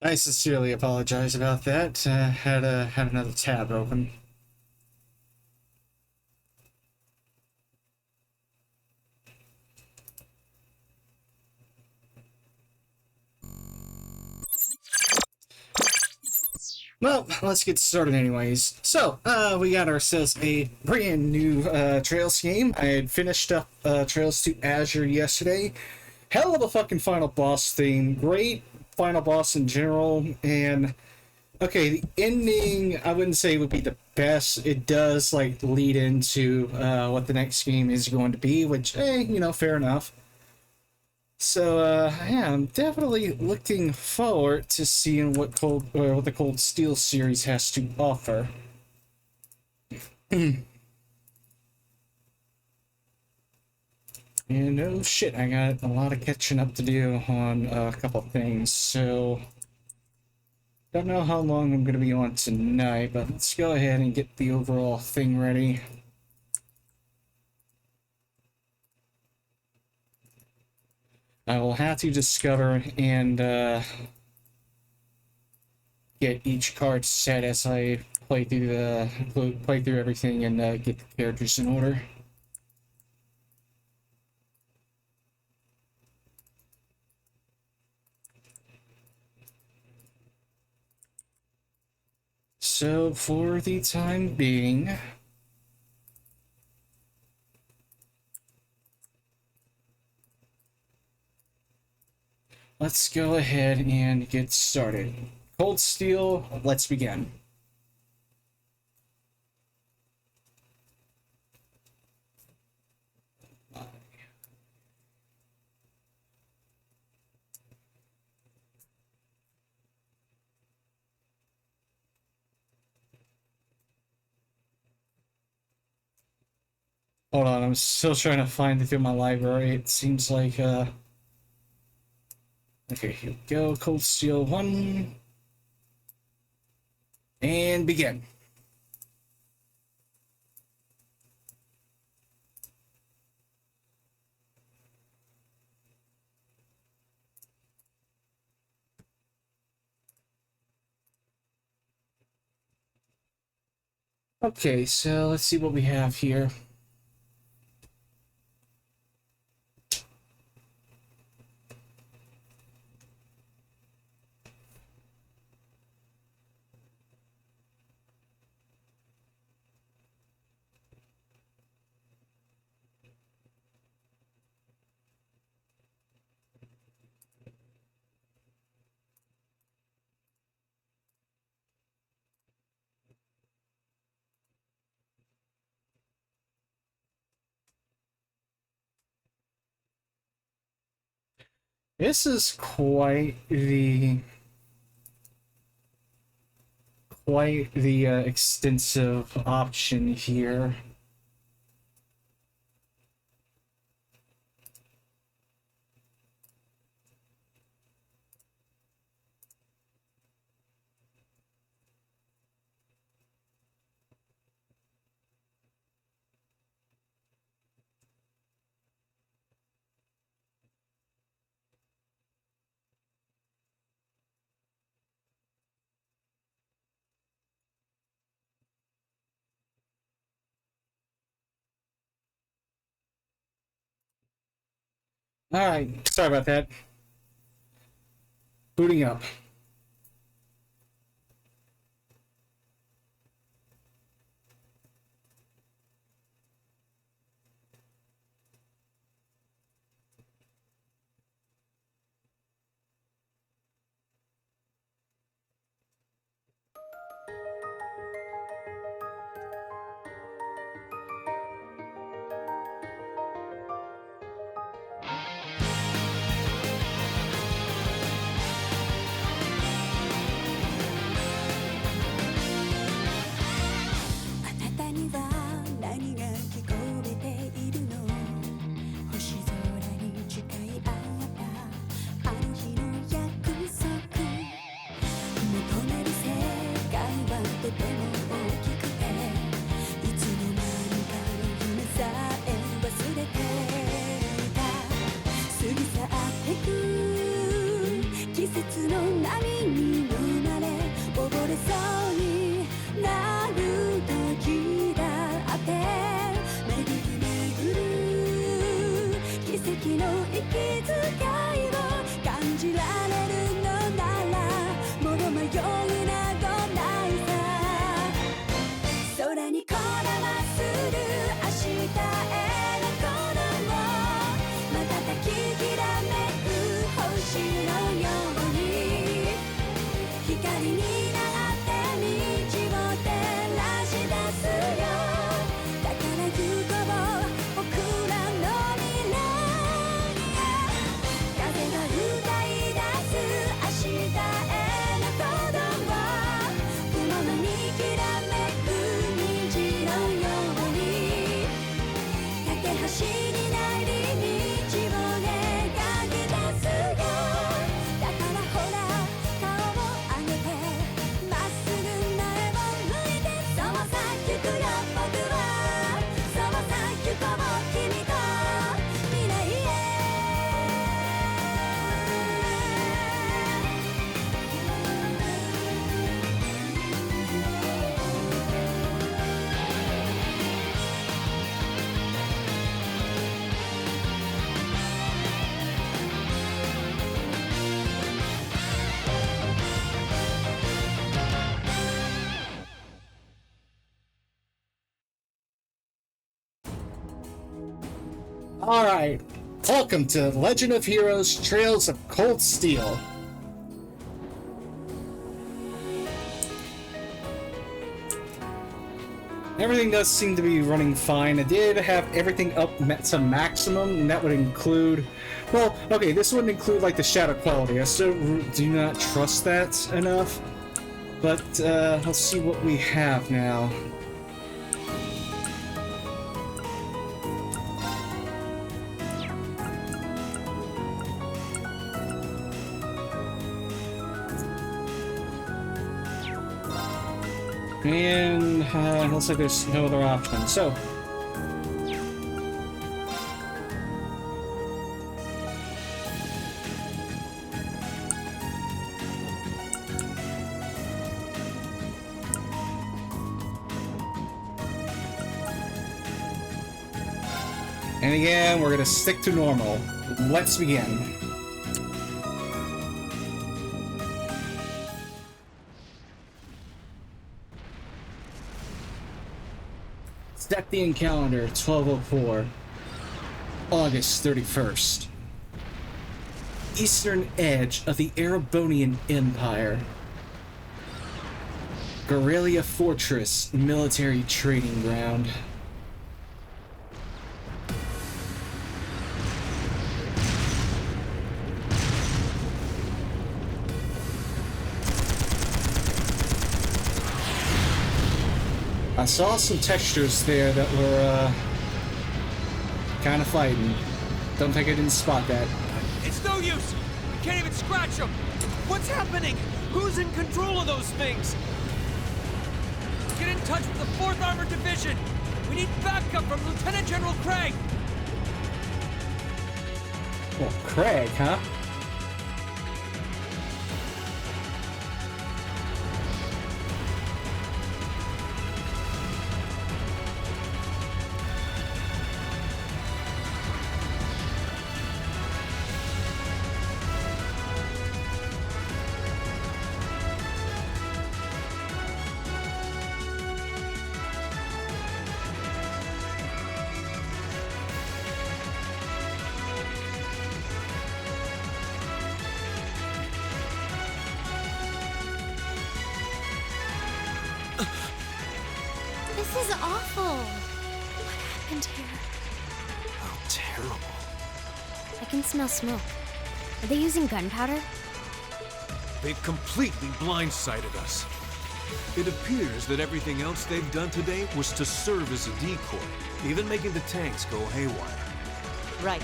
I sincerely apologize about that. Had another tab open. Well, let's get started anyways. So, we got ourselves a brand new Trails game. I had finished up Trails to Azure yesterday. Hell of a fucking final boss theme. Great final boss in general. And, okay, the ending, I wouldn't say would be the best. It does, like, lead into what the next game is going to be, which, fair enough. So yeah, I'm definitely looking forward to seeing what the Cold Steel series has to offer. And oh shit, I got a lot of catching up to do on a couple things. So don't know how long I'm gonna be on tonight, but let's go ahead and get the overall thing ready. I will have to discover and get each card set as I play through everything and get the characters in order. So for the time being, let's go ahead and get started. Cold Steel, let's begin. Hold on, I'm still trying to find it through my library. It seems like, okay, here we go. Cold Steel 1. And begin. Okay, so let's see what we have here. This is quite the extensive option here. Alright, sorry about that. Booting up. Alright, welcome to Legend of Heroes Trails of Cold Steel. Everything does seem to be running fine. I did have everything up to maximum, and that would include... Well, okay, this wouldn't include, like, the shadow quality. I still do not trust that enough. But, let's see what we have now. And looks like there's no other option. So, and again, we're gonna stick to normal. Let's begin. Sethian calendar 1204, August 31st. Eastern edge of the Erebonian Empire. Guerrilla Fortress military trading ground. I saw some textures there that were, kind of fighting. Don't think I didn't spot that. It's no use! We can't even scratch them! What's happening? Who's in control of those things? Get in touch with the 4th Armored Division! We need backup from Lieutenant General Craig! Well, Craig, huh? This is awful. What happened here? How terrible. I can smell smoke. Are they using gunpowder? They've completely blindsided us. It appears that everything else they've done today was to serve as a decoy, even making the tanks go haywire. Right.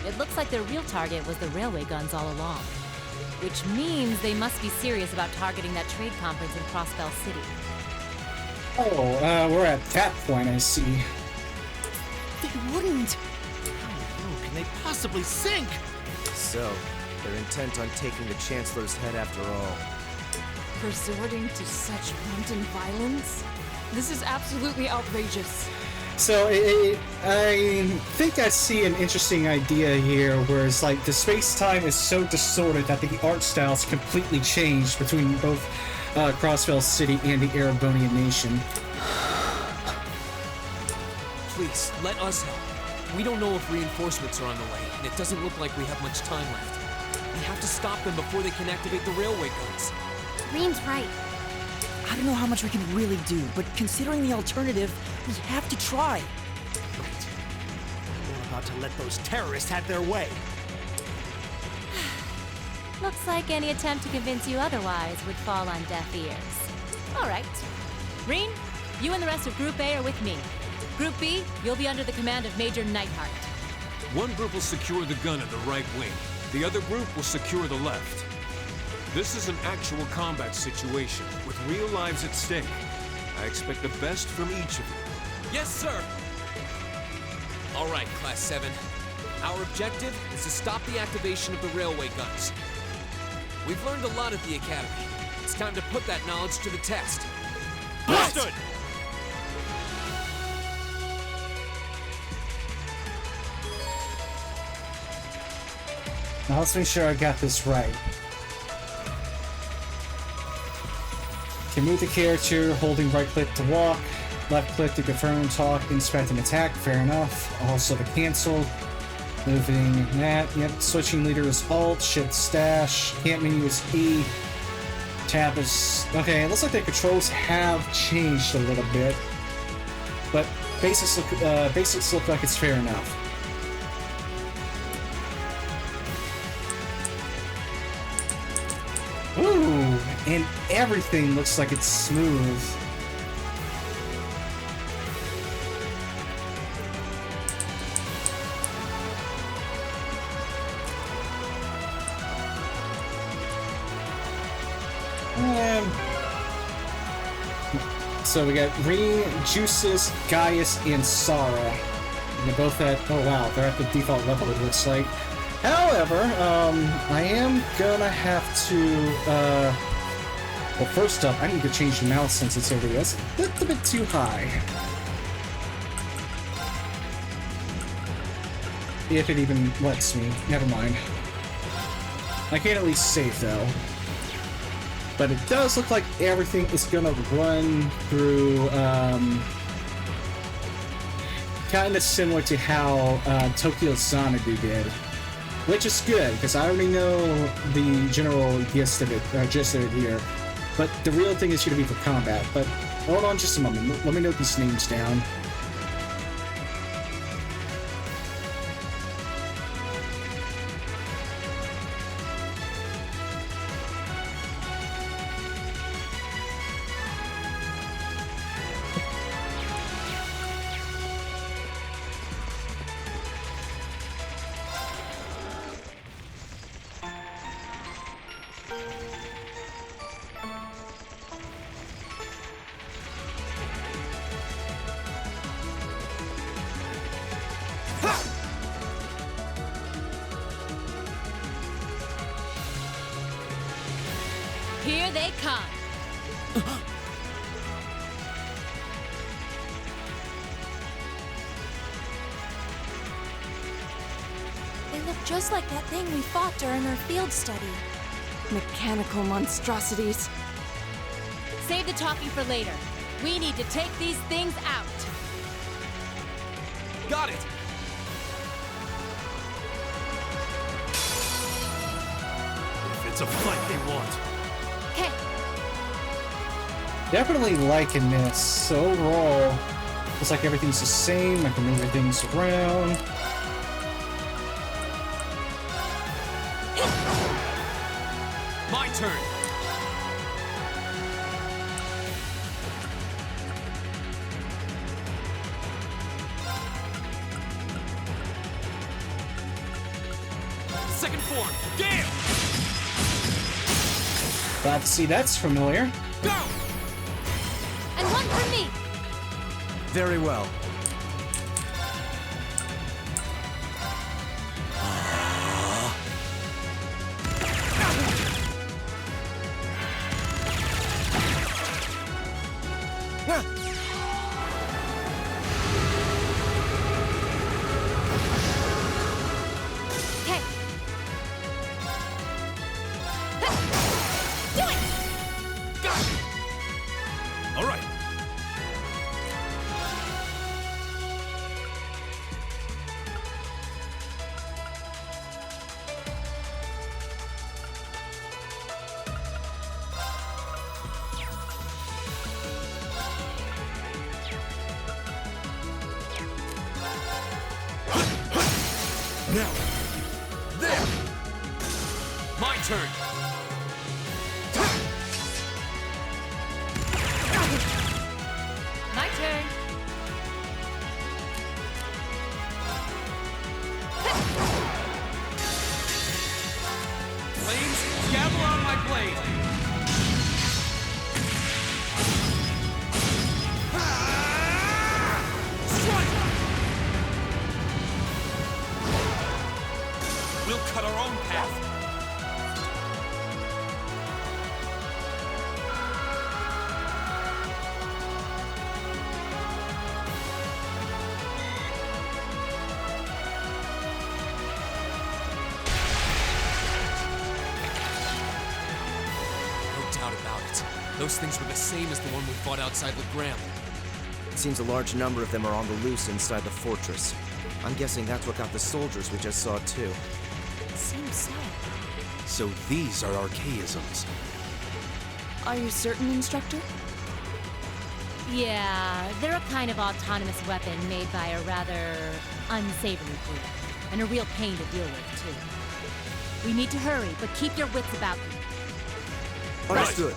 It looks like their real target was the railway guns all along. Which means they must be serious about targeting that trade conference in Crossbell City. Oh, we're at that point, I see. They wouldn't. How low can they possibly sink? So, they're intent on taking the Chancellor's head after all. Resorting to such wanton violence? This is absolutely outrageous. So, I think I see an interesting idea here, where it's like the space-time is so distorted that the art styles completely changed between both Crossbell City and the Erebonian Nation. please, let us help. We don't know if reinforcements are on the way, and it doesn't look like we have much time left. We have to stop them before they can activate the railway guns. Green's right. I don't know how much we can really do, but considering the alternative, we have to try. Right. We're about to let those terrorists have their way. Looks like any attempt to convince you otherwise would fall on deaf ears. All right. Reen, you and the rest of Group A are with me. Group B, you'll be under the command of Major Neidhart. One group will secure the gun in the right wing. The other group will secure the left. This is an actual combat situation, with real lives at stake. I expect the best from each of you. Yes, sir! All right, Class 7. Our objective is to stop the activation of the railway guns. We've learned a lot at the Academy. It's time to put that knowledge to the test. Understood! Now let's make sure I got this right. Can move the character, holding right click to walk, left click to confirm, talk, inspect, and attack. Fair enough. Also to cancel. Moving that. Yep. Switching leader is Alt. Shift stash. Camp menu is E. Tab is... Okay, it looks like the controls have changed a little bit. But basics look like it's fair enough. Ooh, and everything looks like it's smooth. So we got Reen, Jusis, Gaius, and Sara. And they're both at... Oh wow, they're at the default level, it looks like. However, I am gonna have to, well, first up, I need to change the mouse sensitivity. That's a little bit too high. If it even lets me. Never mind. I can at least save, though. But it does look like everything is gonna run through, kind of similar to how Tokyo Xanadu did. Which is good, because I already know the general gist of it here. But the real thing is going to be for combat. But hold on just a moment. Let me note these names down. Here they come. They look just like that thing we fought during our field study. Mechanical monstrosities. Save the talking for later. We need to take these things out. Got it! If it's a fight they want. Okay. Definitely liking this. So overall, looks like everything's the same. I can move things around. My turn! Second form, Gale! Glad to see that's familiar. Go! And one for me. Very well. Okay. Do it. Got it! All right. Now! There! My turn! My turn. Flames, gather on my blade! Strike! We'll cut our own path. No doubt about it. Those things were the same as the one we fought outside Legram. It seems a large number of them are on the loose inside the fortress. I'm guessing that's what got the soldiers we just saw too. Seems so. So these are archaisms. Are you certain, Instructor? Yeah, they're a kind of autonomous weapon made by a rather unsavory group. And a real pain to deal with, too. We need to hurry, but keep your wits about you. Understood.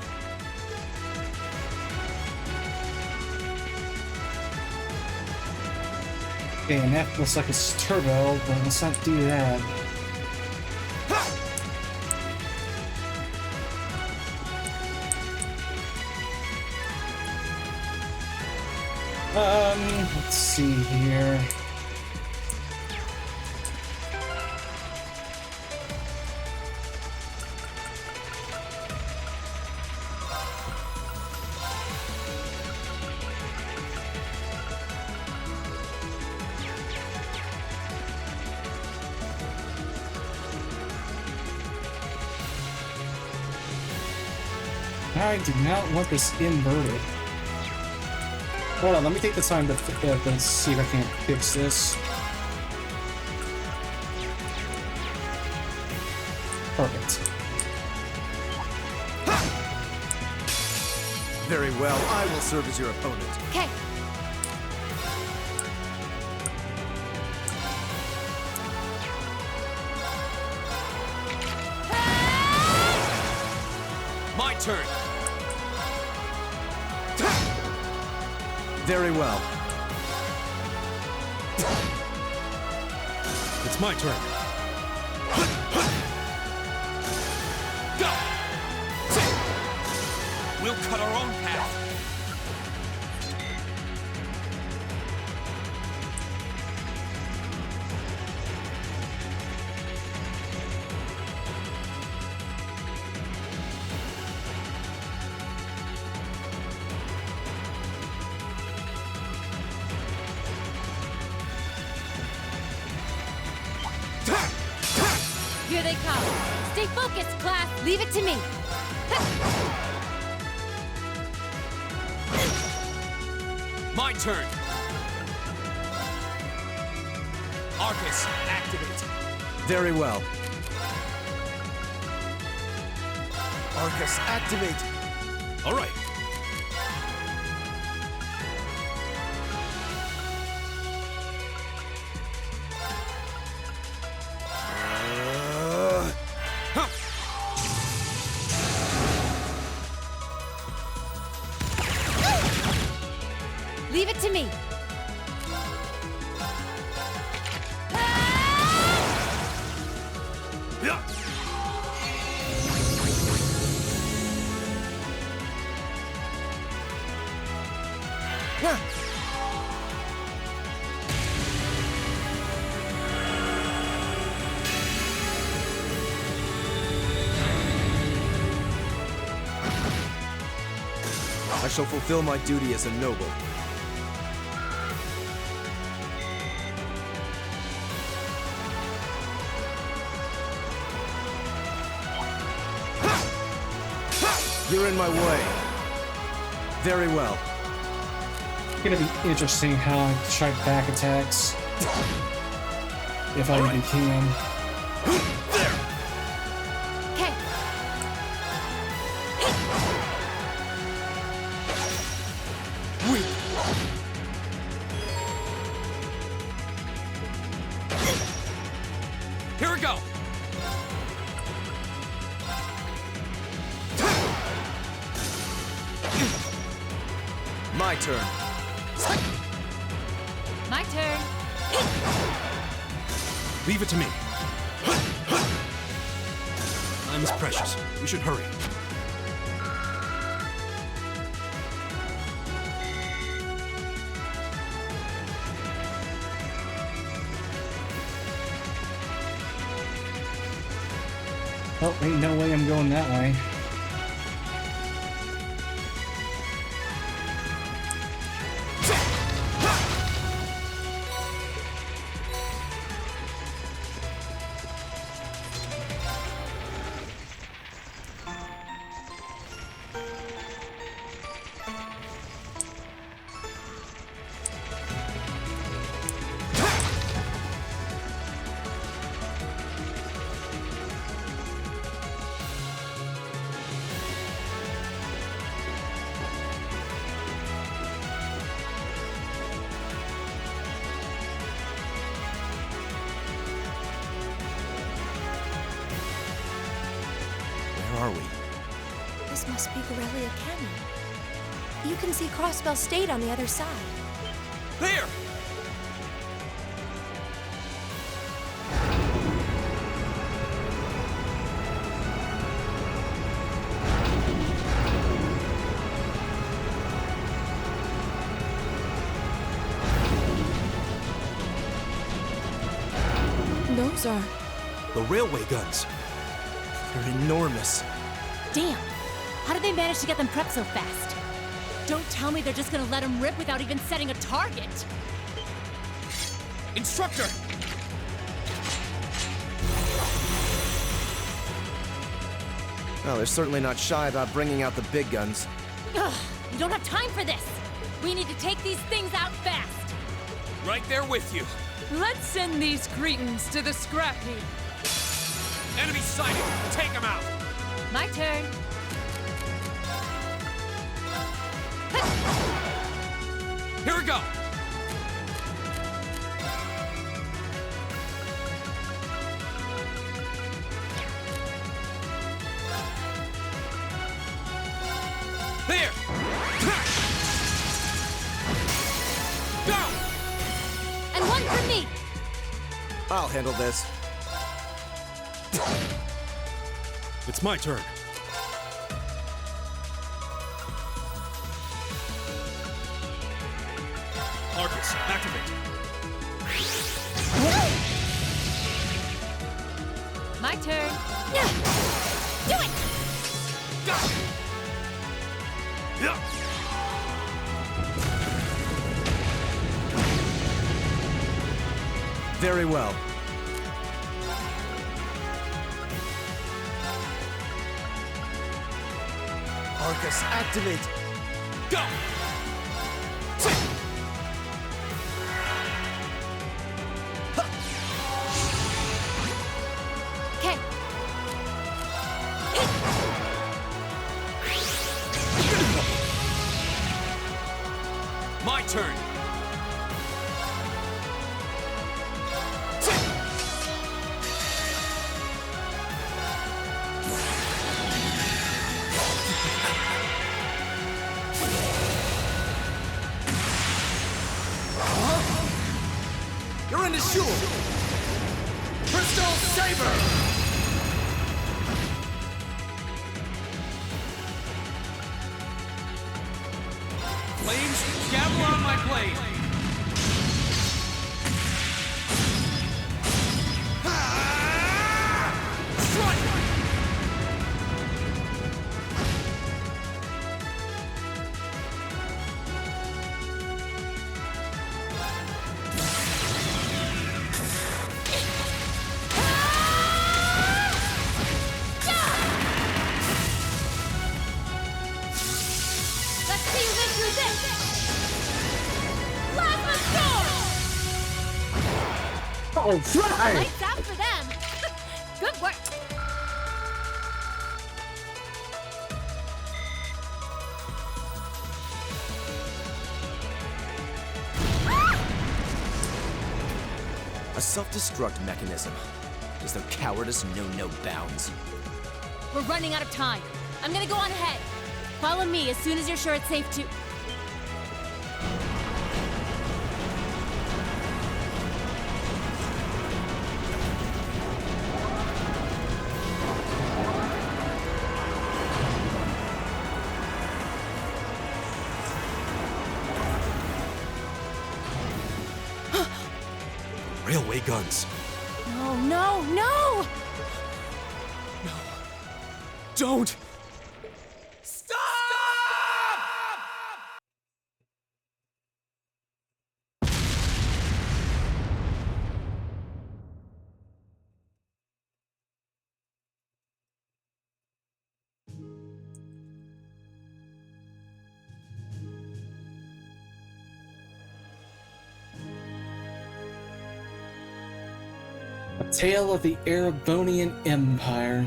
Okay, and that looks like it's turbo, but let's not do that. Let's see here. I do not want this inverted. Hold on, let me take the time to see if I can fix this. Perfect. Very well, I will serve as your opponent. Okay. My turn! Very well. It's my turn. Go! We'll cut our own path. Here they come. Stay focused, class. Leave it to me. My turn! Arcus, activate. Very well. Arcus, activate. All right. Leave it to me. Yeah. I shall fulfill my duty as a noble. You're in my way. Very well. It's gonna be interesting how I try back attacks. If I even can. Okay. we go! My turn. My turn. Leave it to me. Time is precious. We should hurry. Oh, ain't no way I'm going that way. Where are we? This must be Corellia Canyon. You can see Crossbell State on the other side. There! Those are... The railway guns. They're enormous. Damn. How did they manage to get them prepped so fast? Don't tell me they're just gonna let them rip without even setting a target. Instructor! Well, they're certainly not shy about bringing out the big guns. Ugh, we don't have time for this. We need to take these things out fast. Right there with you. Let's send these cretins to the scrap heap. Enemy sighted! Take them out! My turn. Here we go! There! Go! And one for me. I'll handle this. It's my turn. Arcus, activate. My turn. Do it! Go! Yeah. Very well. Arcus, activate! Go! Okay. My turn! You're in the shoe! Crystal Saber! Flames, gather on my blade! Strike! Let's see you live through this. Plasma storm! Oh, fly! Lights out for them. Good work. A self-destruct mechanism. as though cowardice know no bounds. We're running out of time. I'm gonna go on ahead. Follow me as soon as you're sure it's safe to... Railway guns. No, no, no! Don't! A Tale of the Erebonian Empire.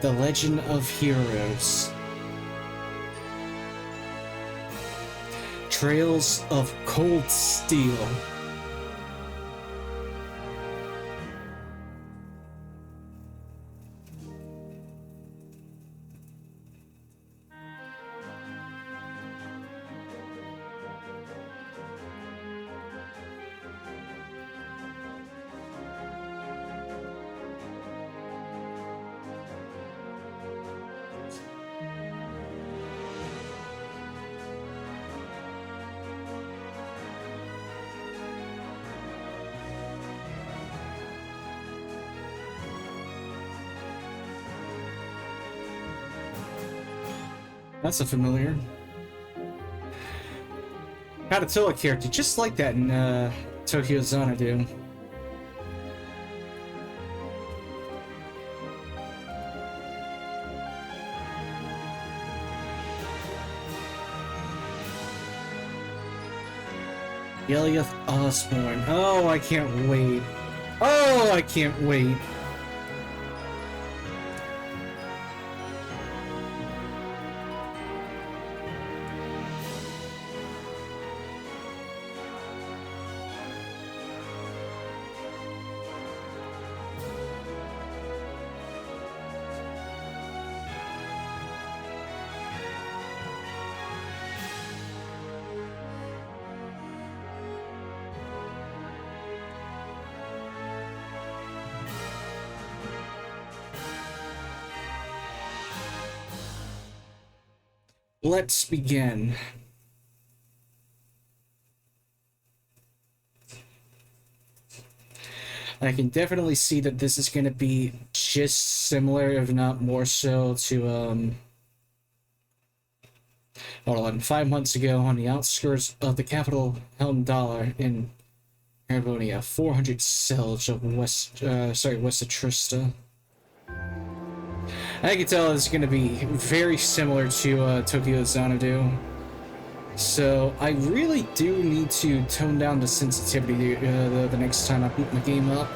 The Legend of Heroes. Trails of Cold Steel. That's a familiar. Hatatoa character, just like that in Tokyo Xanadu. Eliath Osborne. Oh, I can't wait. Oh, I can't wait. Let's begin. I can definitely see that this is going to be just similar, if not more so, to, hold on, 5 months ago on the outskirts of the capital Helmdala in Erebonia, 400 cells of west of Trista. I can tell it's going to be very similar to Tokyo Xanadu. So I really do need to tone down the sensitivity the next time I boot my game up.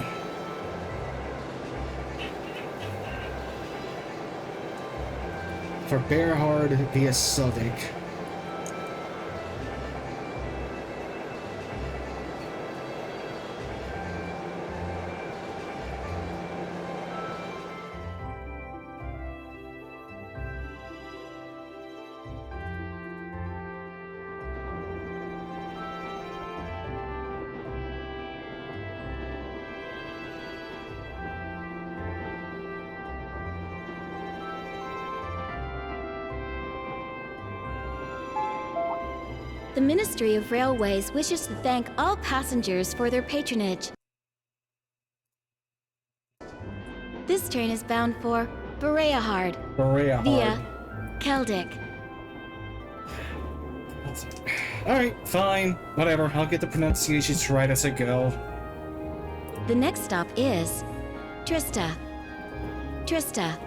For Berhard via Selvig. The Ministry of Railways wishes to thank all passengers for their patronage. This train is bound for Bereahard via Keldic. Alright, fine. Whatever, I'll get the pronunciations right as I go. The next stop is Trista. Trista.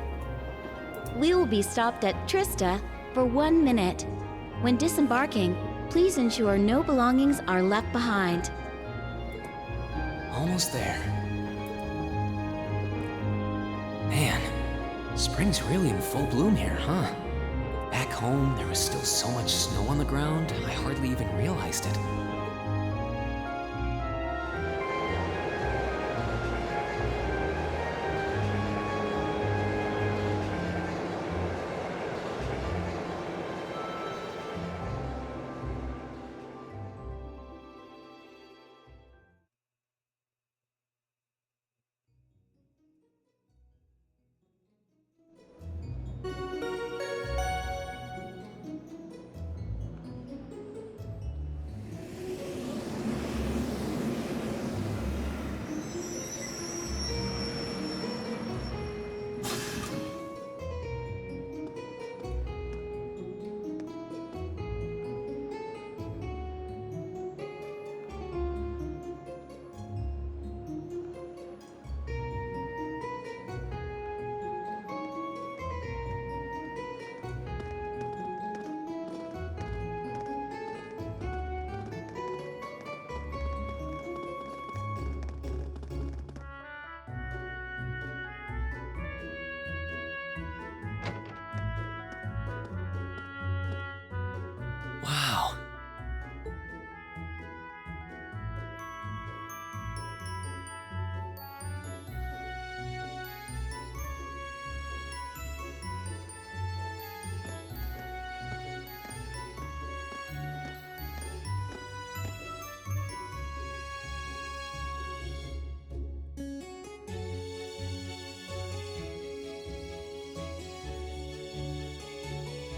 We will be stopped at Trista for 1 minute. When disembarking, please ensure no belongings are left behind. Almost there. Man, spring's really in full bloom here, huh? Back home, there was still so much snow on the ground, I hardly even realized it.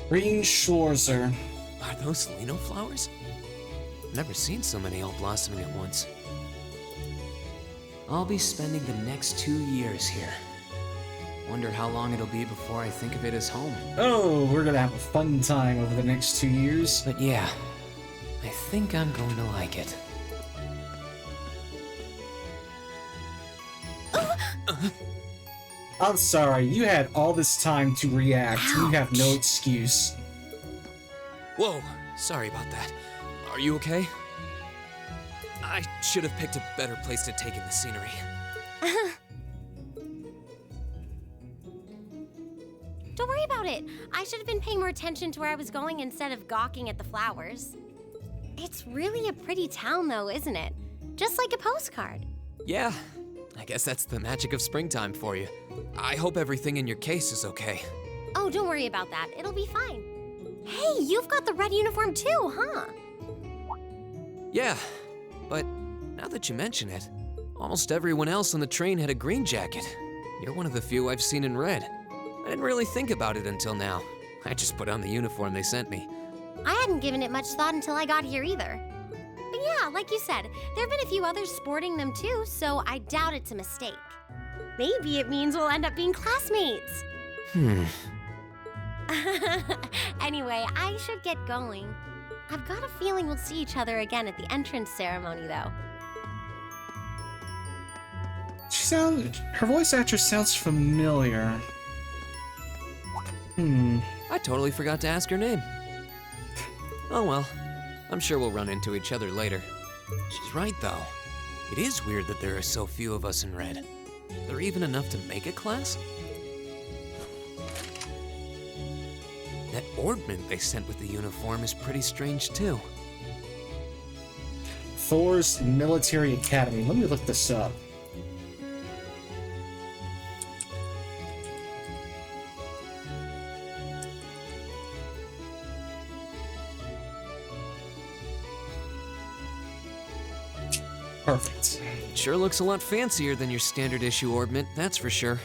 Green Schwarzer. Are those Lino flowers? Never seen so many all blossoming at once. I'll be spending the next 2 years here. Wonder how long it'll be before I think of it as home. Oh, we're gonna have a fun time over the next 2 years. But yeah, I think I'm going to like it. I'm sorry, you had all this time to react. Ouch. You have no excuse. Whoa, sorry about that. Are you okay? I should have picked a better place to take in the scenery. Don't worry about it. I should have been paying more attention to where I was going instead of gawking at the flowers. It's really a pretty town though, isn't it? Just like a postcard. Yeah, I guess that's the magic of springtime for you. I hope everything in your case is okay. Oh, don't worry about that. It'll be fine. Hey, you've got the red uniform too, huh? Yeah, but now that you mention it, almost everyone else on the train had a green jacket. You're one of the few I've seen in red. I didn't really think about it until now. I just put on the uniform they sent me. I hadn't given it much thought until I got here either. But yeah, like you said, there have been a few others sporting them too, so I doubt it's a mistake. Maybe it means we'll end up being classmates. Anyway, I should get going. I've got a feeling we'll see each other again at the entrance ceremony, though. Her voice actress sounds familiar. I totally forgot to ask her name. Oh well, I'm sure we'll run into each other later. She's right though. It is weird that there are so few of us in red. Are there even enough to make a class? That orbment they sent with the uniform is pretty strange too. Thor's Military Academy. Let me look this up. Perfect. Sure looks a lot fancier than your standard issue orbment, that's for sure.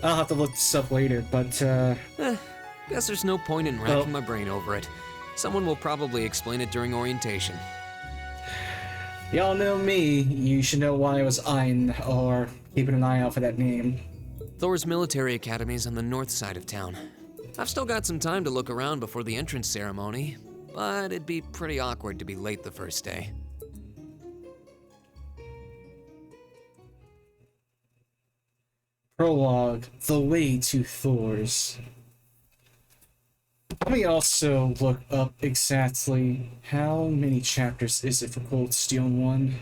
I'll have to look this up later, but Guess there's no point in racking my brain over it. Someone will probably explain it during orientation. Y'all know me. You should know why I was eyeing or keeping an eye out for that name. Thor's Military Academy is on the north side of town. I've still got some time to look around before the entrance ceremony, but it'd be pretty awkward to be late the first day. Prologue, The Way to Thor's. Let me also look up exactly how many chapters is it for Cold Steel 1.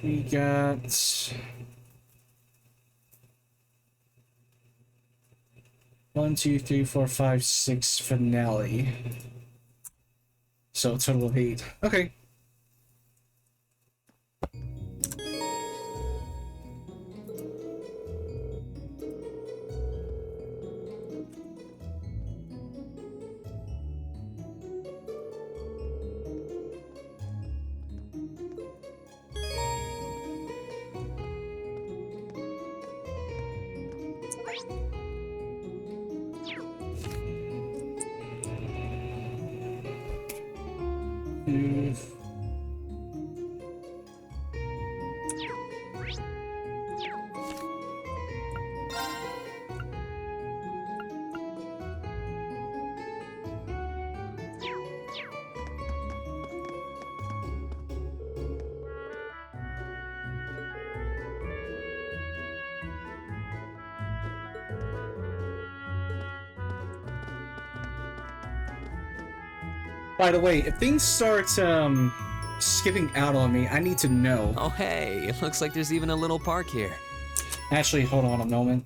We got 1, 2, 3, 4, 5, 6 finale. So a total of 8. Okay. By the way, if things start skipping out on me, I need to know. Oh hey, it looks like there's even a little park here. Actually, hold on a moment.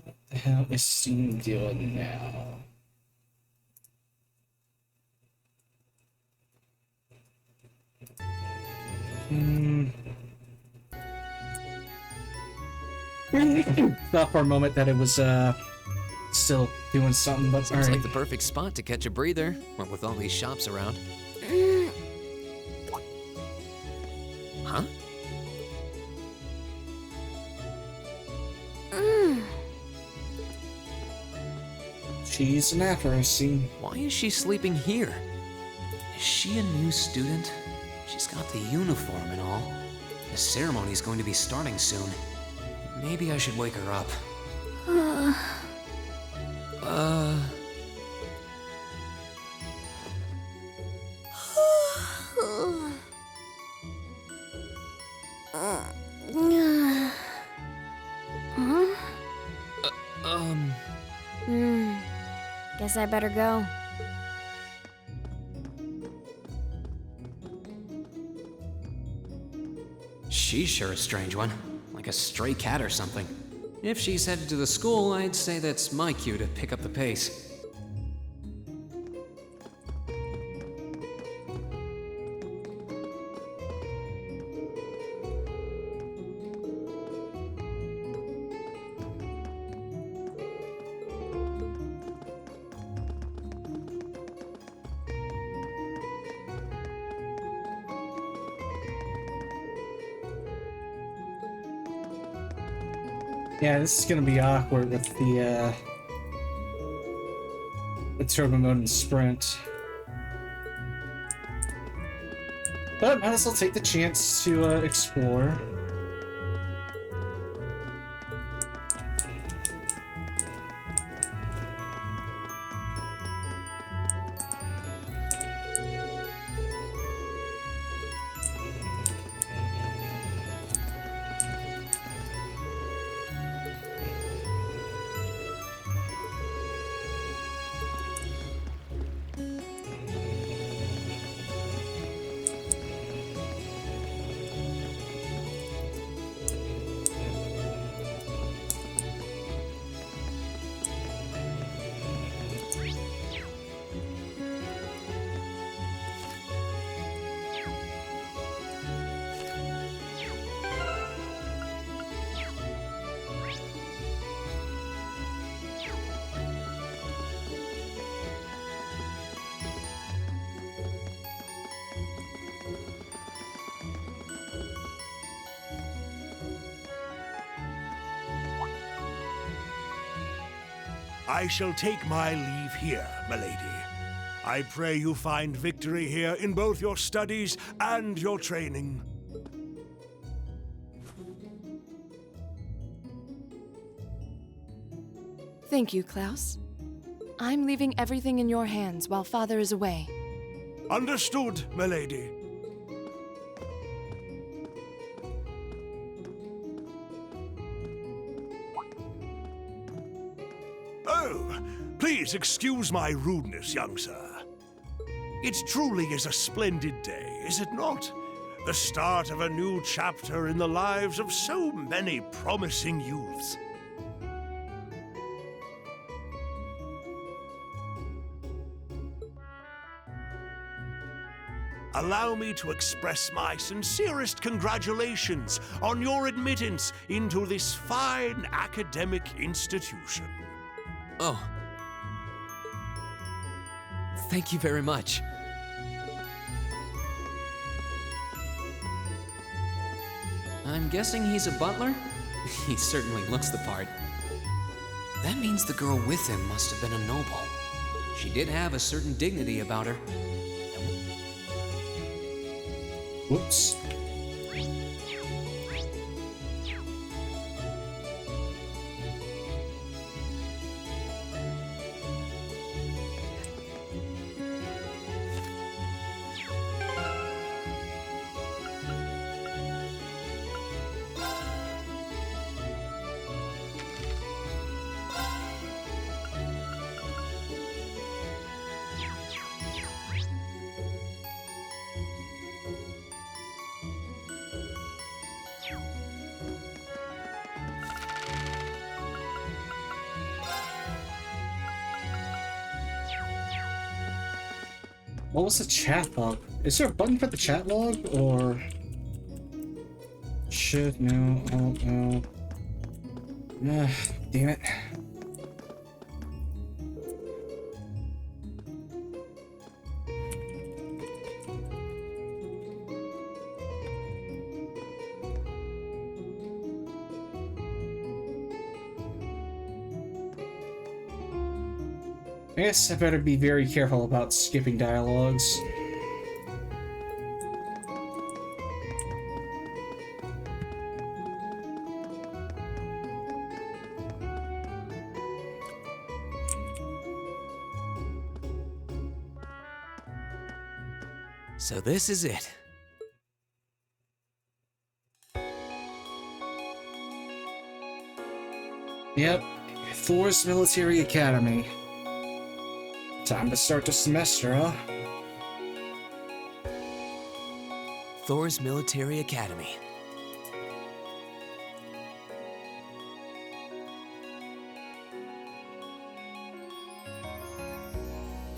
What the hell is Steam doing now? Thought for a moment that it was still doing something, but seems like the perfect spot to catch a breather, what with all these shops around. Huh? She's an actor, I see. Why is she sleeping here? Is she a new student? She's got the uniform and all. The ceremony's going to be starting soon. Maybe I should wake her up. Guess I better go. She's sure a strange one. Like a stray cat or something. If she's headed to the school, I'd say that's my cue to pick up the pace. Yeah, this is gonna be awkward with the turbo mode and sprint. But might as well take the chance to explore. I shall take my leave here, milady. I pray you find victory here in both your studies and your training. Thank you, Klaus. I'm leaving everything in your hands while Father is away. Understood, milady. Oh, please excuse my rudeness, young sir. It truly is a splendid day, is it not? The start of a new chapter in the lives of so many promising youths. Allow me to express my sincerest congratulations on your admittance into this fine academic institution. Oh. Thank you very much. I'm guessing he's a butler? He certainly looks the part. That means the girl with him must have been a noble. She did have a certain dignity about her. Whoops. What was the chat log? Is there a button for the chat log, or should no? Oh no! Damn it! I guess I better be very careful about skipping dialogues. So this is it. Yep, Thor's Military Academy. Time to start the semester, huh? Thor's Military Academy.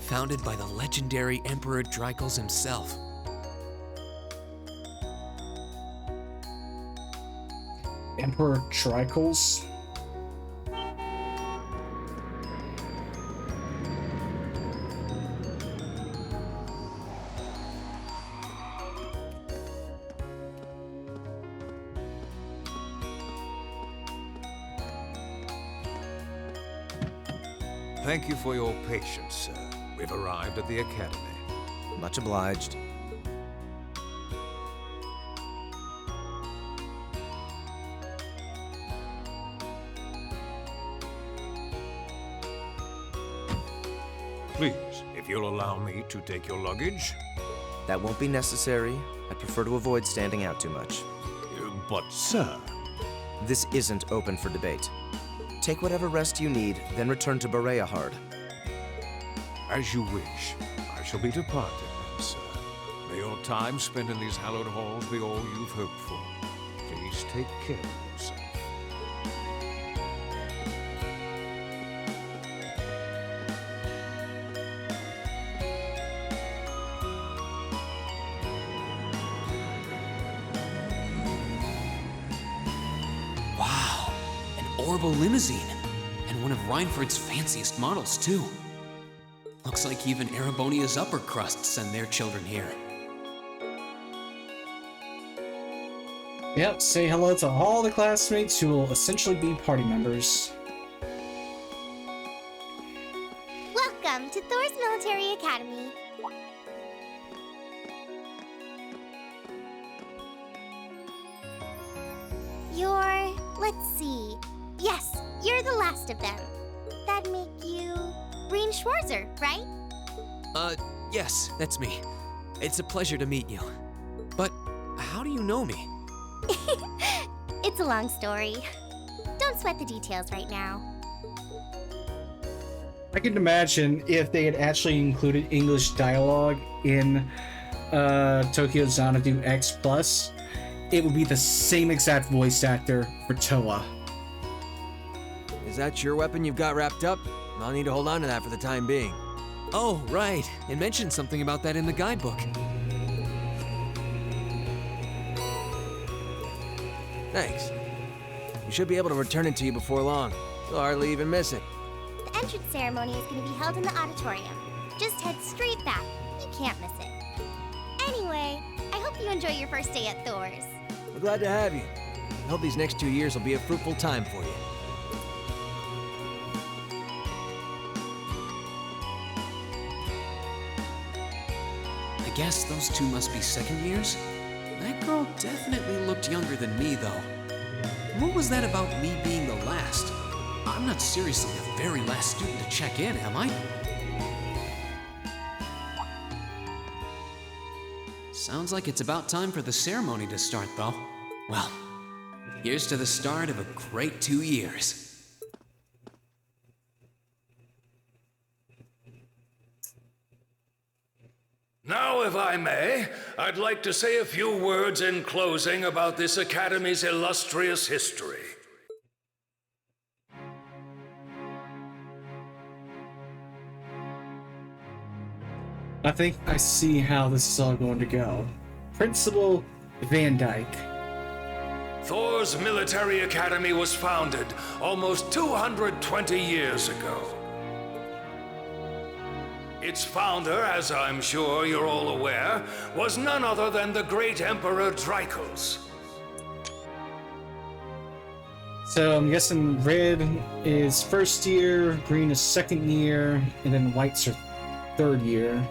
Founded by the legendary Emperor Dreichels himself. Emperor Dreichels? Thank you for your patience, sir. We've arrived at the Academy. Much obliged. Please, if you'll allow me to take your luggage. That won't be necessary. I prefer to avoid standing out too much. But, sir... This isn't open for debate. Take whatever rest you need, then return to Bereahard. As you wish. I shall be departed then, sir. May your time spent in these hallowed halls be all you've hoped for. Please take care of yourself. Wow, an Orbital limousine. And one of Reinford's fanciest models, too. Looks like even Erebonia's upper crust send their children here. Yep, say hello to all the classmates who will essentially be party members. Welcome to Thor's Military Academy. Let's see. Yes, you're the last of them. That'd make you Rean Schwarzer, right? Yes, that's me. It's a pleasure to meet you. But how do you know me? It's a long story. Don't sweat the details right now. I can imagine if they had actually included English dialogue in Tokyo Xanadu X Plus, it would be the same exact voice actor for Toa. Is that your weapon you've got wrapped up? I'll need to hold on to that for the time being. Oh, right. It mentioned something about that in the guidebook. Thanks. You should be able to return it to you before long. You'll hardly even miss it. The entrance ceremony is going to be held in the auditorium. Just head straight back. You can't miss it. Anyway, I hope you enjoy your first day at Thor's. We're glad to have you. I hope these next 2 years will be a fruitful time for you. I guess those two must be second years? That girl definitely looked younger than me, though. What was that about me being the last? I'm not seriously the very last student to check in, am I? Sounds like it's about time for the ceremony to start, though. Well, here's to the start of a great 2 years. Now, if I may, I'd like to say a few words in closing about this Academy's illustrious history. I think I see how this is all going to go. Principal Van Dyke. Thor's Military Academy was founded almost 220 years ago. Its founder, as I'm sure you're all aware, was none other than the great Emperor Dreichels. So I'm guessing red is first year, green is second year, and then whites are third year.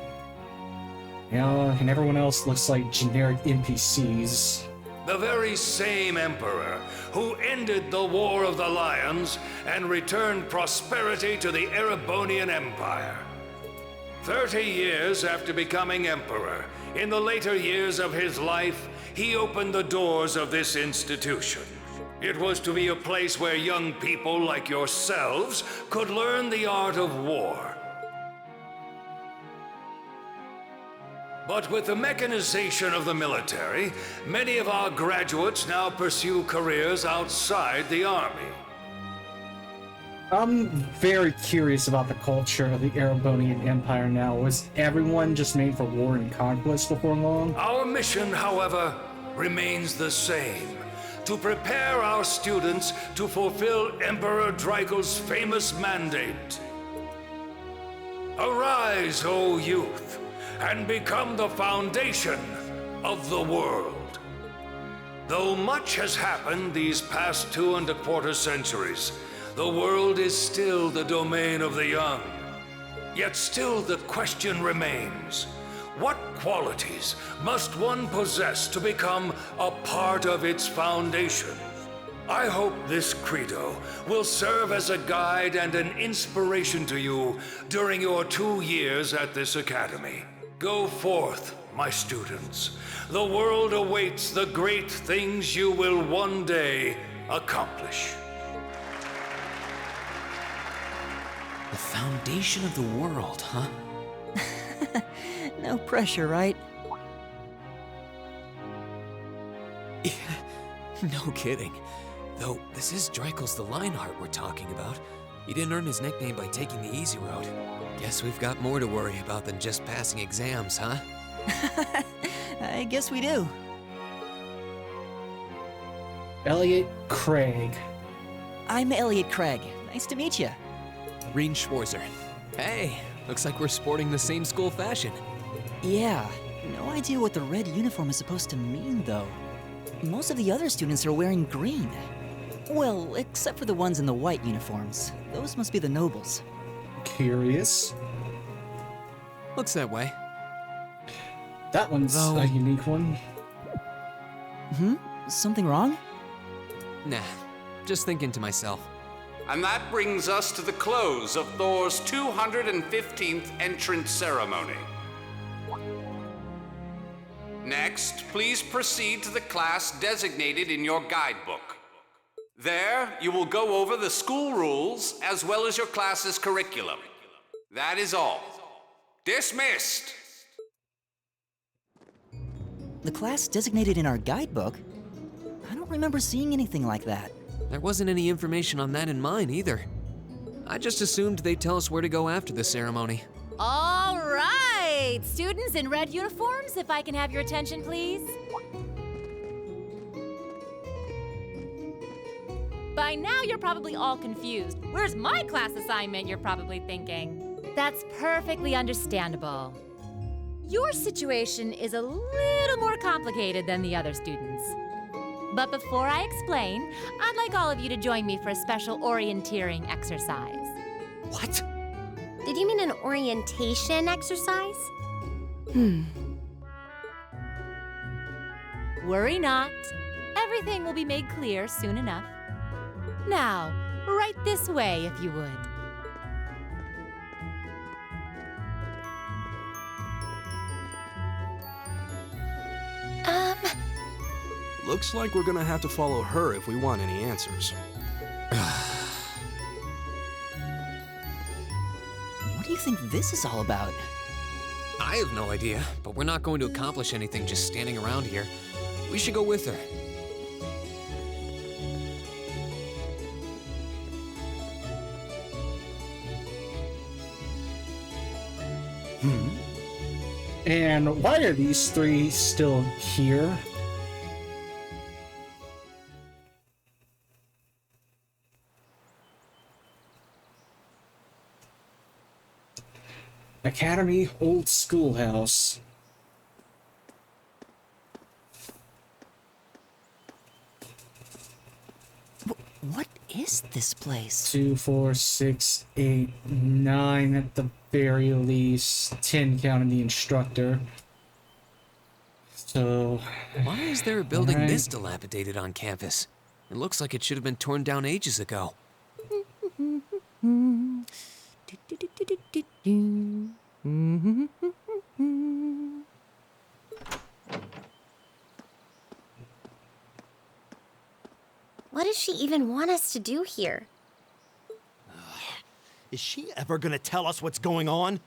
Yeah, and everyone else looks like generic NPCs. The very same emperor who ended the War of the Lions and returned prosperity to the Erebonian Empire. 30 years after becoming emperor, in the later years of his life, he opened the doors of this institution. It was to be a place where young people like yourselves could learn the art of war. But with the mechanization of the military, many of our graduates now pursue careers outside the army. I'm very curious about the culture of the Erebonian Empire now. Was everyone just made for war and conquest before long? Our mission, however, remains the same. To prepare our students to fulfill Emperor Drygel's famous mandate. Arise, O youth, and become the foundation of the world. Though much has happened these past 2¼ centuries, the world is still the domain of the young. Yet still the question remains, what qualities must one possess to become a part of its foundation? I hope this credo will serve as a guide and an inspiration to you during your 2 years at this academy. Go forth, my students. The world awaits the great things you will one day accomplish. The foundation of the world, huh? No pressure, right? No kidding. Though, this is Drygel's the Lionheart we're talking about. He didn't earn his nickname by taking the easy road. Guess we've got more to worry about than just passing exams, huh? I guess we do. Elliot Craig. I'm Elliot Craig. Nice to meet you. Rean Schwarzer. Hey, looks like we're sporting the same school fashion. Yeah, no idea what the red uniform is supposed to mean, though. Most of the other students are wearing green. Well, except for the ones in the white uniforms. Those must be the nobles. Curious. Looks that way. That one's a unique one. Something wrong? Nah, just thinking to myself. And that brings us to the close of Thor's 215th entrance ceremony. Next, please proceed to the class designated in your guidebook. There, you will go over the school rules as well as your class's curriculum. That is all. Dismissed! The class designated in our guidebook? I don't remember seeing anything like that. There wasn't any information on that in mine either. I just assumed they'd tell us where to go after the ceremony. All right! Students in red uniforms, if I can have your attention, please. By now, you're probably all confused. Where's my class assignment, you're probably thinking. That's perfectly understandable. Your situation is a little more complicated than the other students. But before I explain, I'd like all of you to join me for a special orienteering exercise. What? Did you mean an orientation exercise? Worry not. Everything will be made clear soon enough. Now, right this way, if you would. Looks like we're gonna have to follow her if we want any answers. What do you think this is all about? I have no idea, but we're not going to accomplish anything just standing around here. We should go with her. And why are these three still here? Academy Old Schoolhouse. What is this place? 2, 4, 6, 8, 9 at the very least. 10 counting the instructor. So... Why is there a building Alright. this dilapidated on campus? It looks like it should have been torn down ages ago. What does she even want us to do here? Is she ever gonna tell us what's going on?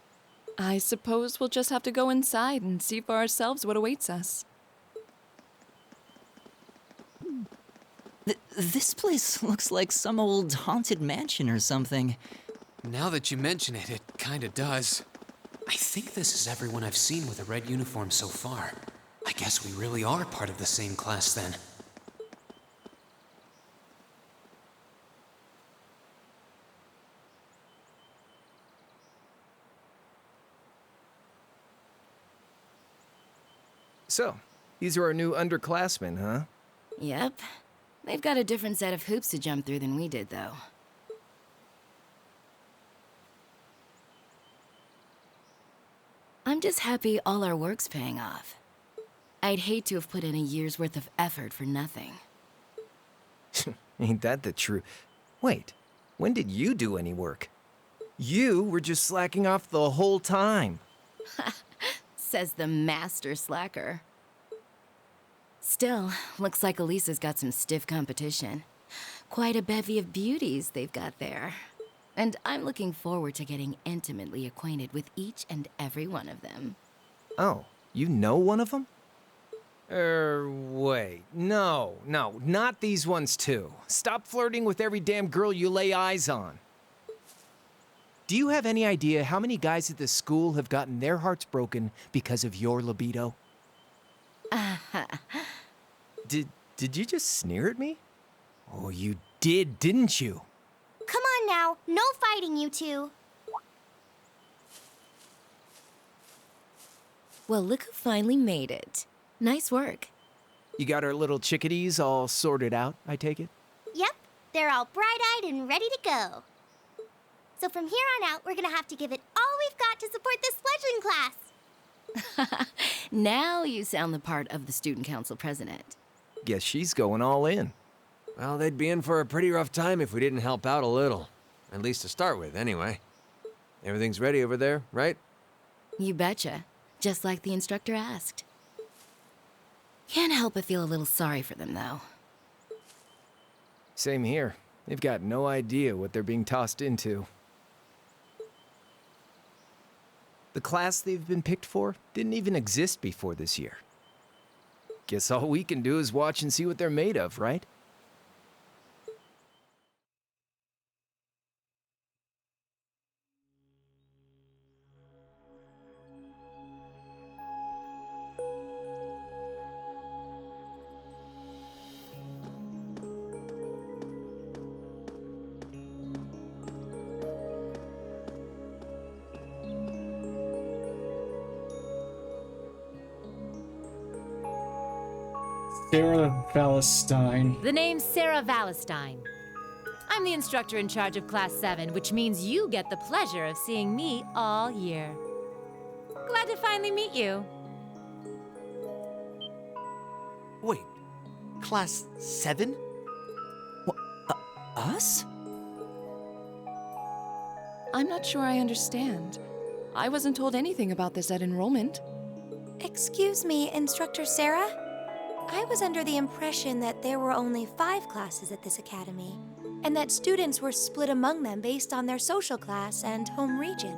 I suppose we'll just have to go inside and see for ourselves what awaits us. This place looks like some old haunted mansion or something. Now that you mention it, it kinda does. I think this is everyone I've seen with a red uniform so far. I guess we really are part of the same class then. So, these are our new underclassmen, huh? Yep. They've got a different set of hoops to jump through than we did, though. I'm just happy all our work's paying off. I'd hate to have put in a year's worth of effort for nothing. Ain't that the truth? Wait, when did you do any work? You were just slacking off the whole time. Says the master slacker. Still, looks like Elisa's got some stiff competition. Quite a bevy of beauties they've got there. And I'm looking forward to getting intimately acquainted with each and every one of them. Oh, you know one of them? Wait. No, not these ones too. Stop flirting with every damn girl you lay eyes on. Do you have any idea how many guys at this school have gotten their hearts broken because of your libido? Did you just sneer at me? Oh, you did, didn't you? Come on now, no fighting, you two. Well, look who finally made it. Nice work. You got our little chickadees all sorted out, I take it? Yep, they're all bright-eyed and ready to go. So from here on out, we're gonna have to give it all we've got to support this fledgling class. Now you sound the part of the student council president. Guess she's going all in. Well, they'd be in for a pretty rough time if we didn't help out a little. At least to start with, anyway. Everything's ready over there, right? You betcha. Just like the instructor asked. Can't help but feel a little sorry for them, though. Same here. They've got no idea what they're being tossed into. The class they've been picked for didn't even exist before this year. Guess all we can do is watch and see what they're made of, right? Sarah Valestine. The name's Sarah Valestine. I'm the instructor in charge of Class 7, which means you get the pleasure of seeing me all year. Glad to finally meet you. Wait, Class 7? Us? I'm not sure I understand. I wasn't told anything about this at enrollment. Excuse me, Instructor Sarah? I was under the impression that there were only 5 classes at this academy, and that students were split among them based on their social class and home region.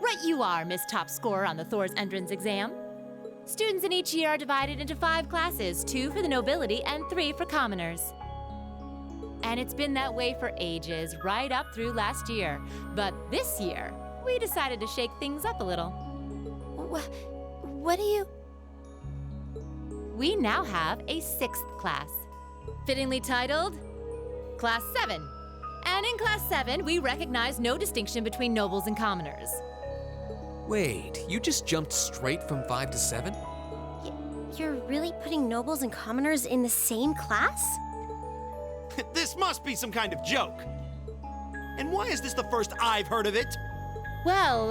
Right you are, Miss Top Scorer on the Thor's entrance exam. Students in each year are divided into 5 classes, 2 for the nobility and 3 for commoners. And it's been that way for ages, right up through last year. But this year, we decided to shake things up a little. What do you... We now have a 6th class, fittingly titled Class 7. And in Class 7, we recognize no distinction between nobles and commoners. Wait, you just jumped straight from 5 to 7? You're really putting nobles and commoners in the same class? This must be some kind of joke. And why is this the first I've heard of it? Well,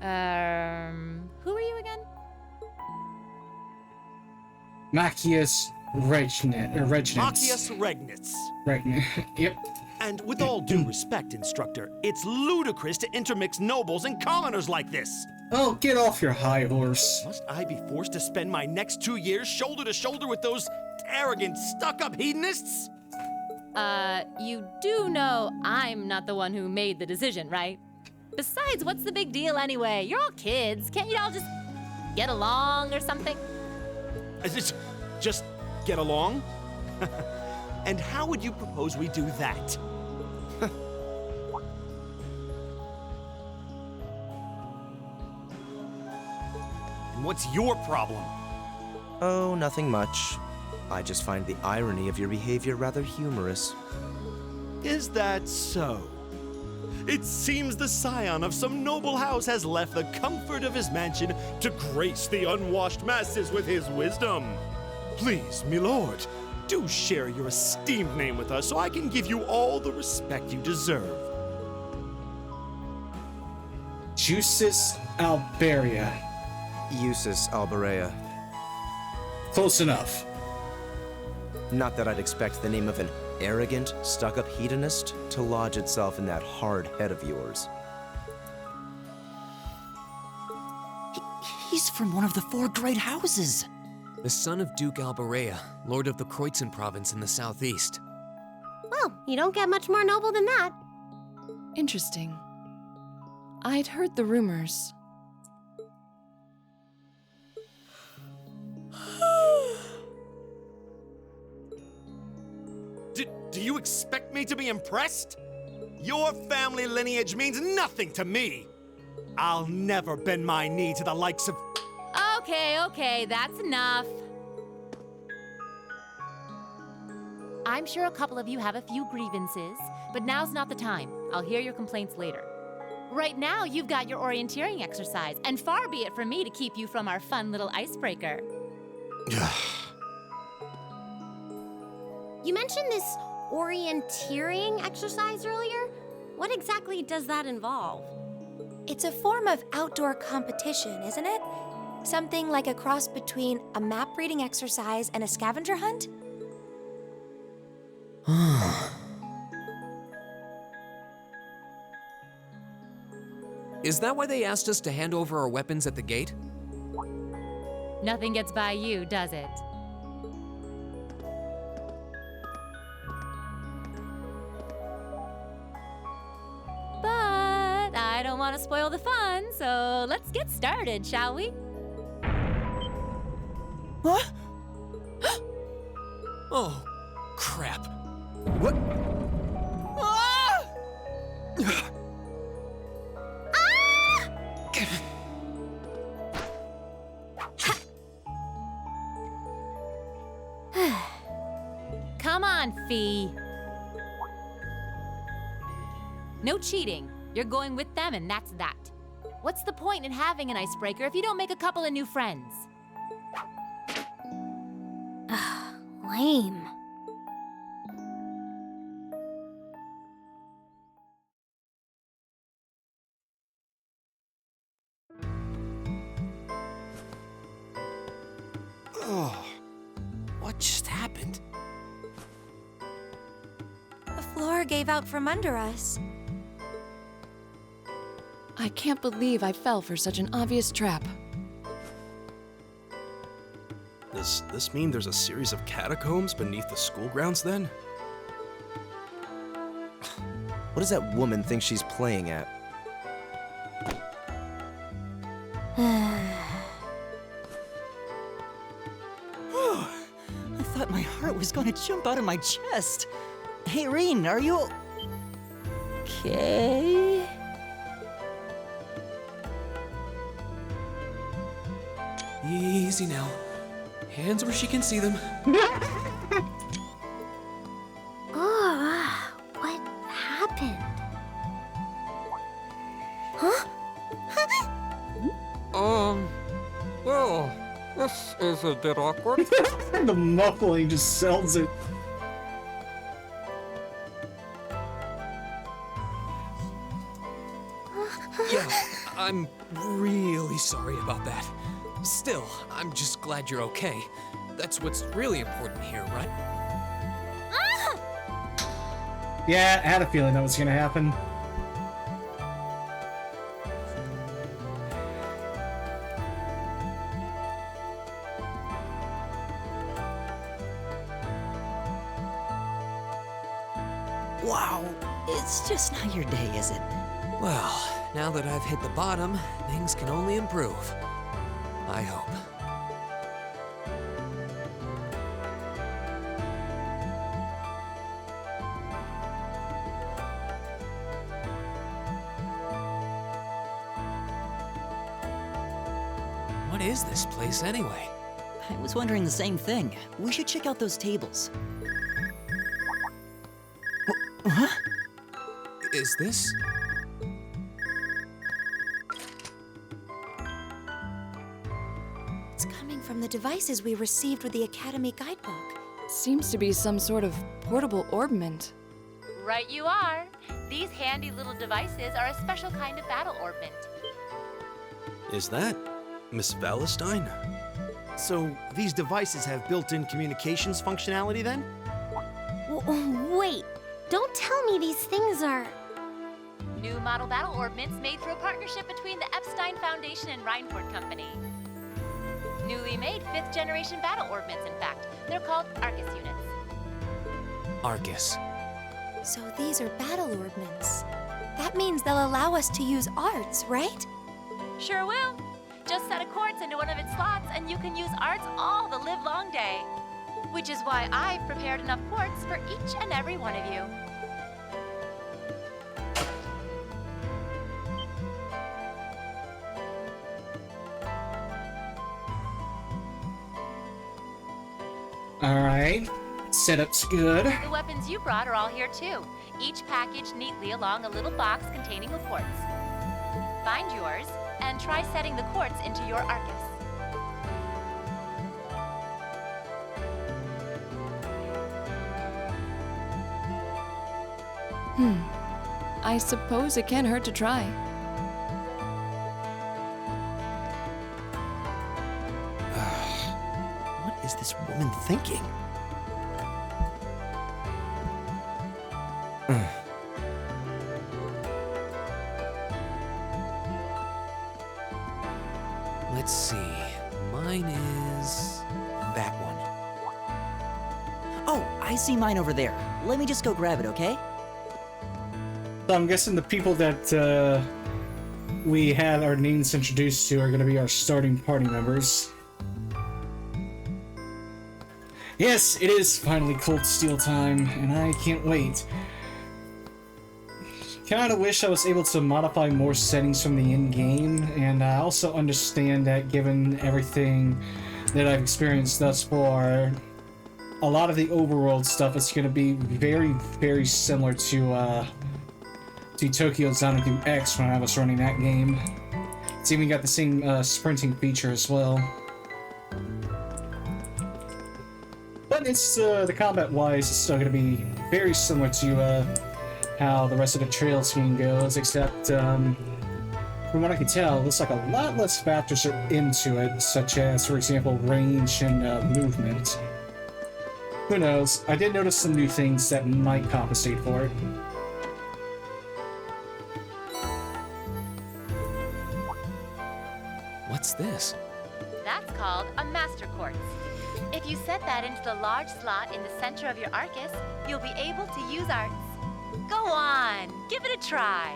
who are you again? Machias Regnitz. Machias Regnitz. Regnitz. Yep. And with all due respect, instructor, it's ludicrous to intermix nobles and commoners like this. Oh, get off your high horse. Must I be forced to spend my next 2 years shoulder to shoulder with those arrogant, stuck-up hedonists? You do know I'm not the one who made the decision, right? Besides, what's the big deal anyway? You're all kids. Can't you all just get along or something? Just get along? And how would you propose we do that? And what's your problem? Oh, nothing much. I just find the irony of your behavior rather humorous. Is that so? It seems the scion of some noble house has left the comfort of his mansion to grace the unwashed masses with his wisdom. Please, milord, do share your esteemed name with us so I can give you all the respect you deserve. Jusis Alberia. Jusis Alberea. Close enough. Not that I'd expect the name of an arrogant, stuck-up hedonist to lodge itself in that hard head of yours. He's from one of the 4 great houses. The son of Duke Alberea, lord of the Kreutzen province in the southeast. Well, you don't get much more noble than that. Interesting. I'd heard the rumors. Do you expect me to be impressed? Your family lineage means nothing to me. I'll never bend my knee to the likes of... Okay, that's enough. I'm sure a couple of you have a few grievances, but now's not the time. I'll hear your complaints later. Right now, you've got your orienteering exercise, and far be it from me to keep you from our fun little icebreaker. You mentioned this orienteering exercise earlier. What exactly does that involve? It's a form of outdoor competition, isn't it? Something like a cross between a map-reading exercise and a scavenger hunt? Is that why they asked us to hand over our weapons at the gate? Nothing gets by you, does it? But I don't want to spoil the fun, so let's get started, shall we? What? Oh, crap. What? Come on, Fee. No cheating. You're going with them, and that's that. What's the point in having an icebreaker if you don't make a couple of new friends? Lame. Oh, what just happened? The floor gave out from under us. I can't believe I fell for such an obvious trap. Does this mean there's a series of catacombs beneath the school grounds then? What does that woman think she's playing at? I thought my heart was going to jump out of my chest. Hey, Reen, are you... okay? Easy now. Hands where she can see them. Oh, what happened? Huh? Well, this is a bit awkward. The muffling just sells it. I'm really sorry about that. Still, I'm just glad you're okay. That's what's really important here, right? Yeah, I had a feeling that was gonna happen. Wow, it's just not your day, is it? Well, now that I've hit the bottom, things can only improve. I hope. What is this place anyway? I was wondering the same thing. We should check out those tables. Huh? Is this? It's coming from the devices we received with the Academy guidebook. Seems to be some sort of portable orbment. Right you are. These handy little devices are a special kind of battle orbment. Is that Miss Valestine? So, these devices have built-in communications functionality then? Wait, don't tell me these things are... New model battle orbments made through a partnership between the Epstein Foundation and Reinford Company. Newly made 5th generation battle orbments, in fact. They're called Arcus units. Arcus. So these are battle orbments. That means they'll allow us to use arts, right? Sure will. Just set a quartz into one of its slots and you can use arts all the livelong day. Which is why I've prepared enough quartz for each and every one of you. Alright, setup's good. The weapons you brought are all here too, each packaged neatly along a little box containing a quartz. Find yours, and try setting the quartz into your Arcus. I suppose it can't hurt to try. What is this woman thinking? Let's see. Mine is that one. Oh, I see mine over there. Let me just go grab it, okay? So I'm guessing the people that we had our names introduced to are going to be our starting party members. Yes, it is finally Cold Steel time, and I can't wait. Kinda wish I was able to modify more settings from the in-game, and I also understand that given everything that I've experienced thus far, a lot of the overworld stuff is going to be very, very similar to Tokyo Xanadu X when I was running that game. It's even got the same sprinting feature as well. But it's, the combat-wise, it's still going to be very similar to how the rest of the Trails game goes, except from what I can tell, it looks like a lot less factors are into it, such as, for example, range and movement. Who knows? I did notice some new things that might compensate for it. What's this? That's called a Master Quartz. If you set that into the large slot in the center of your Arcus, you'll be able to use arts. Go on, give it a try.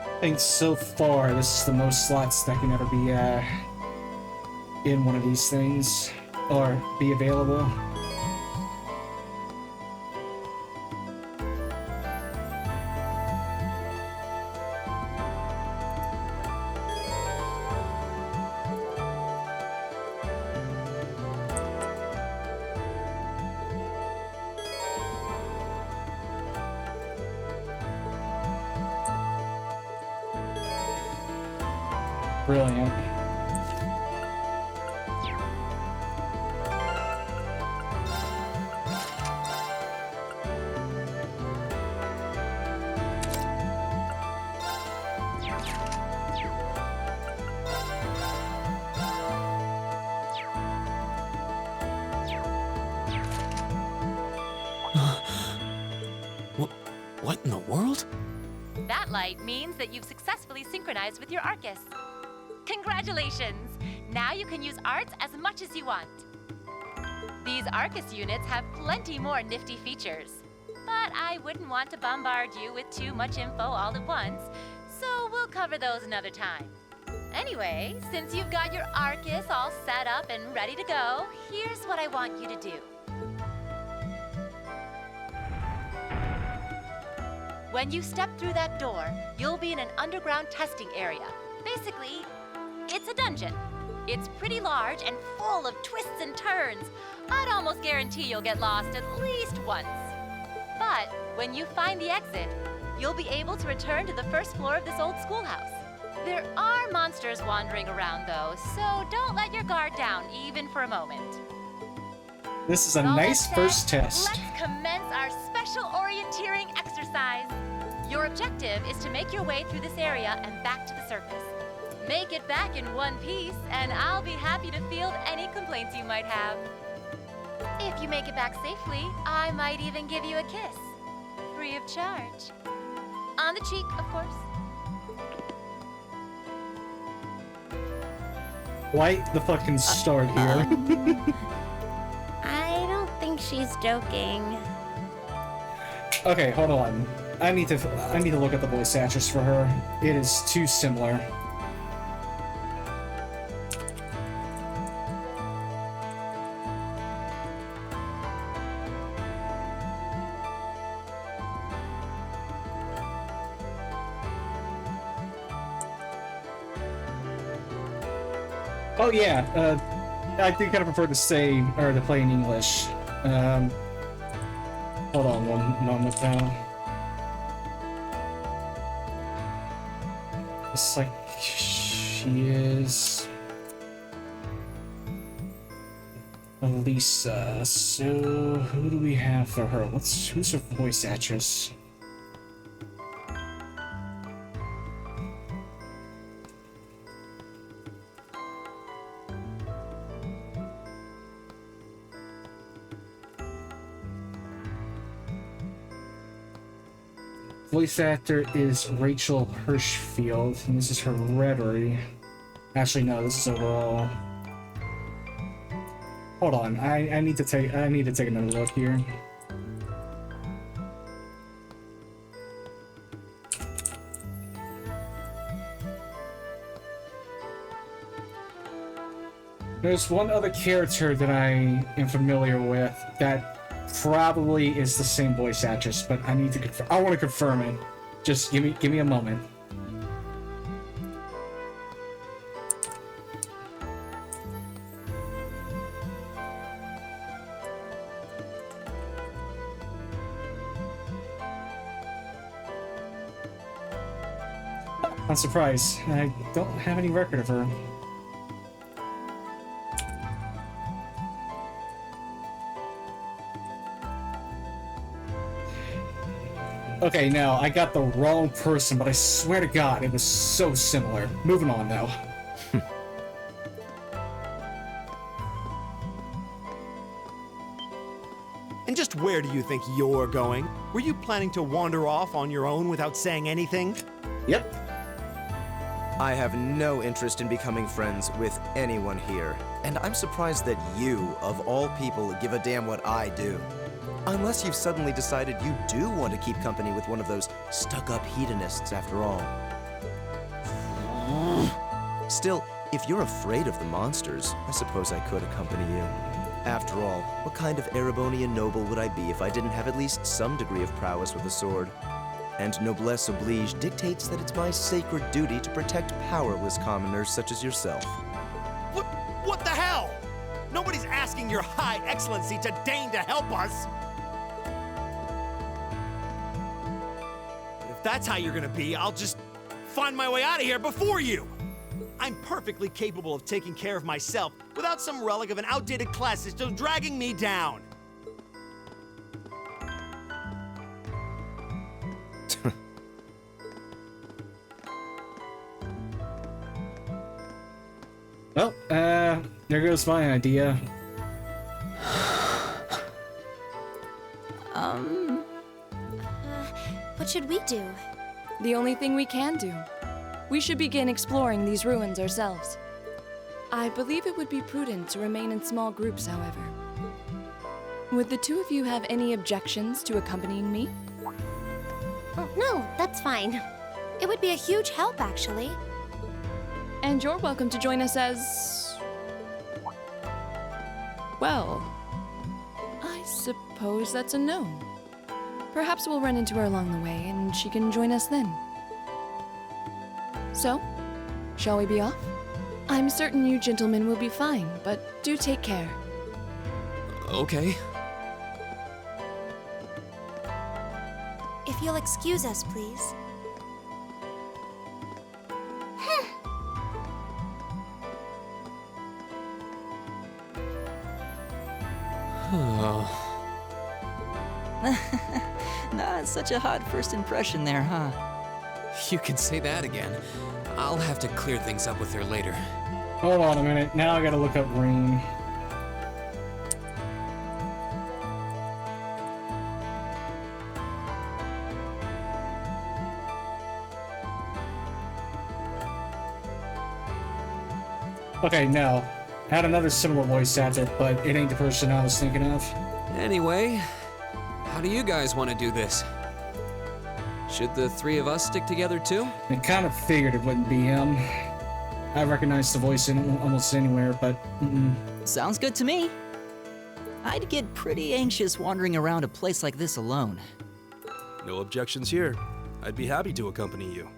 I think so far, this is the most slots that can ever be in one of these things, or be available. Brilliant. What in the world? That light means that you've successfully synchronized with your Arcus. Congratulations! Now you can use arts as much as you want. These Arcus units have plenty more nifty features, but I wouldn't want to bombard you with too much info all at once, so we'll cover those another time. Anyway, since you've got your Arcus all set up and ready to go, here's what I want you to do. When you step through that door, you'll be in an underground testing area. Basically, it's a dungeon. It's pretty large and full of twists and turns. I'd almost guarantee you'll get lost at least once. But when you find the exit, you'll be able to return to the first floor of this old schoolhouse. There are monsters wandering around, though, so don't let your guard down even for a moment. This is a nice first test. Let's commence our special orienteering exercise. Your objective is to make your way through this area and back to the surface. Make it back in one piece, and I'll be happy to field any complaints you might have. If you make it back safely, I might even give you a kiss. Free of charge. On the cheek, of course. Light the fucking start here. I don't think she's joking. Okay, hold on. I need to look at the voice actress for her. It is too similar. Oh yeah, I think I prefer to say, or to play in English. Hold on one moment now. It's like she is Elisa. So who do we have for her? Who's her voice actress? Voice actor is Rachel Hirschfield, and this is her rhetoric. Actually, no, this is overall. Hold on, I need to take another look here. There's one other character that I am familiar with that probably is the same voice actress, but I need to confirm. I want to confirm it. Just give me a moment. I'm surprised. I don't have any record of her. Okay, no, I got the wrong person, but I swear to God, it was so similar. Moving on, though. And just where do you think you're going? Were you planning to wander off on your own without saying anything? Yep. I have no interest in becoming friends with anyone here, and I'm surprised that you, of all people, give a damn what I do. Unless you've suddenly decided you do want to keep company with one of those stuck-up hedonists after all. Still, if you're afraid of the monsters, I suppose I could accompany you. After all, what kind of Erebonian noble would I be if I didn't have at least some degree of prowess with a sword? And noblesse oblige dictates that it's my sacred duty to protect powerless commoners such as yourself. What the hell? Nobody's asking your high excellency to deign to help us! If that's how you're gonna be, I'll just find my way out of here before you! I'm perfectly capable of taking care of myself without some relic of an outdated class system dragging me down. Well, there goes my idea. What should we do? The only thing we can do. We should begin exploring these ruins ourselves. I believe it would be prudent to remain in small groups, however. Would the two of you have any objections to accompanying me? Oh, no, that's fine. It would be a huge help, actually. And you're welcome to join us as... well, I suppose that's a no. Perhaps we'll run into her along the way, and she can join us then. So, shall we be off? I'm certain you gentlemen will be fine, but do take care. Okay. If you'll excuse us, please. Oh. Not such a hot first impression there, huh? You can say that again. I'll have to clear things up with her later. Hold on a minute. Now I gotta look up Rean. Okay, no. Had another similar voice actor, but it ain't the person I was thinking of. Anyway, how do you guys want to do this? Should the three of us stick together too? I kind of figured it wouldn't be him. I recognize the voice in almost anywhere, but Sounds good to me. I'd get pretty anxious wandering around a place like this alone. No objections here. I'd be happy to accompany you.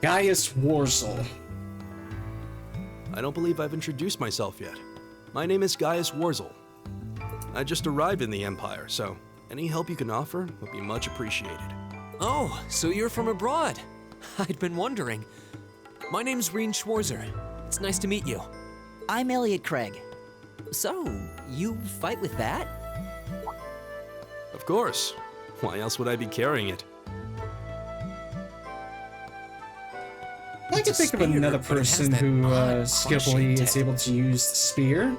Gaius Warzel. I don't believe I've introduced myself yet. My name is Gaius Warzel. I just arrived in the Empire, so any help you can offer would be much appreciated. Oh, so you're from abroad. I'd been wondering. My name's Rean Schwarzer. It's nice to meet you. I'm Elliot Craig. So, you fight with that? Of course. Why else would I be carrying it? I can think of another person who skillfully is able to use the spear.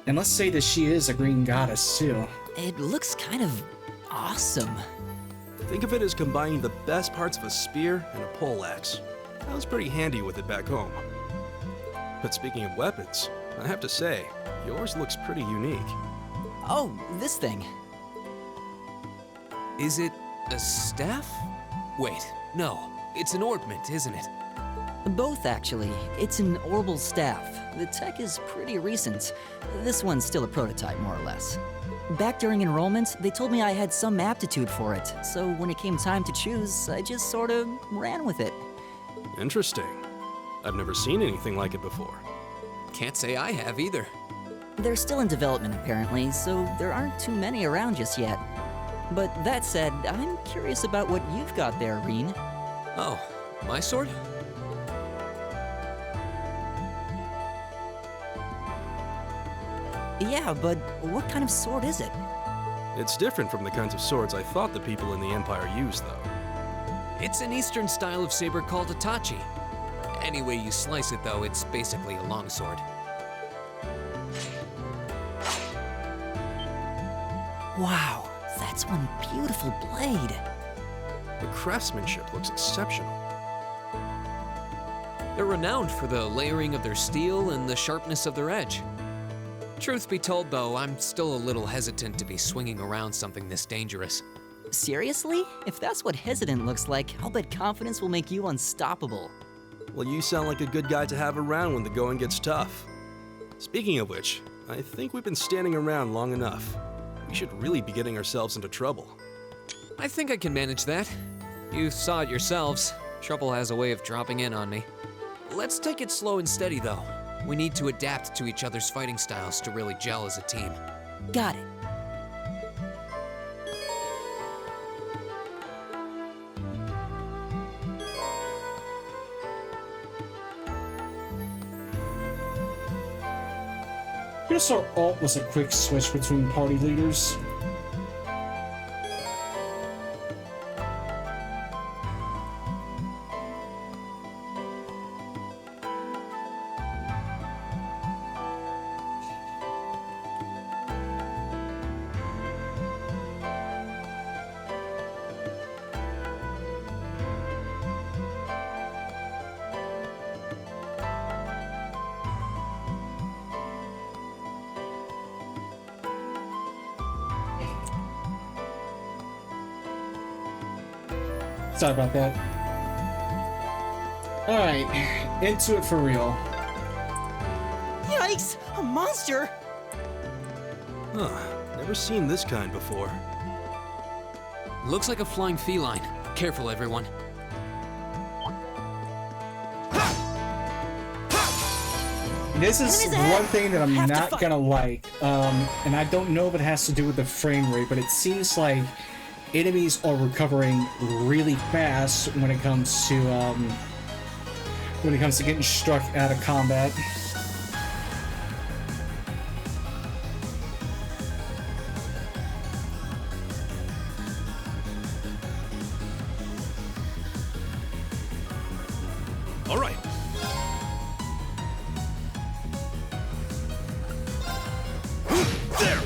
And let's say that she is a green goddess too. It looks kind of awesome. Think of it as combining the best parts of a spear and a poleaxe. I was pretty handy with it back home. But speaking of weapons, I have to say, yours looks pretty unique. Oh, this thing. Is it a staff? Wait, no. It's an orbment, isn't it? Both, actually. It's an orbal staff. The tech is pretty recent. This one's still a prototype, more or less. Back during enrollment, they told me I had some aptitude for it, so when it came time to choose, I just sort of ran with it. Interesting. I've never seen anything like it before. Can't say I have either. They're still in development, apparently, so there aren't too many around just yet. But that said, I'm curious about what you've got there, Rean. Oh, my sword? Yeah, but what kind of sword is it? It's different from the kinds of swords I thought the people in the Empire used, though. It's an Eastern style of saber called Itachi. Any way you slice it, though, it's basically a longsword. Wow, that's one beautiful blade. The craftsmanship looks exceptional. They're renowned for the layering of their steel and the sharpness of their edge. Truth be told, though, I'm still a little hesitant to be swinging around something this dangerous. Seriously? If that's what hesitant looks like, I'll bet confidence will make you unstoppable. Well, you sound like a good guy to have around when the going gets tough. Speaking of which, I think we've been standing around long enough. We should really be getting ourselves into trouble. I think I can manage that. You saw it yourselves. Trouble has a way of dropping in on me. Let's take it slow and steady, though. We need to adapt to each other's fighting styles to really gel as a team. Got it. Here's our alt was a quick switch between party leaders. Sorry about that. Alright, into it for real. Yikes! A monster! Huh, never seen this kind before. Looks like a flying feline. Careful, everyone. This is one thing that I'm not gonna like, and I don't know if it has to do with the frame rate, but it seems like enemies are recovering really fast when it comes to getting struck out of combat. All right. There.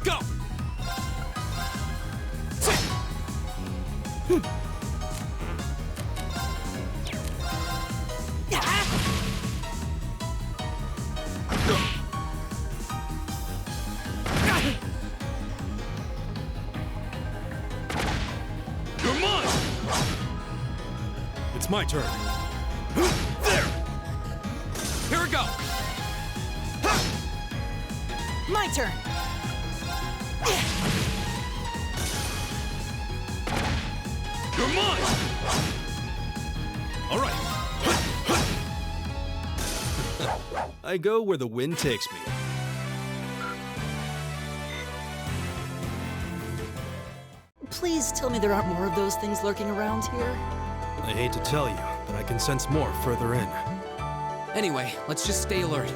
Go. You're mine. It's my turn. There. Here we go. My turn. You're mine. All right. I go where the wind takes me. Please tell me there aren't more of those things lurking around here. I hate to tell you, but I can sense more further in. Anyway, let's just stay alert.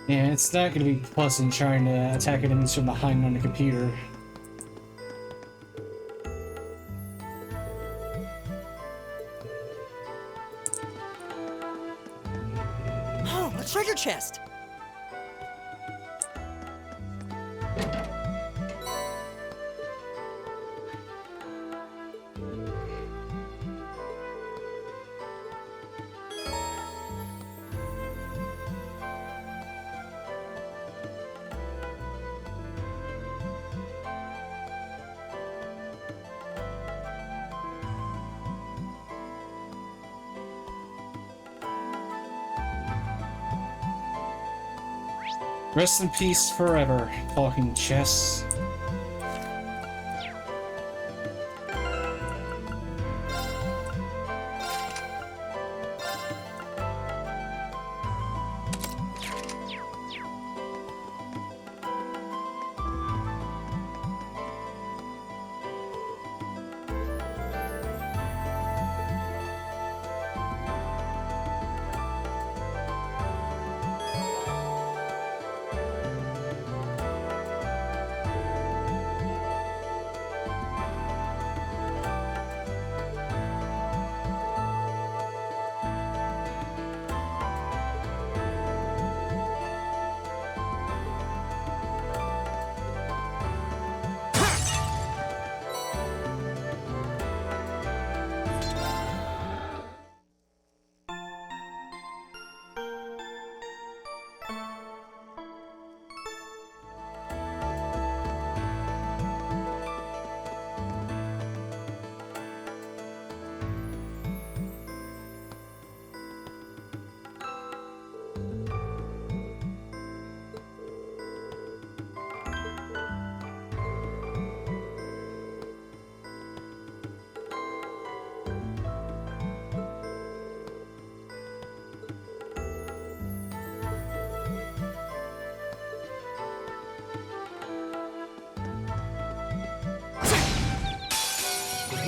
Yeah, it's not going to be pleasant trying to attack enemies from behind on the computer. Oh, a treasure chest! Rest in peace forever, talking chess.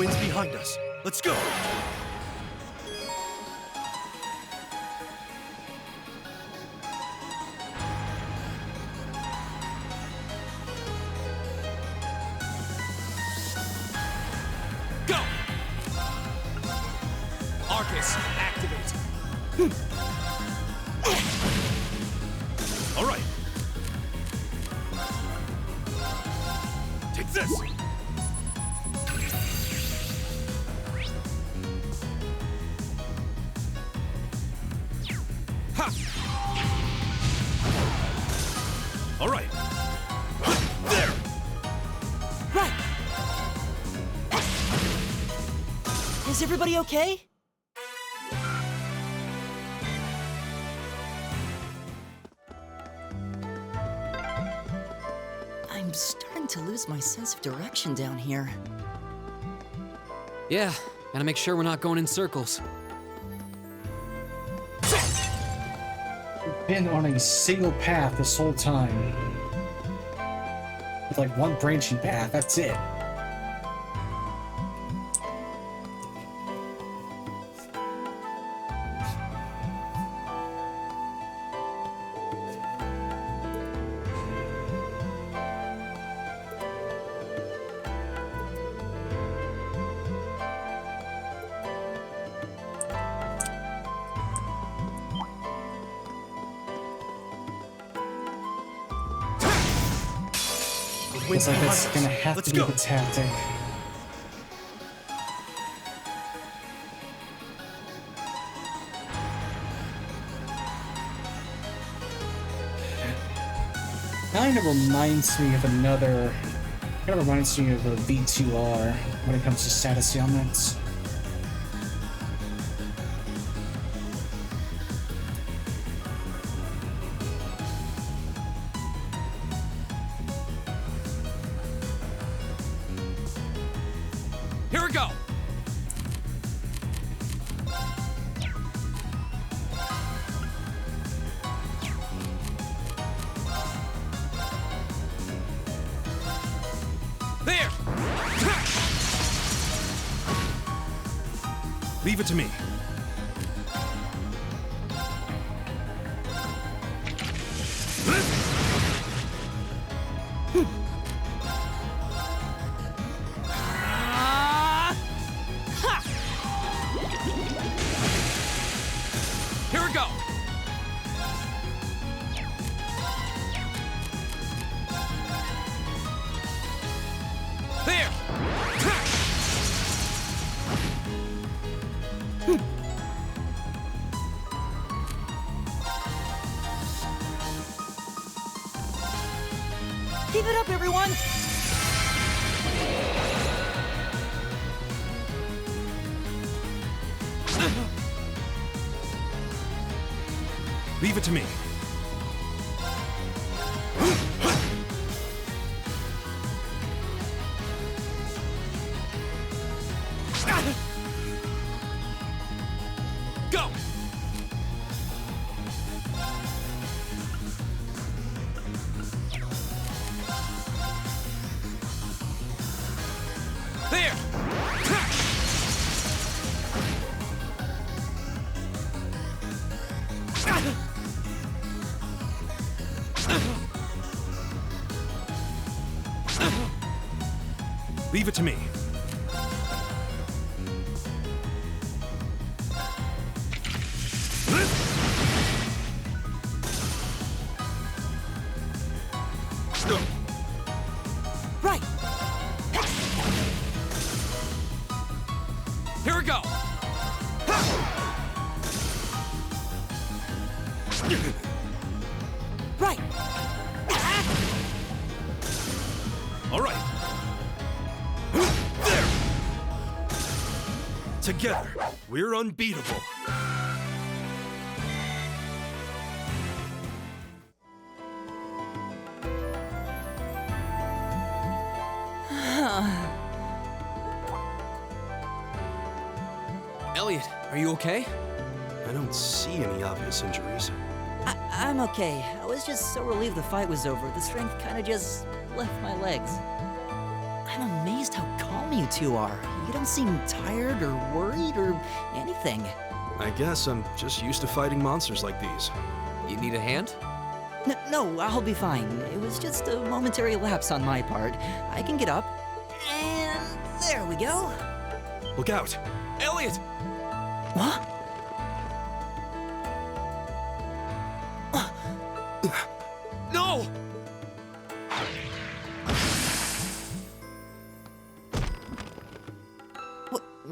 wind's behind us. Let's go! Go! Arcus, activate. All right. Take this! Ha! All right. There! Right! Is everybody okay? I'm starting to lose my sense of direction down here. Yeah, gotta make sure we're not going in circles. Been on a single path this whole time. With like one branching path, that's it. Looks like that's gonna have to be the tactic. Kind of reminds me of another. Kind of reminds me of a V2R when it comes to status ailments. Here we go! There! Leave it to me. Here we go! There! Keep it up, everyone! Leave it to me. Go! There! Leave it to me. Right! Here we go! Right! All right. There! Together, we're unbeatable. Elliot, are you okay? I don't see any obvious injuries. I'm okay. I was just so relieved the fight was over. The strength kind of just left my legs. I'm amazed how calm you two are. You don't seem tired or worried or anything. I guess I'm just used to fighting monsters like these. You need a hand? No, I'll be fine. It was just a momentary lapse on my part. I can get up. And there we go. Look out! Elliot! What? No!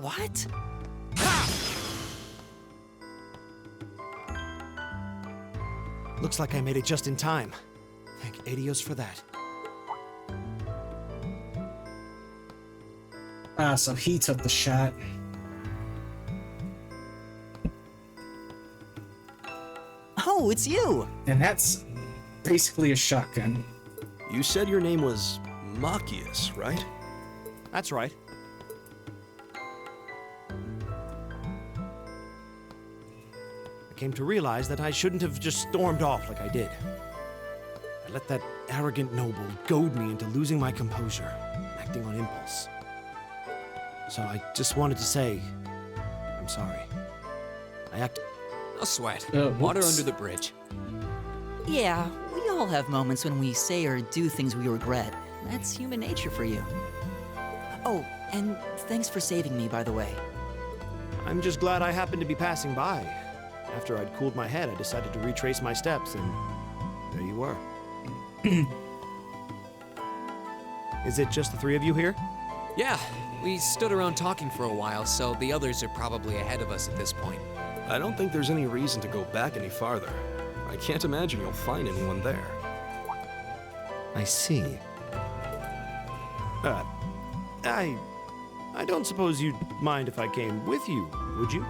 What? Looks like I made it just in time. Thank Adios for that. Ah, so he took the shot. Oh, it's you! And that's basically a shotgun. You said your name was Machias, right? That's right. I came to realize that I shouldn't have just stormed off like I did. I let that arrogant noble goad me into losing my composure, acting on impulse. So I just wanted to say, I'm sorry. I acted... No sweat. Water under the bridge. Yeah, we all have moments when we say or do things we regret. That's human nature for you. Oh, and thanks for saving me, by the way. I'm just glad I happened to be passing by. After I'd cooled my head, I decided to retrace my steps, and there you were. Is it just the three of you here? Yeah, we stood around talking for a while, so the others are probably ahead of us at this point. I don't think there's any reason to go back any farther. I can't imagine you'll find anyone there. I see. I don't suppose you'd mind if I came with you, would you?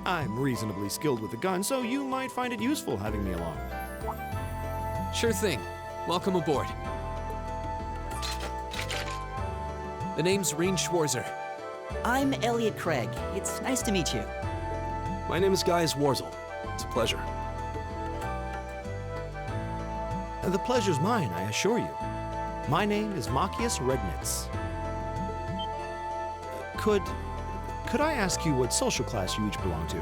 I'm reasonably skilled with a gun, so you might find it useful having me along. Sure thing. Welcome aboard. The name's Rean Schwarzer. I'm Elliot Craig. It's nice to meet you. My name is Gaius Warzel. It's a pleasure. The pleasure's mine, I assure you. My name is Machias Regnitz. Could I ask you what social class you each belong to?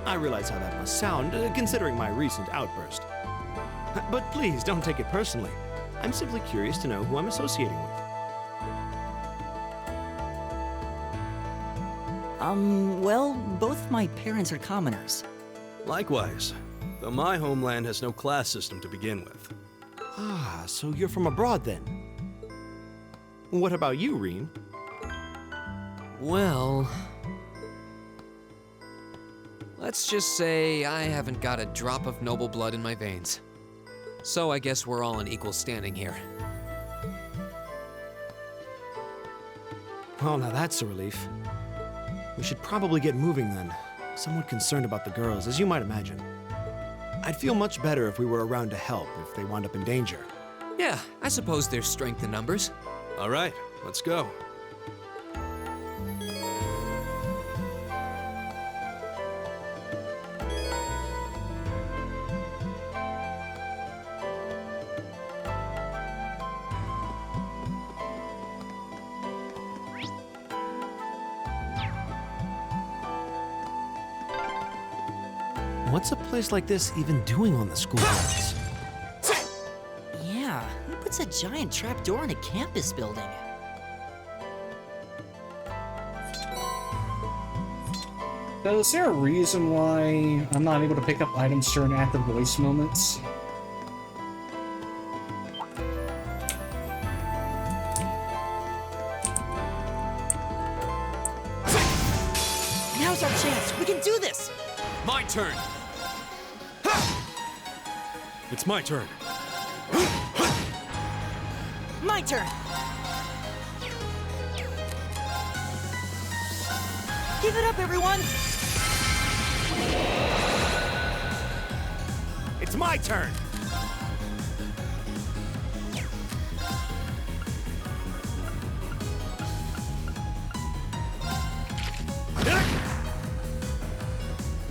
I realize how that must sound, considering my recent outburst. But please, don't take it personally. I'm simply curious to know who I'm associating with. Well, both my parents are commoners. Likewise, though my homeland has no class system to begin with. Ah, so you're from abroad then? What about you, Rean? Well... let's just say I haven't got a drop of noble blood in my veins. So I guess we're all in equal standing here. Well, now that's a relief. We should probably get moving then. Somewhat concerned about the girls, as you might imagine. I'd feel much better if we were around to help if they wound up in danger. Yeah, I suppose there's strength in numbers. All right, let's go. What's a place like this even doing on the school grounds? Yeah, who puts a giant trapdoor in a campus building? So is there a reason why I'm not able to pick up items during active voice moments? Now's our chance. We can do this. My turn. It's my turn. My turn. Give it up, everyone. It's my turn.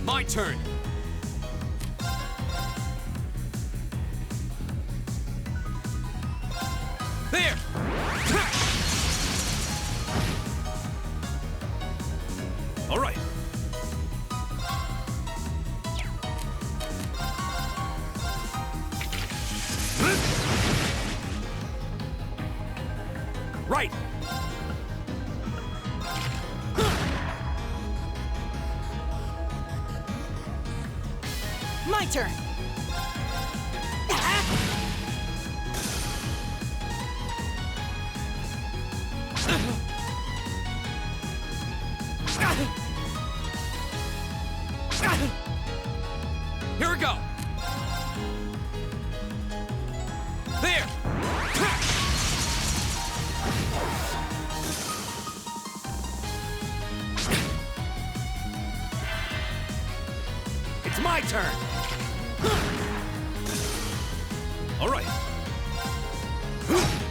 My turn. There! All right. Right! My turn! Here we go! There! It's my turn! All right.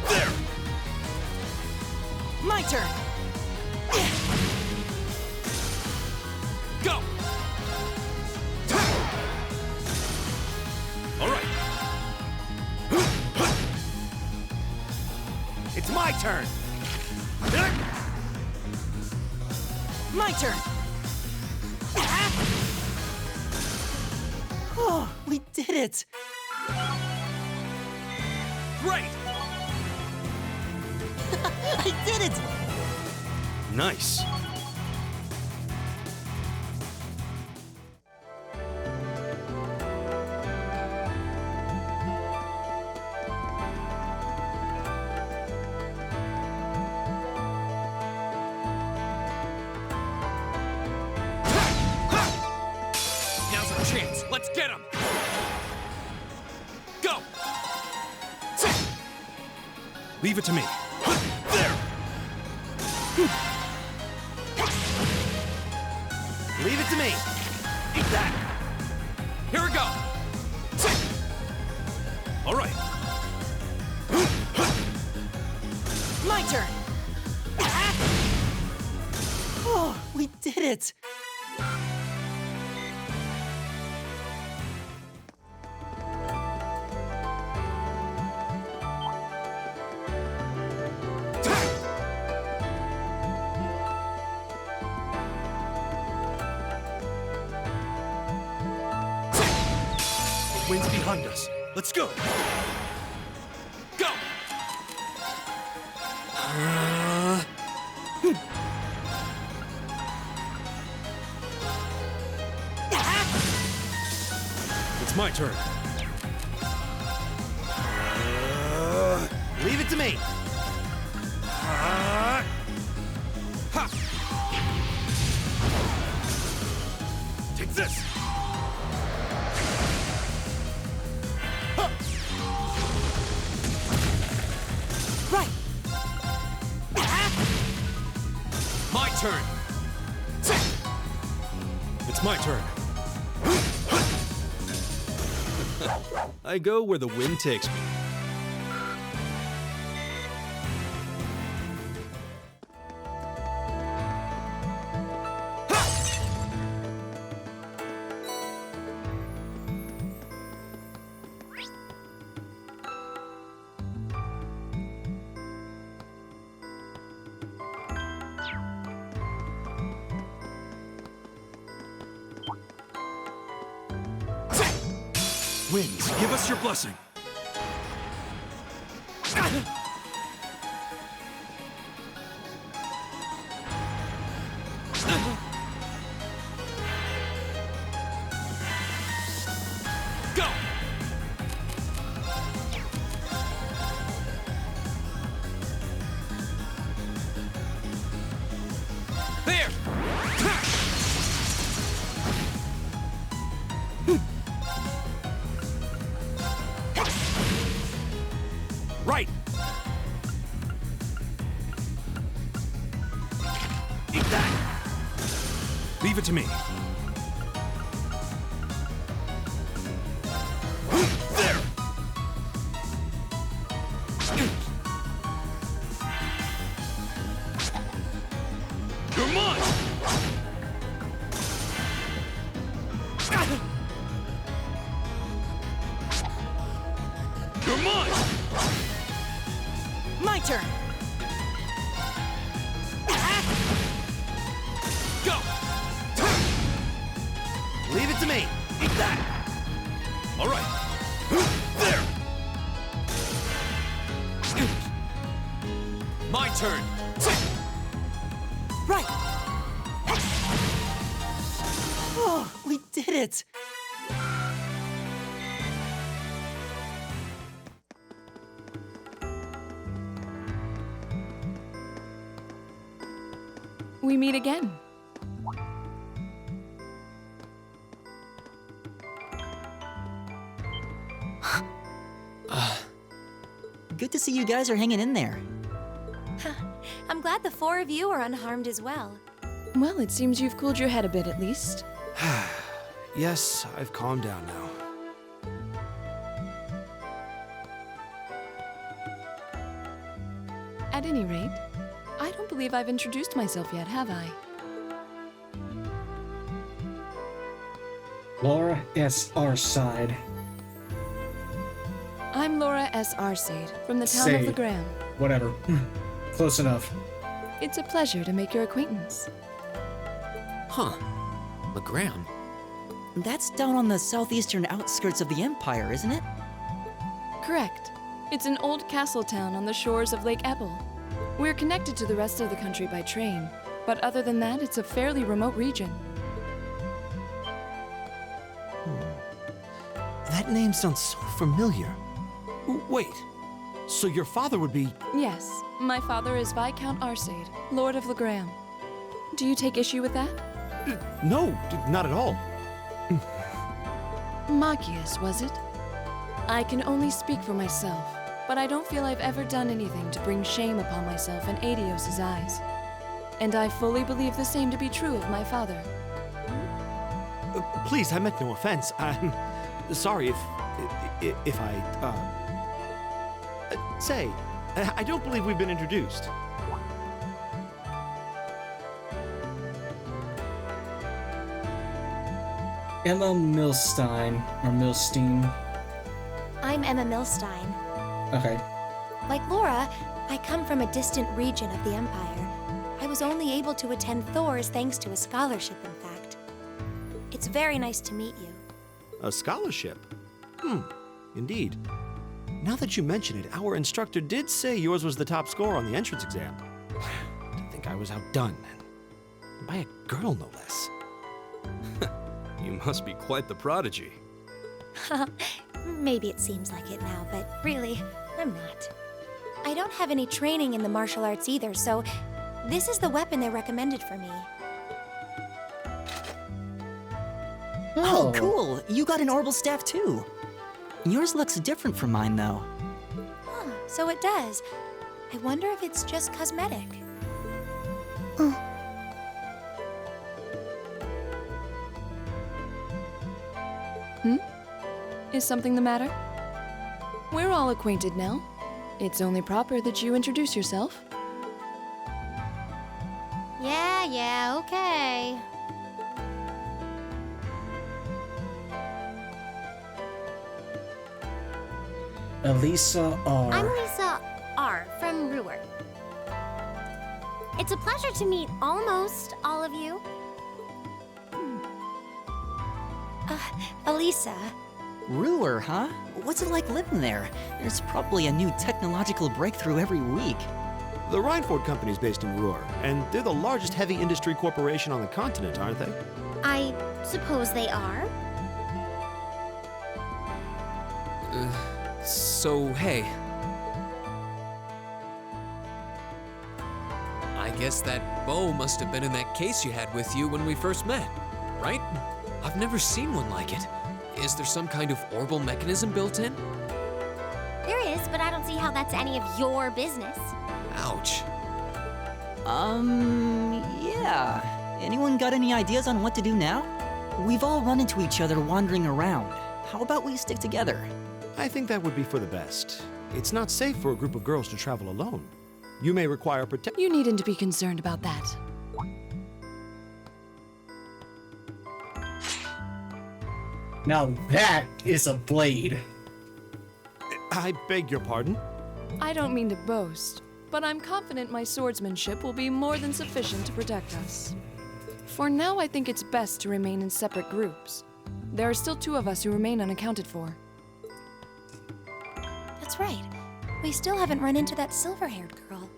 There! My turn! Go! All right. It's my turn! My turn! Oh, we did it! Great! I did it! Nice. Now's our chance. Let's get him! Go! Leave it to me. There! Leave it to me! Eat that! Here we go! All right. My turn! Oh, we did it! The wind's behind us. Let's go. Go! It's my turn. Leave it to me! Ha! Take this. Right! My turn! It's my turn. I go where the wind takes me. Winds, give us your blessing. Go! There! Right! Eat that. Leave it to me. There. You're mine. You're mine. My turn. Go! Leave it to me. Eat that. All right. There! My turn. Right. Oh, we did it. We meet again. Good to see you guys are hanging in there. I'm glad the four of you are unharmed as well. Well, it seems you've cooled your head a bit at least. Yes, I've calmed down now. At any rate, I don't believe I've introduced myself yet, have I? Laura S. Arside. I'm Laura S. Arsade, from the town of Sade. Legram. Whatever. Close enough. It's a pleasure to make your acquaintance. Huh. Legram. That's down on the southeastern outskirts of the Empire, isn't it? Correct. It's an old castle town on the shores of Lake Ebble. We're connected to the rest of the country by train, but other than that, it's a fairly remote region. That name sounds so familiar. Wait, so your father would be... Yes, my father is Viscount Arsade, Lord of Legram. Do you take issue with that? No, not at all. Magius, was it? I can only speak for myself, but I don't feel I've ever done anything to bring shame upon myself in Adios' eyes. And I fully believe the same to be true of my father. Please, I meant no offense. I'm sorry if I, say, I don't believe we've been introduced. Emma Milstein, or Milstein. I'm Emma Milstein. Okay. Like Laura, I come from a distant region of the Empire. I was only able to attend Thor's thanks to a scholarship, in fact. It's very nice to meet you. A scholarship? Indeed. Now that you mention it, our instructor did say yours was the top score on the entrance exam. To think I was outdone. And by a girl, no less. You must be quite the prodigy. Maybe it seems like it now, but really, I'm not. I don't have any training in the martial arts either, so this is the weapon they recommended for me. Oh, cool! You got an orbital staff too. Yours looks different from mine, though. Huh, so it does. I wonder if it's just cosmetic. Is something the matter? We're all acquainted now. It's only proper that you introduce yourself. Yeah, okay. Elisa R. I'm Lisa R. from Ruhr. It's a pleasure to meet almost all of you. Elisa. Ruhr, huh? What's it like living there? There's probably a new technological breakthrough every week. The Reinford Company's based in Ruhr, and they're the largest heavy industry corporation on the continent, aren't they? I suppose they are. So, hey. I guess that bow must have been in that case you had with you when we first met, right? I've never seen one like it. Is there some kind of orbital mechanism built in? There is, but I don't see how that's any of your business. Ouch. Yeah. Anyone got any ideas on what to do now? We've all run into each other wandering around. How about we stick together? I think that would be for the best. It's not safe for a group of girls to travel alone. You may require protection. You needn't be concerned about that. Now that is a blade. I beg your pardon? I don't mean to boast, but I'm confident my swordsmanship will be more than sufficient to protect us. For now, I think it's best to remain in separate groups. There are still 2 of us who remain unaccounted for. That's right. We still haven't run into that silver-haired girl.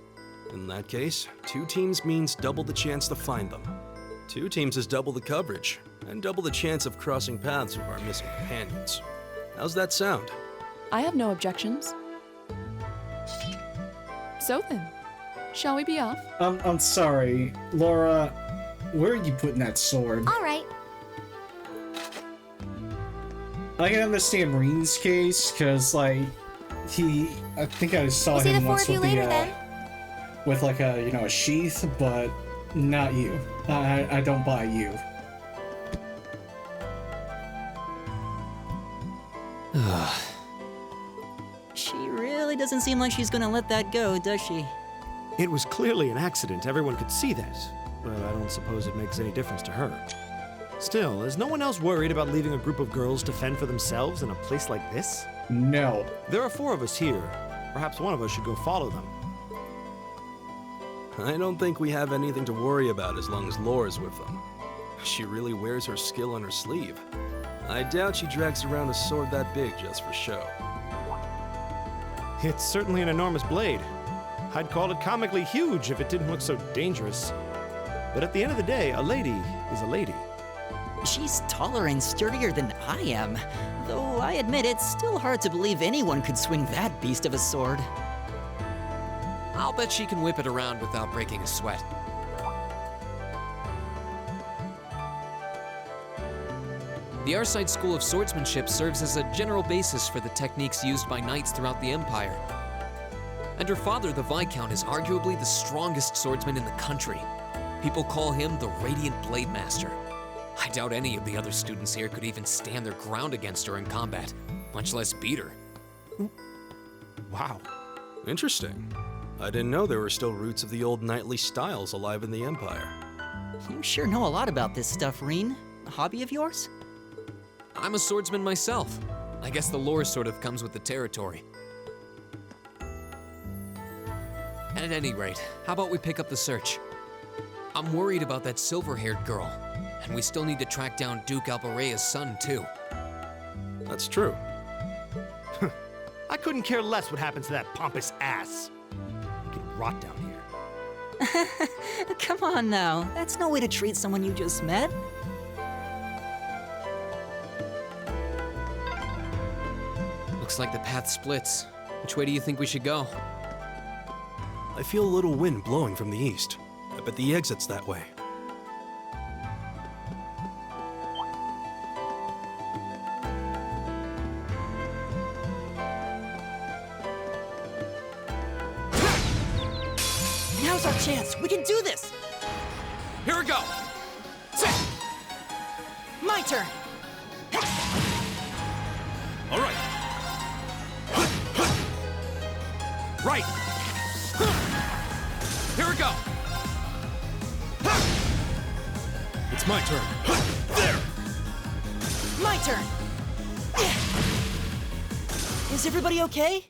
In that case, 2 teams means double the chance to find them. 2 teams is double the coverage, and double the chance of crossing paths with our missing companions. How's that sound? I have no objections. So then, shall we be off? I'm sorry, Laura. Where are you putting that sword? All right. I can understand Reen's case, because, like, I think I saw We'll see him the 4 once of you with later, the, then. with like a, a sheath, but not you. I don't buy you. She really doesn't seem like she's gonna let that go, does she? It was clearly an accident, everyone could see that. But I don't suppose it makes any difference to her. Still, is no one else worried about leaving a group of girls to fend for themselves in a place like this? No. There are 4 of us here. Perhaps one of us should go follow them. I don't think we have anything to worry about as long as Laura's with them. She really wears her skill on her sleeve. I doubt she drags around a sword that big just for show. It's certainly an enormous blade. I'd call it comically huge if it didn't look so dangerous. But at the end of the day, a lady is a lady. She's taller and sturdier than I am, though I admit it's still hard to believe anyone could swing that beast of a sword. I'll bet she can whip it around without breaking a sweat. The Arcite School of Swordsmanship serves as a general basis for the techniques used by knights throughout the Empire. And her father, the Viscount, is arguably the strongest swordsman in the country. People call him the Radiant Blade Master. I doubt any of the other students here could even stand their ground against her in combat, much less beat her. Wow. Interesting. I didn't know there were still roots of the old knightly styles alive in the Empire. You sure know a lot about this stuff, Reen. A hobby of yours? I'm a swordsman myself. I guess the lore sort of comes with the territory. At any rate, how about we pick up the search? I'm worried about that silver-haired girl, and we still need to track down Duke Albarea's son, too. That's true. I couldn't care less what happens to that pompous ass. He can rot down here. Come on now, that's no way to treat someone you just met. Looks like the path splits. Which way do you think we should go? I feel a little wind blowing from the east. I bet the exit's that way. Now's our chance. We can do this. Here we go. My turn. All right. Right. Here we go. It's my turn. There. My turn. Is everybody okay?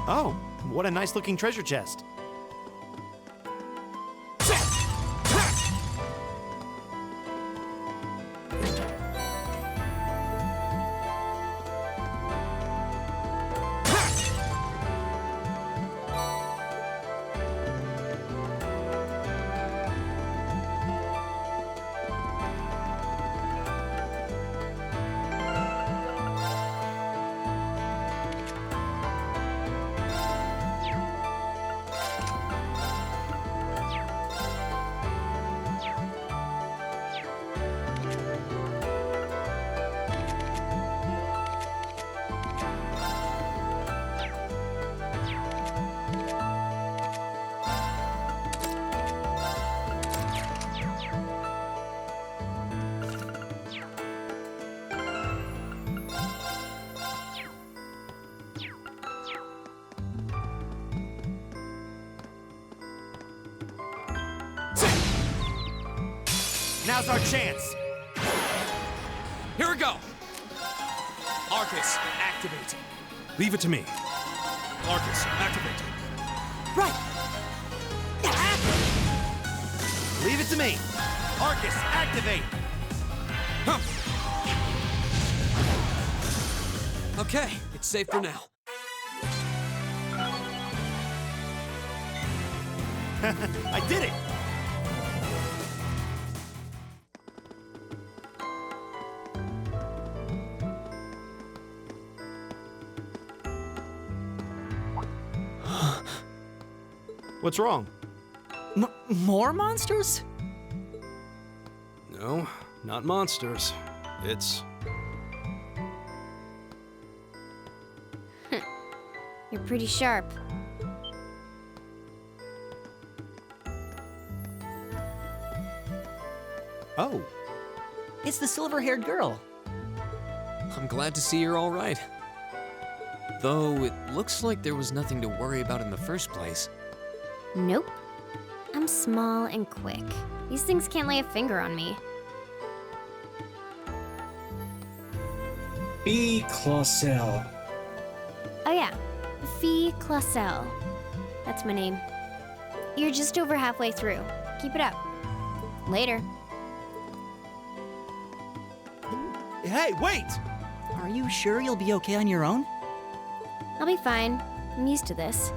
Oh, what a nice-looking treasure chest. Now's our chance. Here we go! Arcus, activate. Leave it to me. Arcus, activate. Right! Leave it to me! Arcus, activate! Huh. Okay, it's safe for now. I did it! What's wrong? More monsters? No, not monsters. It's... You're pretty sharp. Oh. It's the silver-haired girl. I'm glad to see you're all right. Though it looks like there was nothing to worry about in the first place. Nope. I'm small and quick. These things can't lay a finger on me. B. Clausel. Oh yeah, Fee Clausel. That's my name. You're just over halfway through. Keep it up. Later. Hey, wait! Are you sure you'll be okay on your own? I'll be fine. I'm used to this.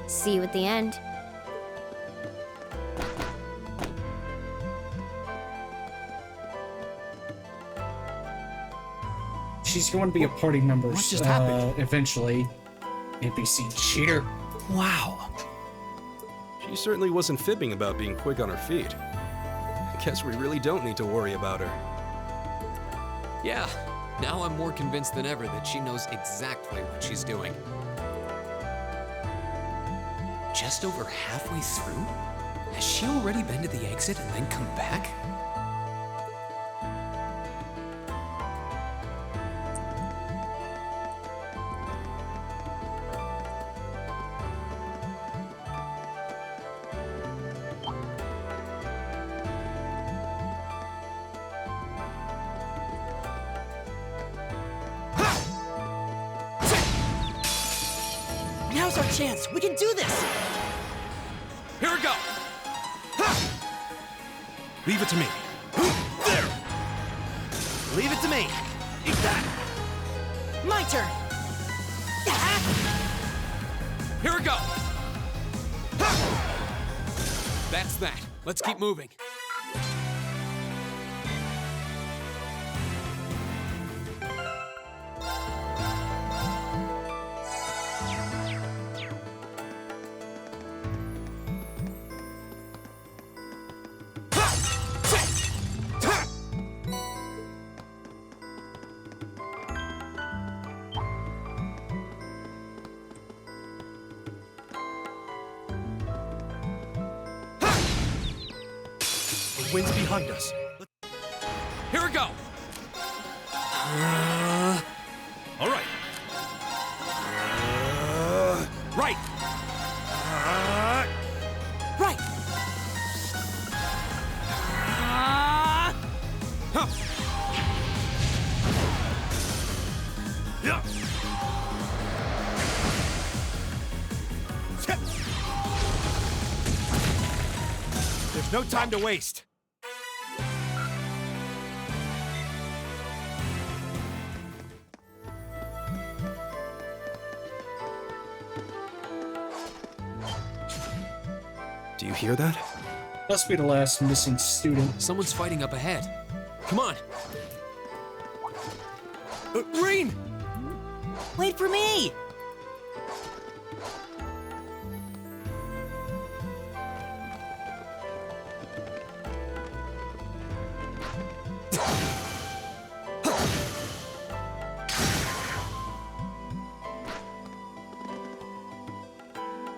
See you at the end. She's going to be a party member What just happened? eventually. NPC cheater. Wow. She certainly wasn't fibbing about being quick on her feet. Guess we really don't need to worry about her. Yeah, now I'm more convinced than ever that she knows exactly what she's doing. Just over halfway through? Has she already been to the exit and then come back? Now's our chance. We can do this. Here we go! Leave it to me. There. Leave it to me. Eat that. My turn. Here we go! That's that. Let's keep moving. The wind's behind us. Here we go! All right. Right! Right. Huh. Yeah. There's no time to waste. Do you hear that? Must be the last missing student. Someone's fighting up ahead. Come on! Rean! Wait for me.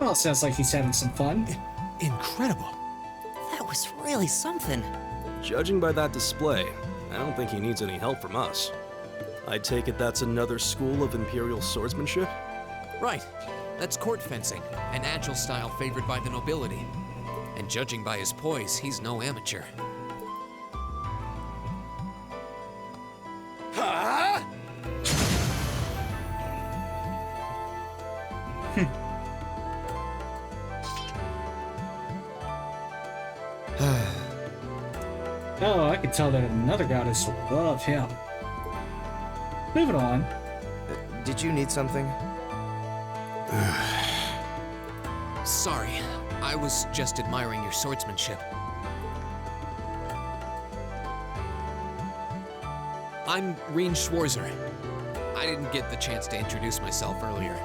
Well, it sounds like he's having some fun. Incredible. That was really something. Judging by that display, I don't think he needs any help from us. I take it that's another school of Imperial swordsmanship? Right. That's court fencing, an agile style favored by the nobility. And judging by his poise, he's no amateur. Huh? Oh, I can tell that another goddess loved him. Moving on. Did you need something? Sorry, I was just admiring your swordsmanship. I'm Reen Schwarzer. I didn't get the chance to introduce myself earlier.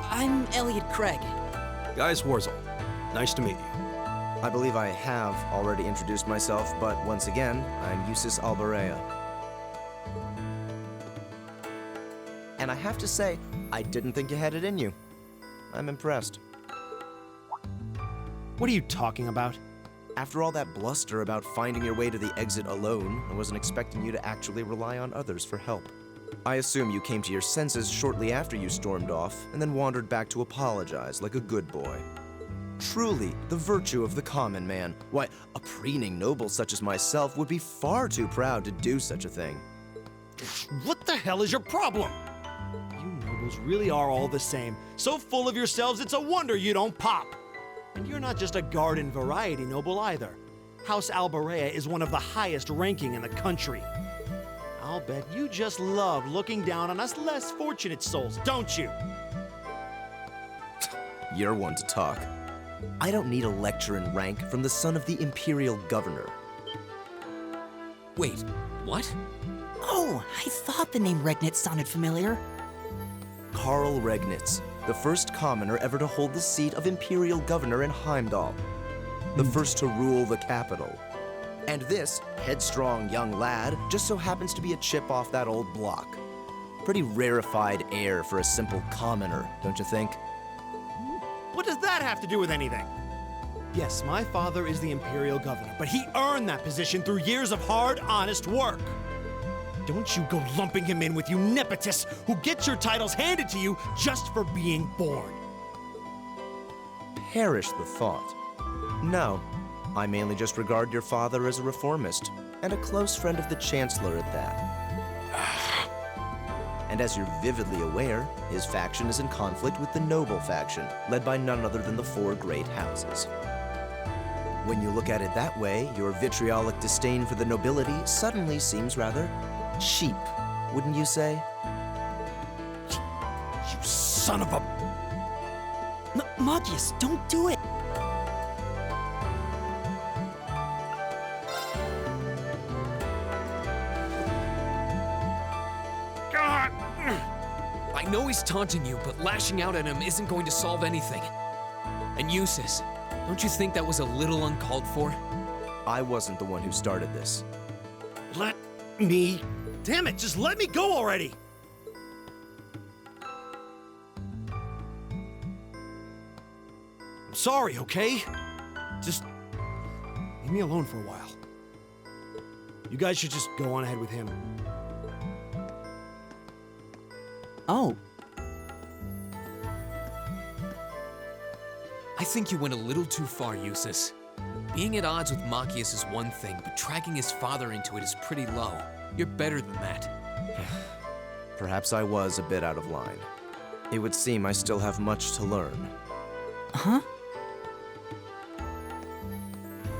I'm Elliot Craig. Guys, Warzel. Nice to meet you. I believe I have already introduced myself, but once again, I'm Eustace Alberea. And I have to say, I didn't think you had it in you. I'm impressed. What are you talking about? After all that bluster about finding your way to the exit alone, I wasn't expecting you to actually rely on others for help. I assume you came to your senses shortly after you stormed off, and then wandered back to apologize like a good boy. Truly, the virtue of the common man. Why, a preening noble such as myself would be far too proud to do such a thing. What the hell is your problem? You nobles really are all the same. So full of yourselves, it's a wonder you don't pop. And you're not just a garden variety noble either. House Alberea is one of the highest ranking in the country. I'll bet you just love looking down on us less fortunate souls, don't you? You're one to talk. I don't need a lecture in rank from the son of the Imperial Governor. Wait, what? Oh, I thought the name Regnitz sounded familiar. Karl Regnitz, the first commoner ever to hold the seat of Imperial Governor in Heimdall. The first to rule the capital. And this headstrong young lad just so happens to be a chip off that old block. Pretty rarefied air for a simple commoner, don't you think? What does that have to do with anything? Yes, my father is the Imperial Governor, but he earned that position through years of hard, honest work. Don't you go lumping him in with you nepotists who get your titles handed to you just for being born. Perish the thought. No, I mainly just regard your father as a reformist, and a close friend of the Chancellor at that. And as you're vividly aware, his faction is in conflict with the noble faction, led by none other than the four great houses. When you look at it that way, your vitriolic disdain for the nobility suddenly seems rather cheap, wouldn't you say? You son of a... Magius, don't do it! I know he's taunting you, but lashing out at him isn't going to solve anything. And Eustace, don't you think that was a little uncalled for? I wasn't the one who started this. Let me... Damn it, just let me go already! I'm sorry, okay? Just leave me alone for a while. You guys should just go on ahead with him. Oh. I think you went a little too far, Eustace. Being at odds with Machias is one thing, but dragging his father into it is pretty low. You're better than that. Perhaps I was a bit out of line. It would seem I still have much to learn. Huh?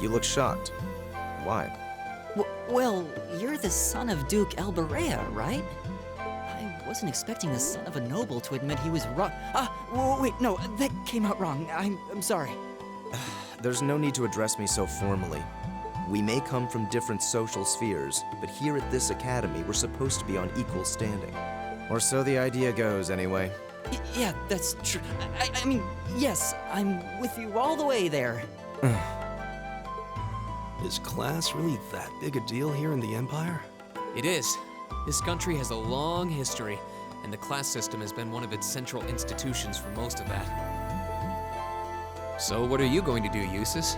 You look shocked. Why? Well, you're the son of Duke Alberea, right? I wasn't expecting the son of a noble to admit he was wrong. Wait, no, that came out wrong. I'm sorry. There's no need to address me so formally. We may come from different social spheres, but here at this academy, we're supposed to be on equal standing. Or so the idea goes, anyway. Yeah, that's true. I mean, yes, I'm with you all the way there. Is class really that big a deal here in the Empire? It is. This country has a long history, and the class system has been one of its central institutions for most of that. So what are you going to do, Eustace?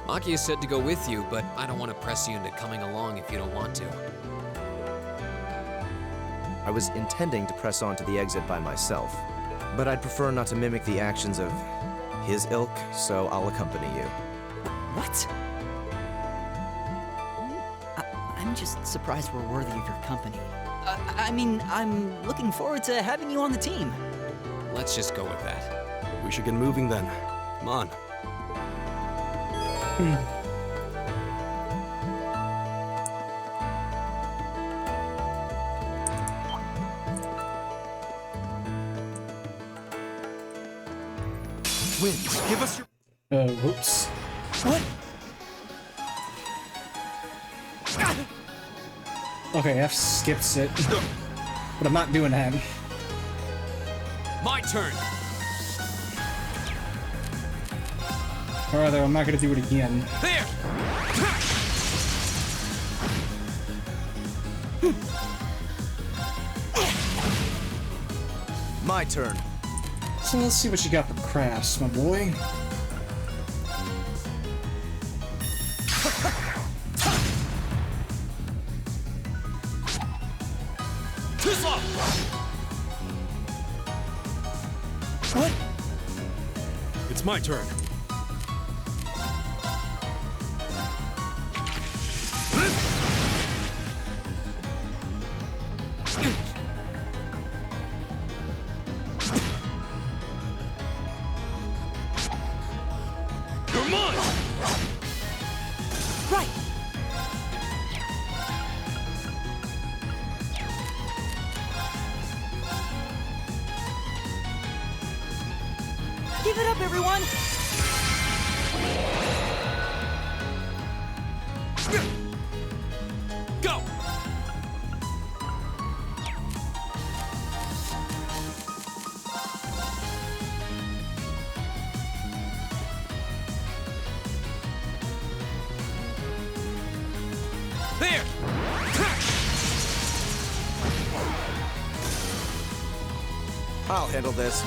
Machias said to go with you, but I don't want to press you into coming along if you don't want to. I was intending to press on to the exit by myself, but I'd prefer not to mimic the actions of his ilk, so I'll accompany you. What? I'm just surprised we're worthy of your company. I mean, I'm looking forward to having you on the team. Let's just go with that. We should get moving then. Come on. Winds, give us your... Whoops. What? Okay, F skips it. But I'm not doing that. My turn. Or rather, I'm not gonna do it again. There. My turn. So let's see what you got for crafts, my boy. What? It's my turn. You're mine! Right! Give it up, everyone! Go! There. I'll handle this.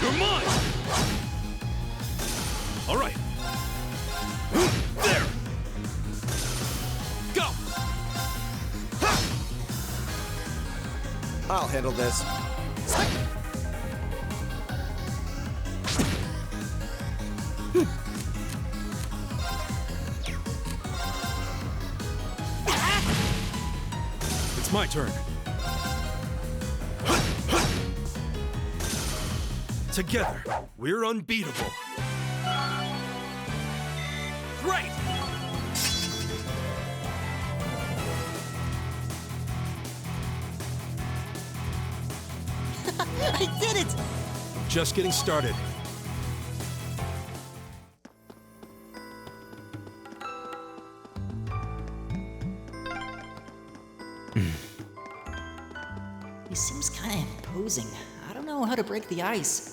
You're mine! All right. There! Go! I'll handle this. It's my turn. Together, we're unbeatable. Great! I did it! Just getting started. He seems kind of imposing. I don't know how to break the ice.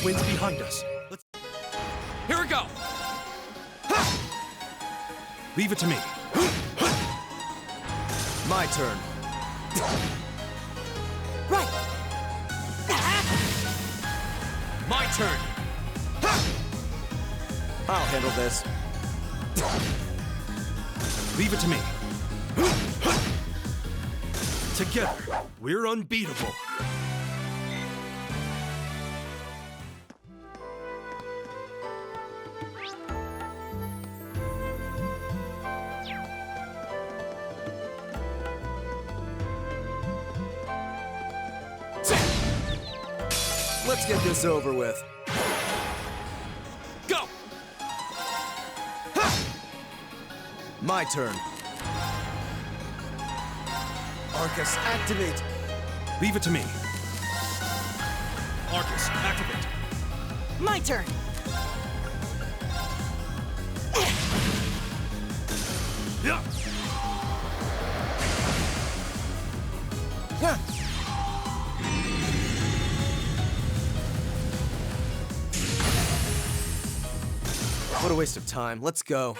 Wind's behind us. Let's... Here we go! Leave it to me. My turn. Right! My turn. I'll handle this. Leave it to me. Together, we're unbeatable. Let's get this over with. Go! My turn. Arcus, activate. Leave it to me. Arcus, activate. My turn! What a waste of time. Let's go.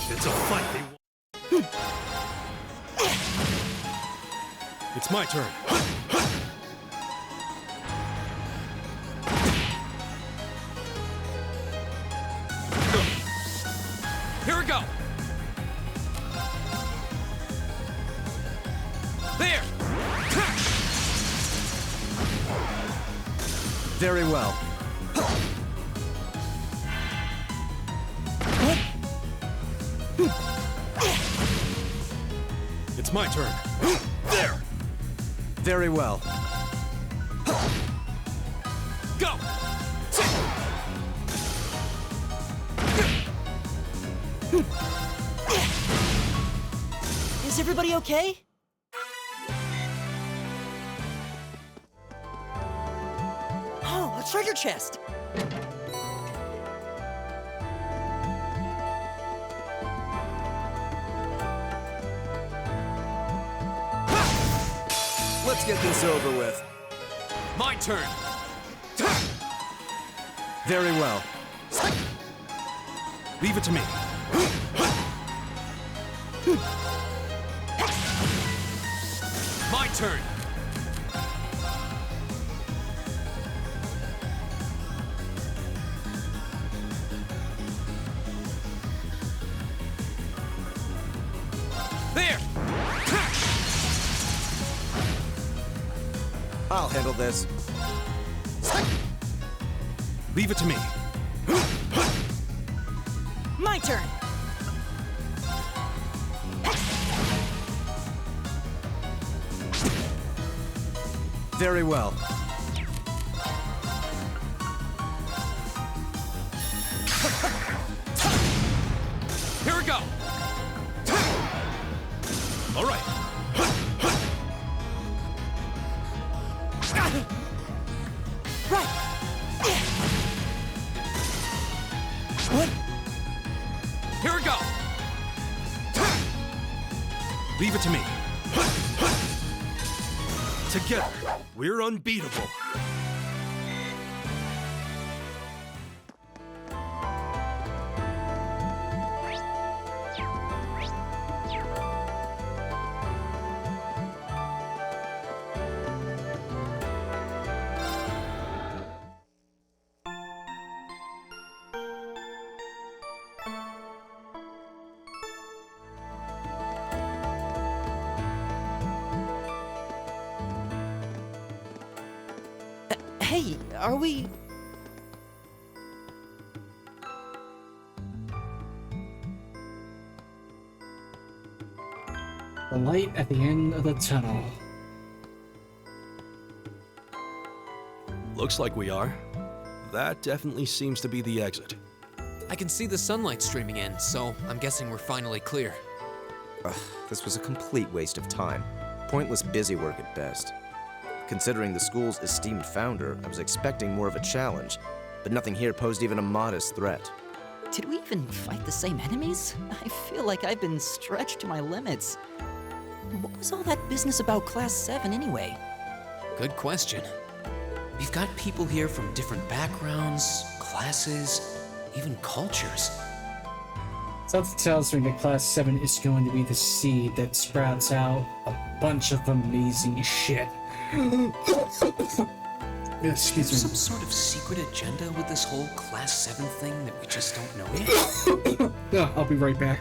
It's a fight they want. It's my turn. Here we go. There. Very well. It's my turn. There. Very well. Go. Is everybody okay? Oh, a treasure chest! Let's get this over with. My turn. Very well. Leave it to me. My turn. There. I'll handle this. Leave it to me. My turn! Very well. Here we go. All right. Right! What? Here we go. Leave it to me. Together, we're unbeatable. Hey, are we... The light at the end of the tunnel. Looks like we are. That definitely seems to be the exit. I can see the sunlight streaming in, so I'm guessing we're finally clear. Ugh, this was a complete waste of time. Pointless busy work at best. Considering the school's esteemed founder, I was expecting more of a challenge, but nothing here posed even a modest threat. Did we even fight the same enemies? I feel like I've been stretched to my limits. What was all that business about Class 7 anyway? Good question. We've got people here from different backgrounds, classes, even cultures. Something tells me that Class 7 is going to be the seed that sprouts out a bunch of amazing shit. Excuse me. Some sort of secret agenda with this whole Class 7 thing that we just don't know yet? Yeah, I'll be right back.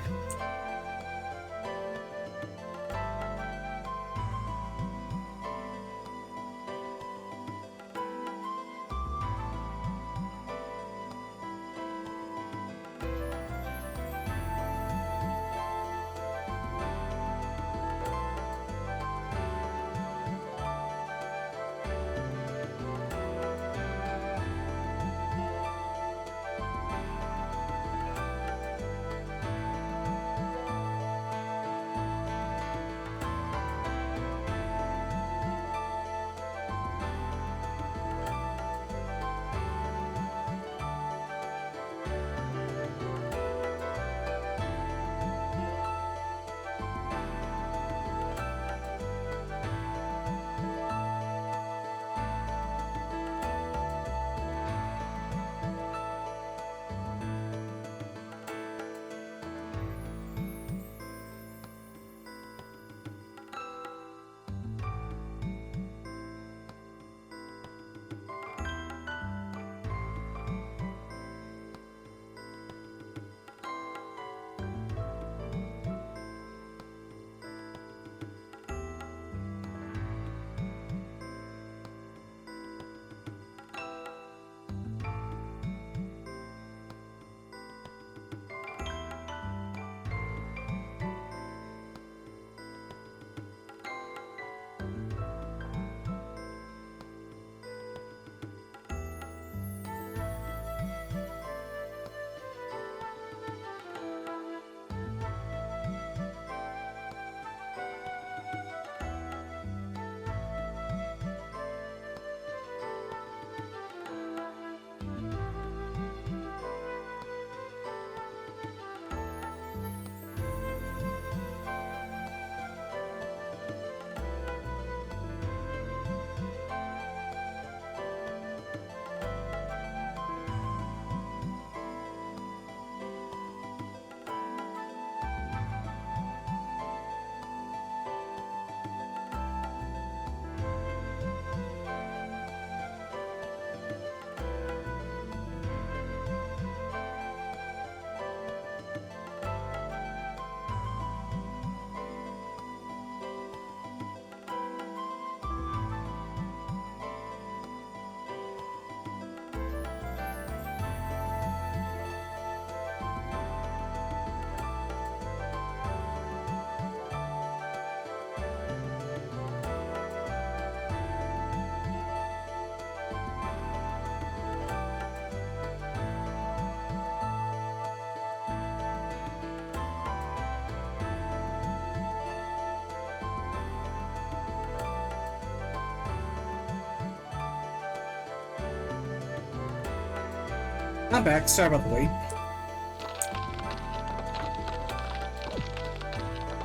I'm back. Sorry about the wait.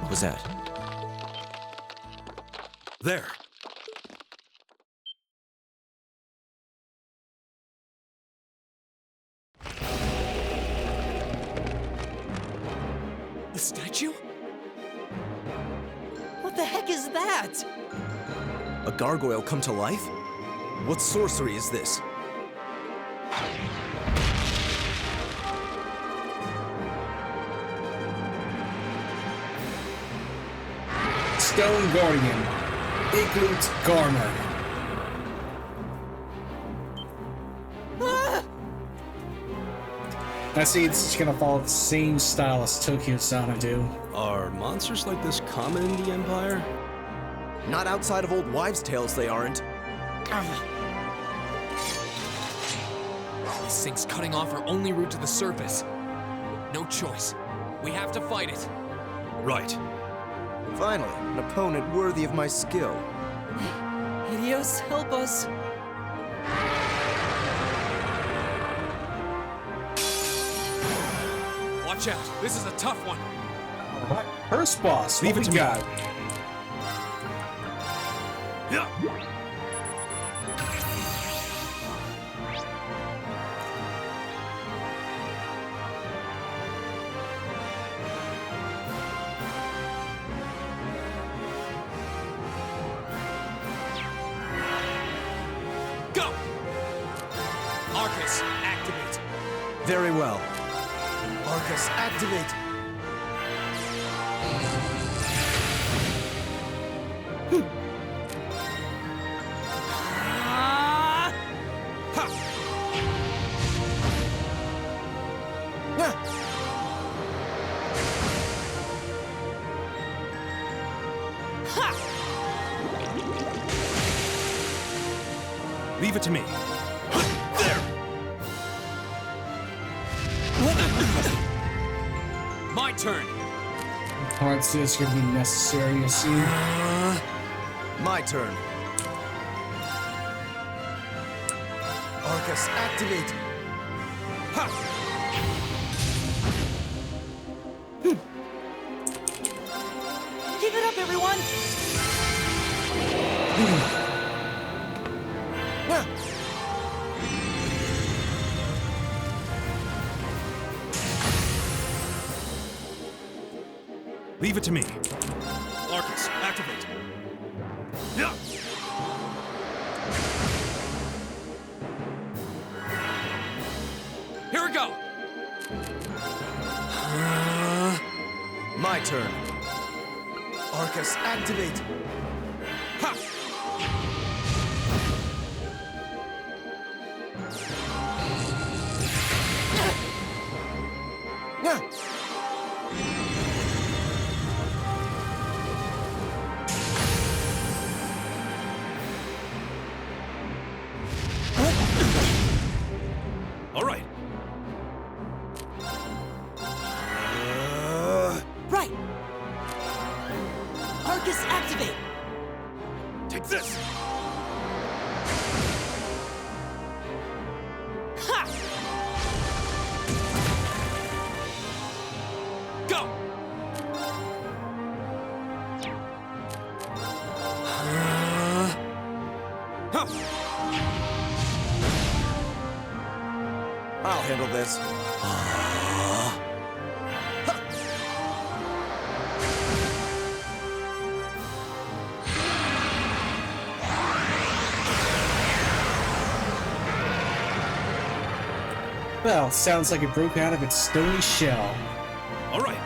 What was that? There. The statue? What the heck is that? A gargoyle come to life? What sorcery is this? Stone Guardian. Igloots Garner. I see it's just gonna follow the same style as Tokyo Sana do. Are monsters like this common in the Empire? Not outside of old wives' tales, they aren't. This thing's cutting off our only route to the surface. No choice. We have to fight it. Right. Finally, an opponent worthy of my skill. Hideos, help us. Watch out. This is a tough one. Alright, first boss. Leave What it we to me. got? Yeah. Go! Arcus, activate. Very well. Arcus, activate! Leave it to me. My turn. Parts is gonna be necessary, you see. My turn. Arcus, activate! Keep it up, everyone! Leave it to me. Arcus, activate. Yeah. Here we go. My turn. Arcus, activate! All right. Right! Arcus, activate! Take this! Ha! Go! I'll handle this. Well, sounds like it broke out of its stony shell. All right.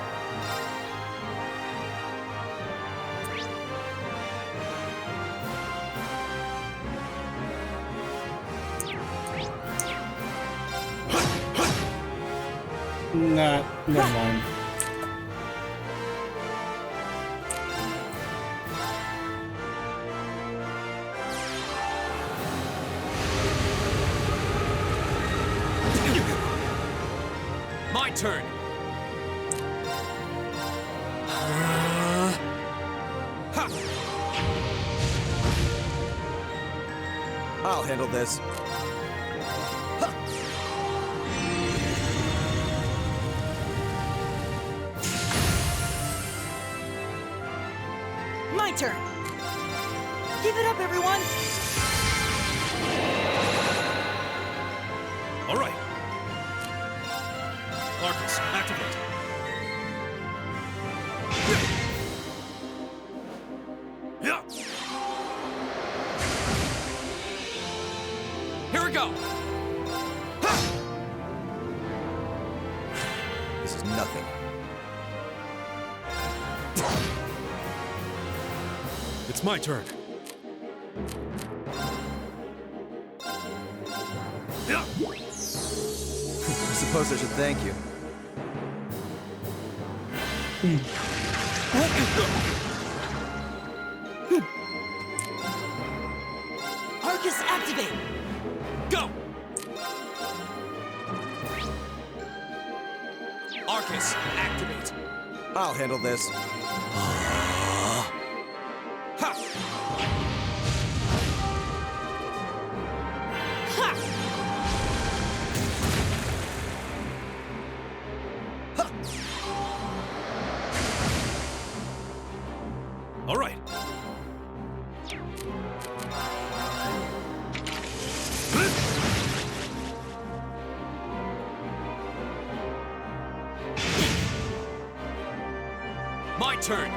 Never mind. My turn. I'll handle this. turn. Keep it up, everyone! All right. Arcus, activate. Yeah. Here we go. This is nothing. It's my turn. Yeah. I suppose I should thank you. Arcus, activate! Go! Arcus, activate. I'll handle this. All right. My turn.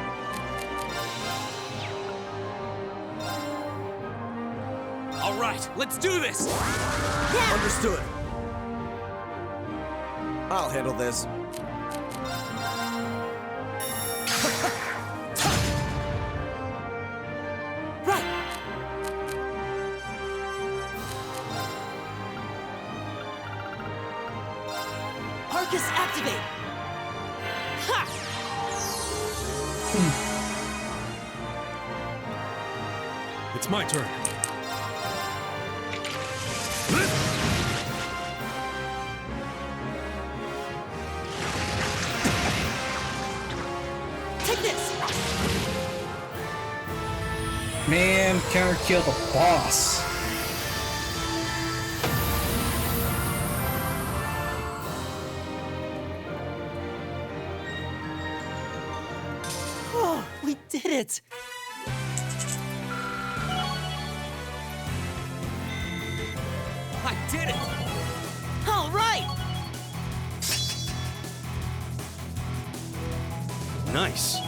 All right, let's do this. Understood. I'll handle this. Arcus, activate! Ha! It's my turn. Take this! Man, counter kill the boss. Oh, we did it! I did it. All right! Nice.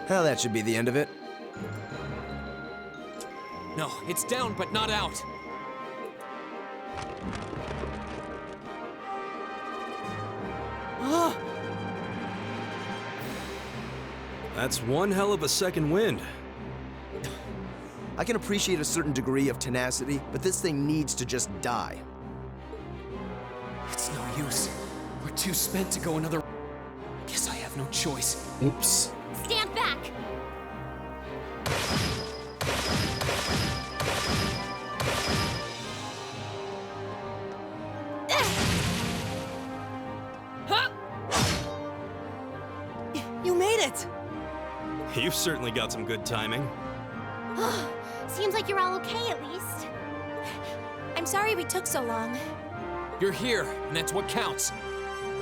Well, that should be the end of it. No, it's down but not out. Oh, That's one hell of a second wind. I can appreciate a certain degree of tenacity, but this thing needs to just die. It's no use. We're too spent to go another. Guess I have no choice. Oops. Stand back! you made it! You've certainly got some good timing. Seems like you're all okay at least. I'm sorry we took so long. You're here, and that's what counts.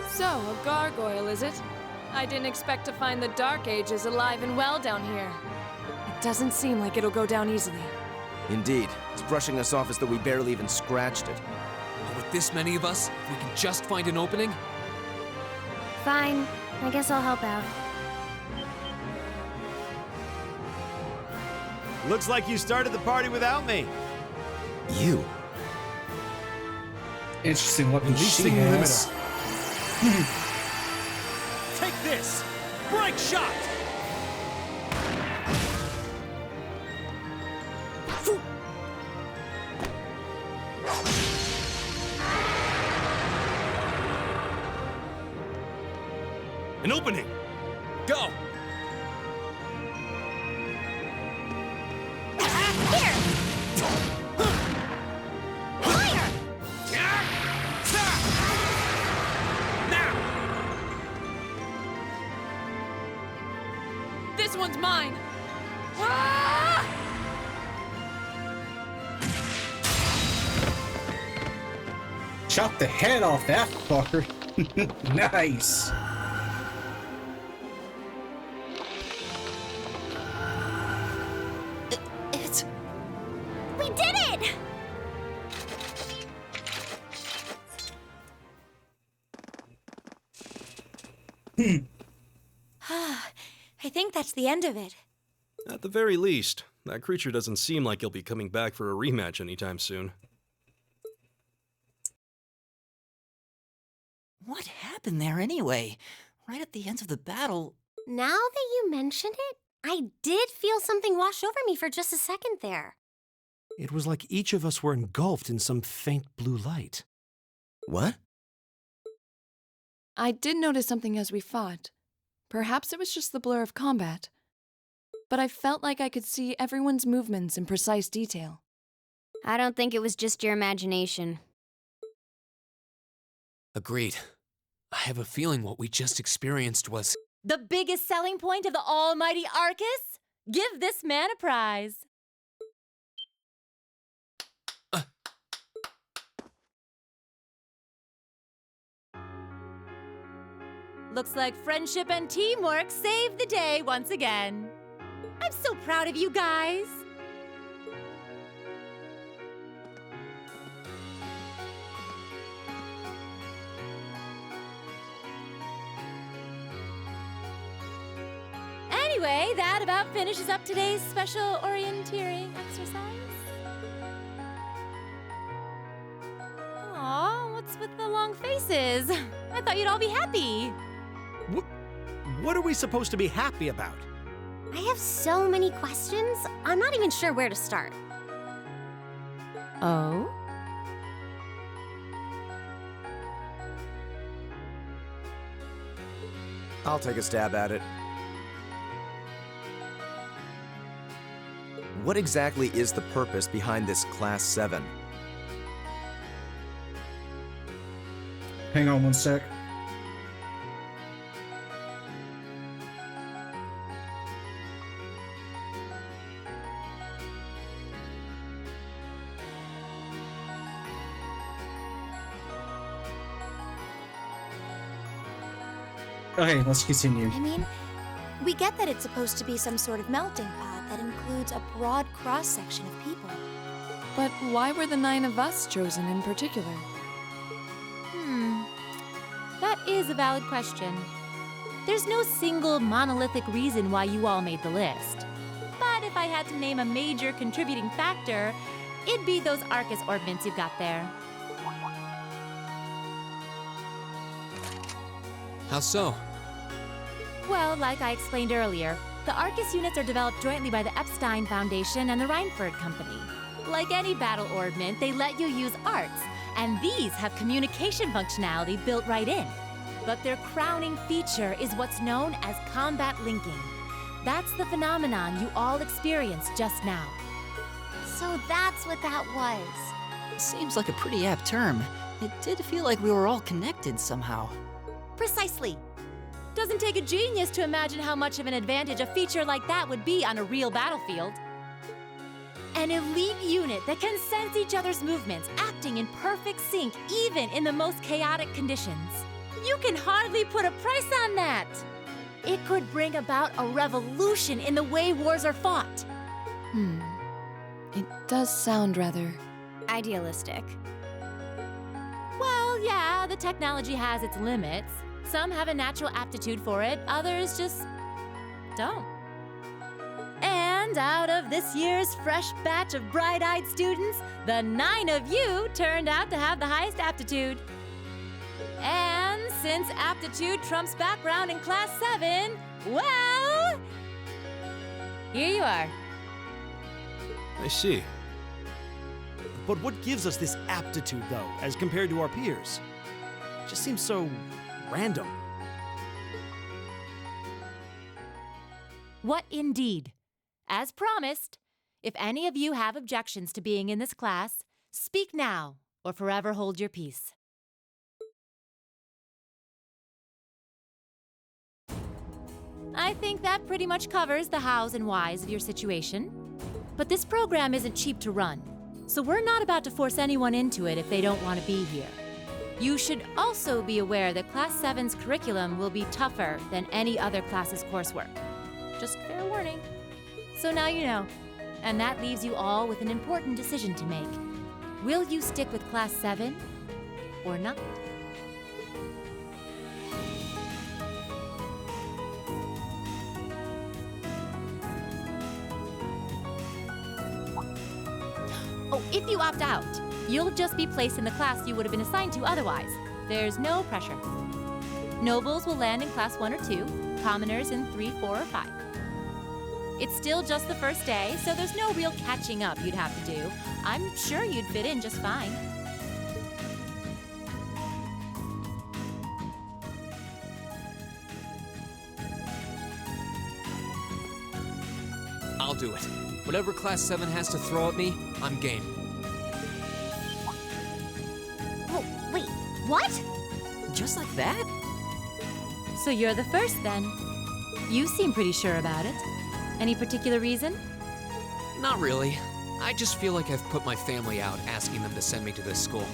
So, a gargoyle, is it? I didn't expect to find the Dark Ages alive and well down here. It doesn't seem like it'll go down easily. Indeed. It's brushing us off as though we barely even scratched it. But with this many of us, if we can just find an opening. Fine. I guess I'll help out. Looks like you started the party without me. You? Interesting weapon she Releasing has. Take this! Break shot! An opening! Go! This one's mine! Ah! Chop the head off that fucker. Nice. We did it! I think that's the end of it. At the very least, that creature doesn't seem like he'll be coming back for a rematch anytime soon. What happened there anyway? Right at the end of the battle. Now that you mention it, I did feel something wash over me for just a second there. It was like each of us were engulfed in some faint blue light. What? I did notice something as we fought. Perhaps it was just the blur of combat. But I felt like I could see everyone's movements in precise detail. I don't think it was just your imagination. Agreed. I have a feeling what we just experienced was... The biggest selling point of the almighty Arcus? Give this man a prize. Looks like friendship and teamwork saved the day once again. I'm so proud of you guys. Anyway, that about finishes up today's special orienteering exercise. Aw, what's with the long faces? I thought you'd all be happy. What are we supposed to be happy about? I have so many questions, I'm not even sure where to start. Oh? I'll take a stab at it. What exactly is the purpose behind this Class 7? Hang on one sec. Okay, let's continue. I mean, we get that it's supposed to be some sort of melting pot that includes a broad cross-section of people. But why were the 9 of us chosen in particular? That is a valid question. There's no single monolithic reason why you all made the list. But if I had to name a major contributing factor, it'd be those Arcus orbments you've got there. How so? Well, like I explained earlier, the Arcus units are developed jointly by the Epstein Foundation and the Reinford Company. Like any battle orbment, they let you use arts, and these have communication functionality built right in. But their crowning feature is what's known as combat linking. That's the phenomenon you all experienced just now. So that's what that was. Seems like a pretty apt term. It did feel like we were all connected somehow. Precisely. Doesn't take a genius to imagine how much of an advantage a feature like that would be on a real battlefield. An elite unit that can sense each other's movements, acting in perfect sync even in the most chaotic conditions. You can hardly put a price on that. It could bring about a revolution in the way wars are fought. It does sound rather idealistic. Well, yeah, the technology has its limits. Some have a natural aptitude for it, others just don't. And out of this year's fresh batch of bright-eyed students, the 9 of you turned out to have the highest aptitude. And since aptitude trumps background in Class 7, well, here you are. I see. But what gives us this aptitude, though, as compared to our peers? It just seems so random. What indeed? As promised, if any of you have objections to being in this class, speak now or forever hold your peace. I think that pretty much covers the hows and whys of your situation. But this program isn't cheap to run, so we're not about to force anyone into it if they don't want to be here. You should also be aware that Class 7's curriculum will be tougher than any other class's coursework. Just fair warning. So now you know. And that leaves you all with an important decision to make. Will you stick with Class 7 or not? Oh, if you opt out, you'll just be placed in the class you would have been assigned to otherwise. There's no pressure. Nobles will land in Class 1 or 2, commoners in 3, 4, or 5. It's still just the first day, so there's no real catching up you'd have to do. I'm sure you'd fit in just fine. I'll do it. Whatever Class 7 has to throw at me, I'm game. Oh, wait, what? Just like that? So you're the first then. You seem pretty sure about it. Any particular reason? Not really. I just feel like I've put my family out asking them to send me to this school.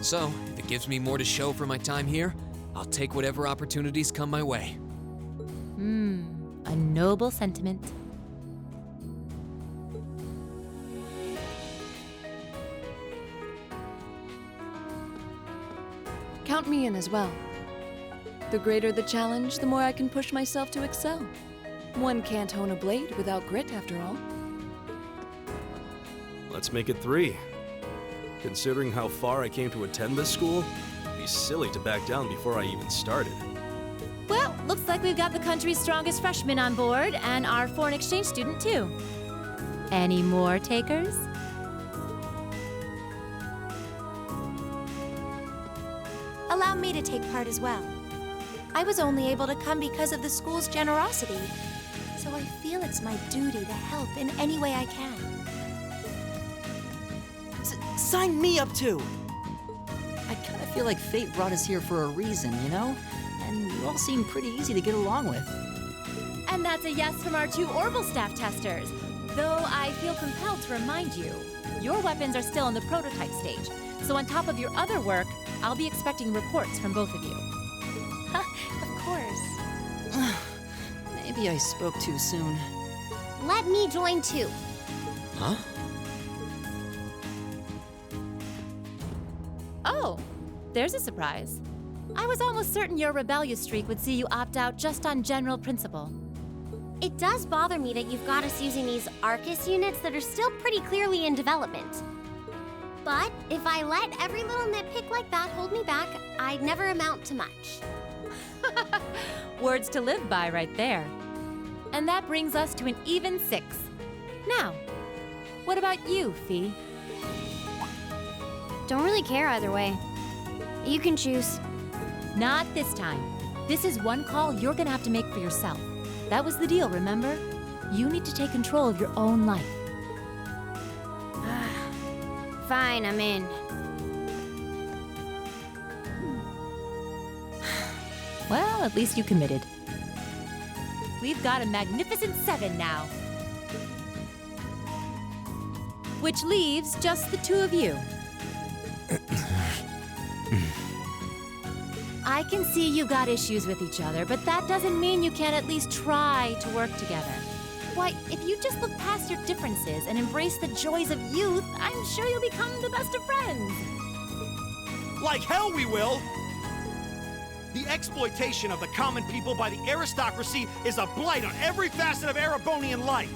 So, if it gives me more to show for my time here, I'll take whatever opportunities come my way. A noble sentiment. Count me in as well. The greater the challenge, the more I can push myself to excel. One can't hone a blade without grit, after all. Let's make it 3. Considering how far I came to attend this school, it'd be silly to back down before I even started. Well, looks like we've got the country's strongest freshman on board, and our foreign exchange student, too. Any more takers? Allow me to take part as well. I was only able to come because of the school's generosity, so I feel it's my duty to help in any way I can. Sign me up too! I kind of feel like fate brought us here for a reason, you know? And you all seem pretty easy to get along with. And that's a yes from our 2 Orbital staff testers. Though I feel compelled to remind you, your weapons are still in the prototype stage. So on top of your other work, I'll be expecting reports from both of you. Of course. Maybe I spoke too soon. Let me join too. Huh? Oh, there's a surprise. I was almost certain your rebellious streak would see you opt out just on general principle. It does bother me that you've got us using these Arcus units that are still pretty clearly in development. But if I let every little nitpick like that hold me back, I'd never amount to much. Words to live by right there. And that brings us to an even 6. Now, what about you, Fee? Don't really care either way. You can choose. Not this time. This is one call you're gonna have to make for yourself. That was the deal, remember? You need to take control of your own life. Fine, I'm in. Well, at least you committed. We've got a magnificent 7 now. Which leaves just the 2 of you. I can see you got issues with each other, but that doesn't mean you can't at least try to work together. Why, if you just look past your differences and embrace the joys of youth, I'm sure you'll become the best of friends. Like hell we will! The exploitation of the common people by the aristocracy is a blight on every facet of Erebonian life.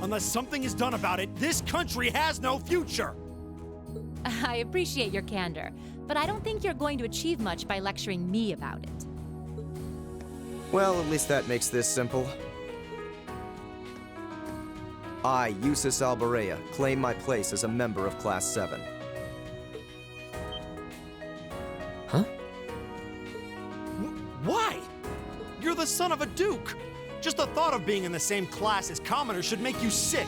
Unless something is done about it, this country has no future. I appreciate your candor, but I don't think you're going to achieve much by lecturing me about it. Well, at least that makes this simple. I, Eustace Alborea, claim my place as a member of Class 7. Huh? Why? You're the son of a duke. Just the thought of being in the same class as commoners should make you sick.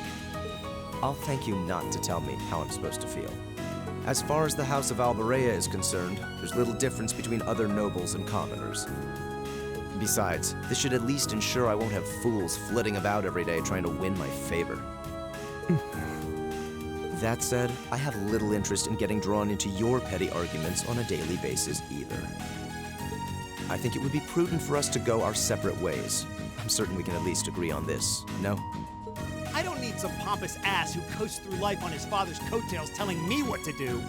I'll thank you not to tell me how I'm supposed to feel. As far as the House of Alborea is concerned, there's little difference between other nobles and commoners. Besides, this should at least ensure I won't have fools flitting about every day trying to win my favor. That said, I have little interest in getting drawn into your petty arguments on a daily basis either. I think it would be prudent for us to go our separate ways. I'm certain we can at least agree on this, no? I don't need some pompous ass who coasts through life on his father's coattails telling me what to do.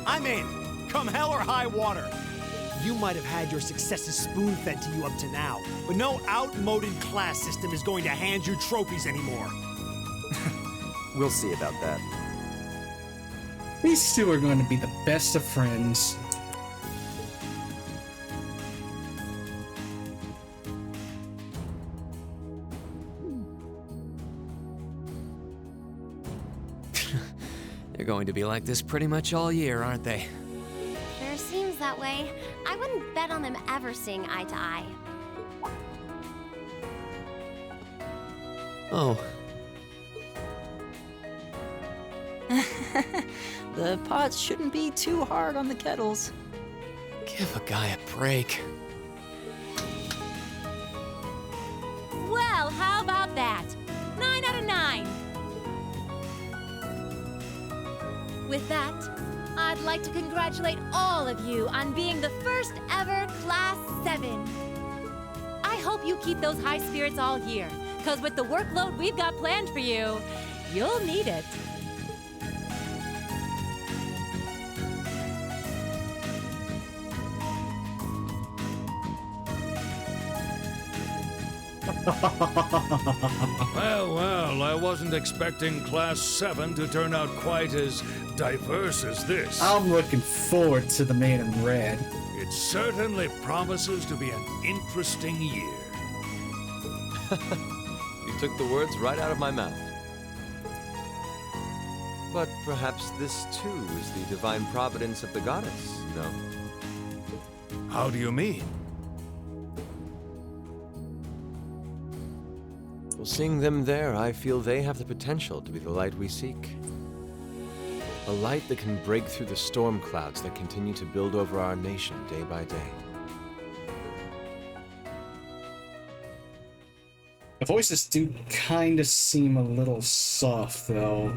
I'm in, come hell or high water. You might have had your successes spoon-fed to you up to now, but no outmoded class system is going to hand you trophies anymore. We'll see about that. These two are going to be the best of friends. They're going to be like this pretty much all year, aren't they? Sure seems that way. I wouldn't bet on them ever seeing eye to eye. Oh. The pots shouldn't be too hard on the kettles. Give a guy a break. Well, how about that? 9 out of 9. With that, I'd like to congratulate all of you on being the first ever Class 7. I hope you keep those high spirits all year, because with the workload we've got planned for you, you'll need it. Well, I wasn't expecting Class 7 to turn out quite as diverse as this. I'm looking forward to the man in red. It certainly promises to be an interesting year. You took the words right out of my mouth. But perhaps this too is the divine providence of the goddess, no? How do you mean? Well, seeing them there, I feel they have the potential to be the light we seek. A light that can break through the storm clouds that continue to build over our nation day by day. The voices do kind of seem a little soft, though.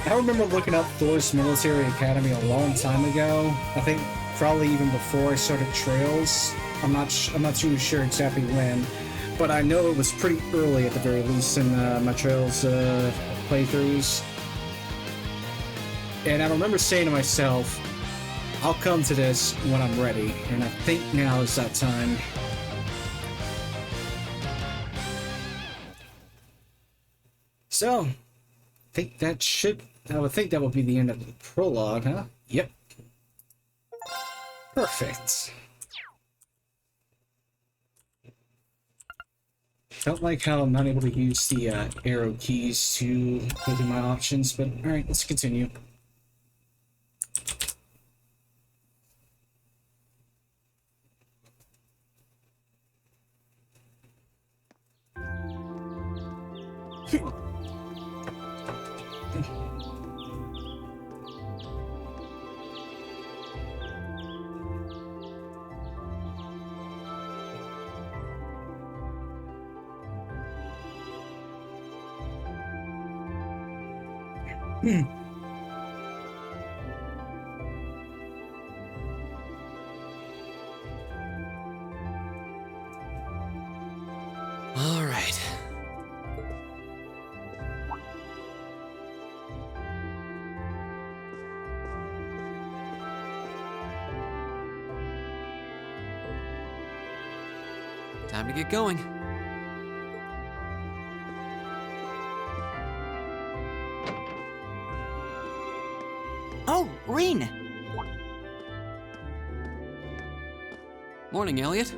I remember looking up Thor's Military Academy a long time ago. I think probably even before I started Trails. I'm not too sure exactly when, but I know it was pretty early at the very least in my Trails playthroughs. And I remember saying to myself, I'll come to this when I'm ready, and I think now is that time. So, I would think that would be the end of the prologue, huh? Yep. Perfect. Don't like how I'm not able to use the arrow keys to go through my options, but alright, let's continue. All right. Time to get going. Oh, Reen! Morning, Elliot.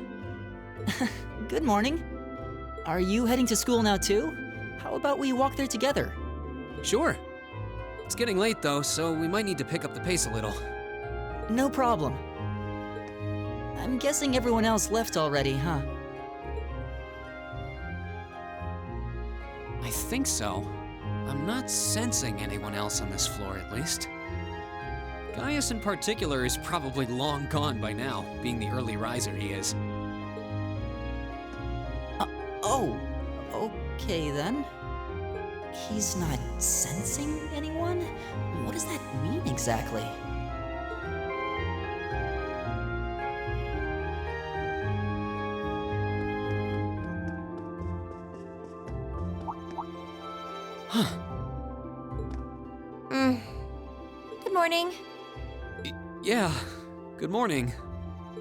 Good morning. Are you heading to school now too? How about we walk there together? Sure. It's getting late though, so we might need to pick up the pace a little. No problem. I'm guessing everyone else left already, huh? I think so. I'm not sensing anyone else on this floor, at least. Gaius in particular is probably long gone by now, being the early riser he is. Oh, okay then. He's not sensing anyone? What does that mean exactly? Huh. Good morning. Yeah, good morning.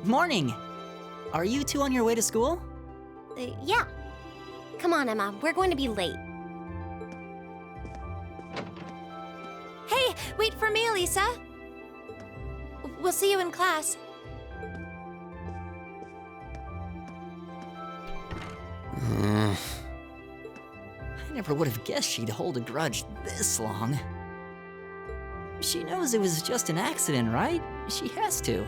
Morning! Are you two on your way to school? Yeah. Come on, Emma. We're going to be late. Hey, wait for me, Elisa. We'll see you in class. I never would have guessed she'd hold a grudge this long. She knows it was just an accident, right? She has to.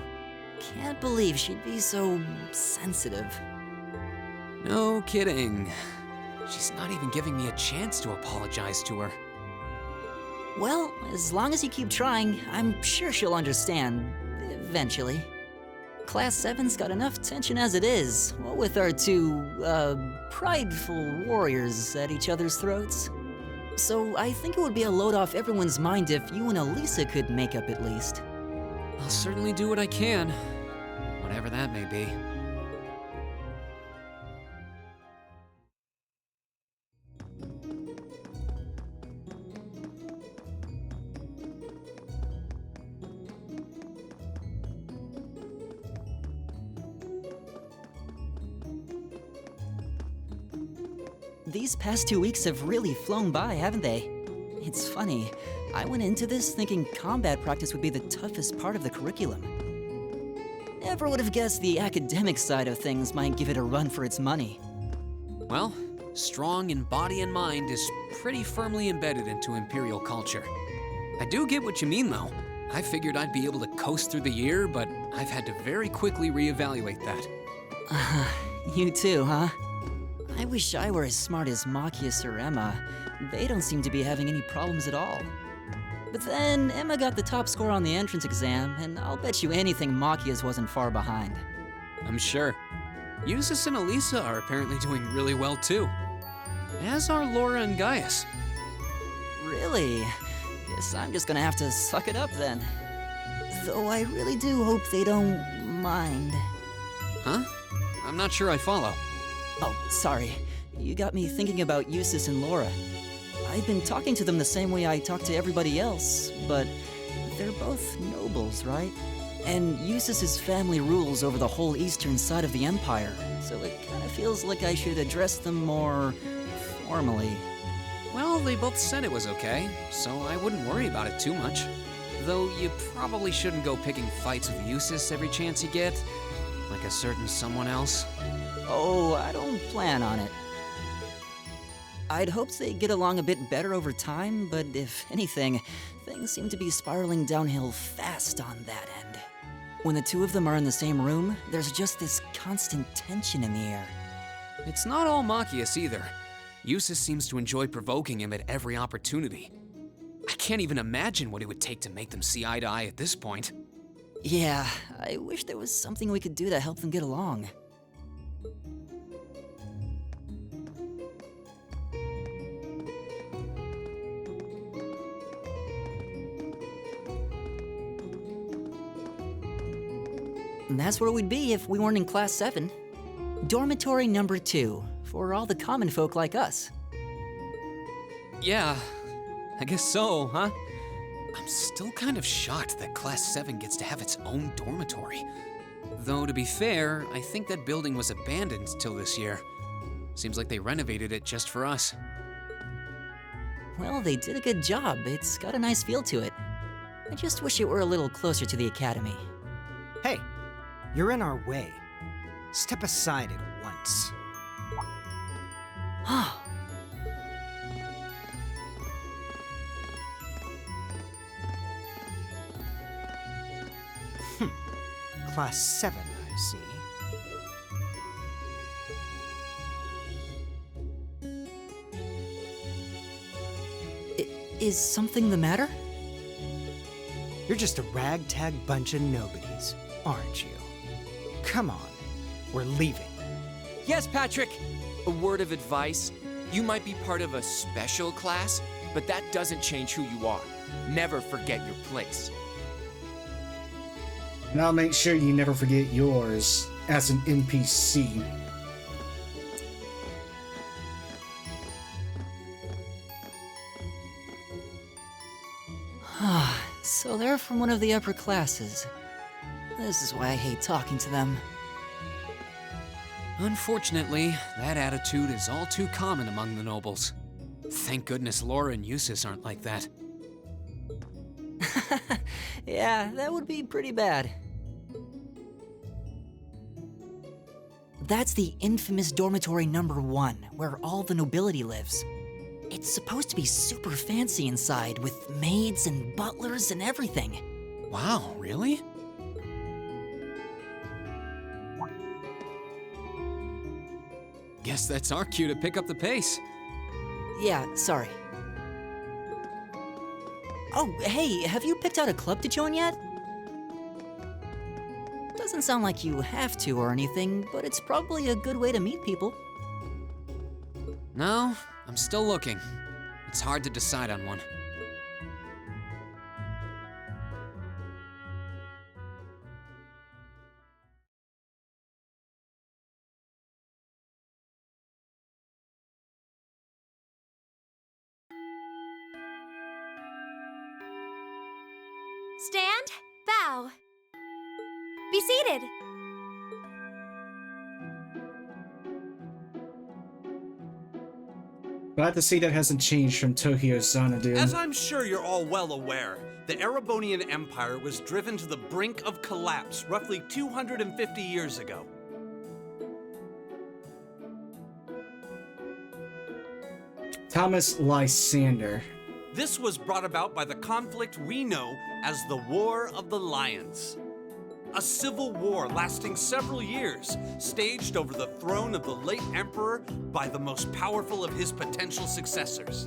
Can't believe she'd be so sensitive. No kidding. She's not even giving me a chance to apologize to her. Well, as long as you keep trying, I'm sure she'll understand. Eventually. Class 7's got enough tension as it is, what with our two, prideful warriors at each other's throats. So I think it would be a load off everyone's mind if you and Elisa could make up at least. I'll certainly do what I can, whatever that may be. These past 2 weeks have really flown by, haven't they? It's funny, I went into this thinking combat practice would be the toughest part of the curriculum. Never would have guessed the academic side of things might give it a run for its money. Well, strong in body and mind is pretty firmly embedded into Imperial culture. I do get what you mean, though. I figured I'd be able to coast through the year, but I've had to very quickly reevaluate that. You too, huh? I wish I were as smart as Machias or Emma. They don't seem to be having any problems at all. But then, Emma got the top score on the entrance exam, and I'll bet you anything Machias wasn't far behind. I'm sure. Eustace and Elisa are apparently doing really well too. As are Laura and Gaius. Really? Guess I'm just gonna have to suck it up then. Though I really do hope they don't mind. Huh? I'm not sure I follow. Oh, sorry. You got me thinking about Eustace and Laura. I've been talking to them the same way I talk to everybody else, but they're both nobles, right? And Eustace's family rules over the whole eastern side of the Empire, so it kind of feels like I should address them more formally. Well, they both said it was okay, so I wouldn't worry about it too much. Though you probably shouldn't go picking fights with Eustace every chance you get, like a certain someone else. Oh, I don't plan on it. I'd hoped they'd get along a bit better over time, but if anything, things seem to be spiraling downhill fast on that end. When the two of them are in the same room, there's just this constant tension in the air. It's not all Machias either. Eustace seems to enjoy provoking him at every opportunity. I can't even imagine what it would take to make them see eye to eye at this point. Yeah, I wish there was something we could do to help them get along. And that's where we'd be if we weren't in Class 7. Dormitory number 2, for all the common folk like us. Yeah, I guess so, huh? I'm still kind of shocked that Class 7 gets to have its own dormitory. Though, to be fair, I think that building was abandoned till this year. Seems like they renovated it just for us. Well, they did a good job. It's got a nice feel to it. I just wish it were a little closer to the academy. Hey, you're in our way. Step aside at once. Class 7, I see. Is something the matter? You're just a ragtag bunch of nobodies, aren't you? Come on, we're leaving. Yes, Patrick! A word of advice. You might be part of a special class, but that doesn't change who you are. Never forget your place. And I'll make sure you never forget yours as an NPC. So they're from one of the upper classes. This is why I hate talking to them. Unfortunately, that attitude is all too common among the nobles. Thank goodness Laura and Eustace aren't like that. Yeah, that would be pretty bad. That's the infamous dormitory number 1, where all the nobility lives. It's supposed to be super fancy inside, with maids and butlers and everything. Wow, really? Guess that's our cue to pick up the pace. Yeah, sorry. Oh, hey, have you picked out a club to join yet? Doesn't sound like you have to or anything, but it's probably a good way to meet people. No, I'm still looking. It's hard to decide on one. Stand, bow. Be seated. Glad to see that hasn't changed from Tokyo Xanadu. As I'm sure you're all well aware, the Erebonian Empire was driven to the brink of collapse roughly 250 years ago. Thomas Lysander. This was brought about by the conflict we know as the War of the Lions. A civil war lasting several years, staged over the throne of the late emperor by the most powerful of his potential successors.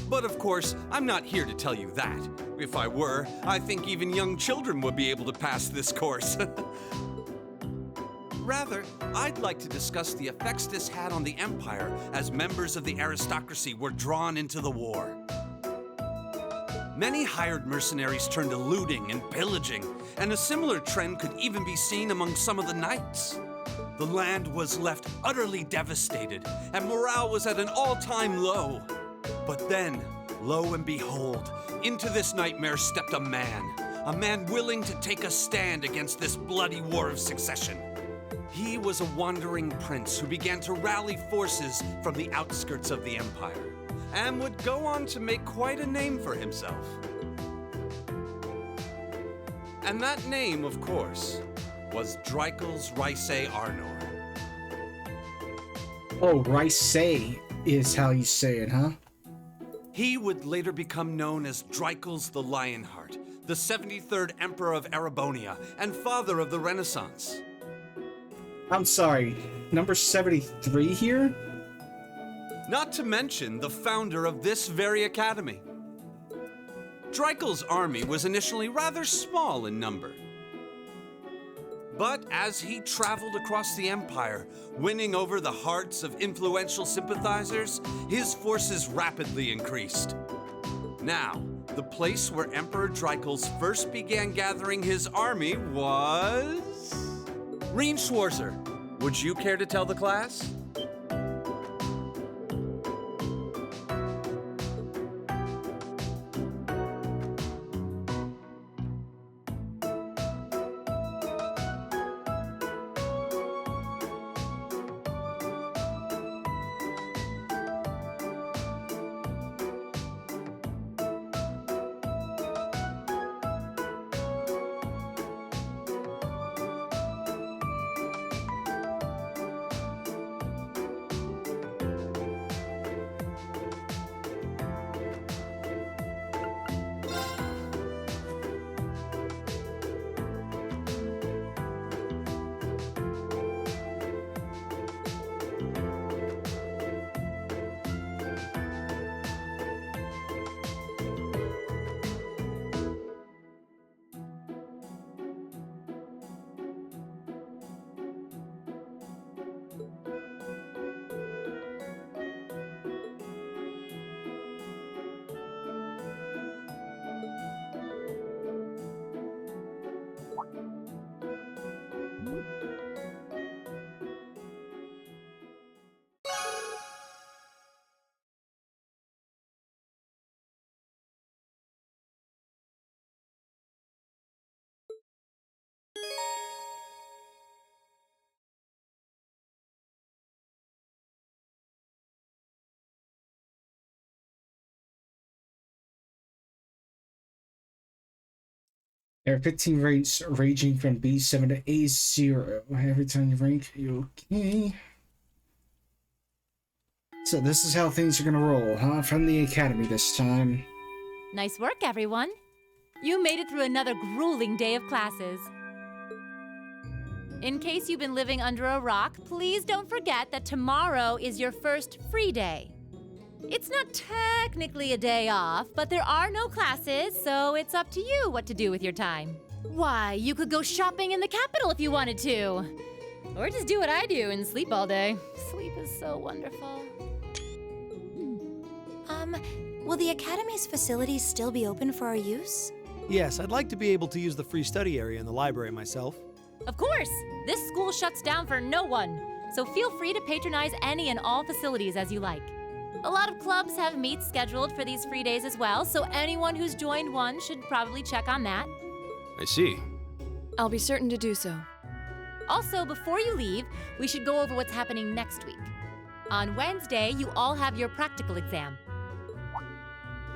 But of course, I'm not here to tell you that. If I were, I think even young children would be able to pass this course. Rather, I'd like to discuss the effects this had on the Empire as members of the aristocracy were drawn into the war. Many hired mercenaries turned to looting and pillaging, and a similar trend could even be seen among some of the knights. The land was left utterly devastated, and morale was at an all-time low. But then, lo and behold, into this nightmare stepped a man willing to take a stand against this bloody war of succession. He was a wandering prince who began to rally forces from the outskirts of the empire, and would go on to make quite a name for himself. And that name, of course, was Dreikel's Rhysei Arnor. Oh, Rhysei. is how you say it, huh? He would later become known as Drycles the Lionheart, the 73rd Emperor of Erebonia, and father of the Renaissance. I'm sorry, number 73 here? Not to mention the founder of this very academy. Drycles' army was initially rather small in number. But as he traveled across the Empire, winning over the hearts of influential sympathizers, his forces rapidly increased. Now, the place where Emperor Drycles first began gathering his army was... Reen Schwarzer, would you care to tell the class? There are 15 ranks ranging from B7 to A0. Every time you rank, you okay. So this is how things are gonna roll, huh? From the academy this time. Nice work, everyone. You made it through another grueling day of classes. In case you've been living under a rock, please don't forget that tomorrow is your first free day. It's not technically a day off, but there are no classes, so it's up to you what to do with your time. Why, you could go shopping in the capital if you wanted to. Or just do what I do and sleep all day. Sleep is so wonderful. Will the Academy's facilities still be open for our use? Yes, I'd like to be able to use the free study area in the library myself. Of course! This school shuts down for no one, so feel free to patronize any and all facilities as you like. A lot of clubs have meets scheduled for these free days as well, so anyone who's joined one should probably check on that. I see. I'll be certain to do so. Also, before you leave, we should go over what's happening next week. On Wednesday, you all have your practical exam.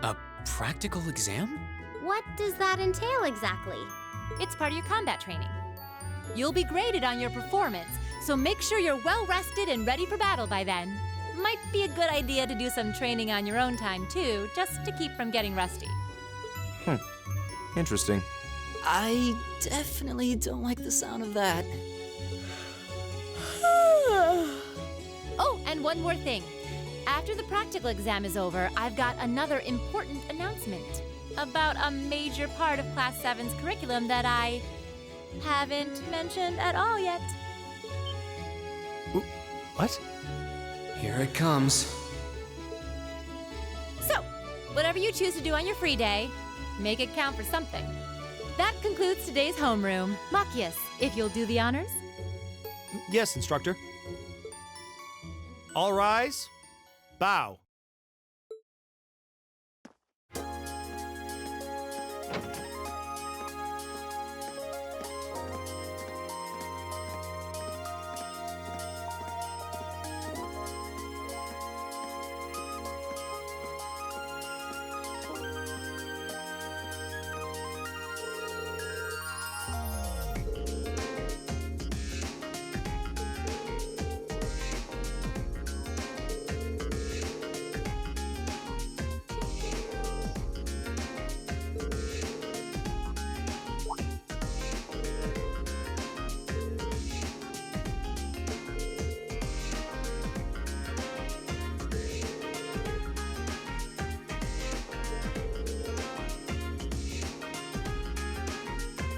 A practical exam? What does that entail exactly? It's part of your combat training. You'll be graded on your performance, so make sure you're well rested and ready for battle by then. Might be a good idea to do some training on your own time too, just to keep from getting rusty. Interesting. I definitely don't like the sound of that. Oh, and one more thing. After the practical exam is over, I've got another important announcement about a major part of Class 7's curriculum that I haven't mentioned at all yet. What? Here it comes. So, whatever you choose to do on your free day, make it count for something. That concludes today's homeroom. Machias, if you'll do the honors. Yes, instructor. All rise. Bow.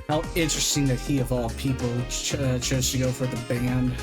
How interesting that he, of all people, chose to go for the band.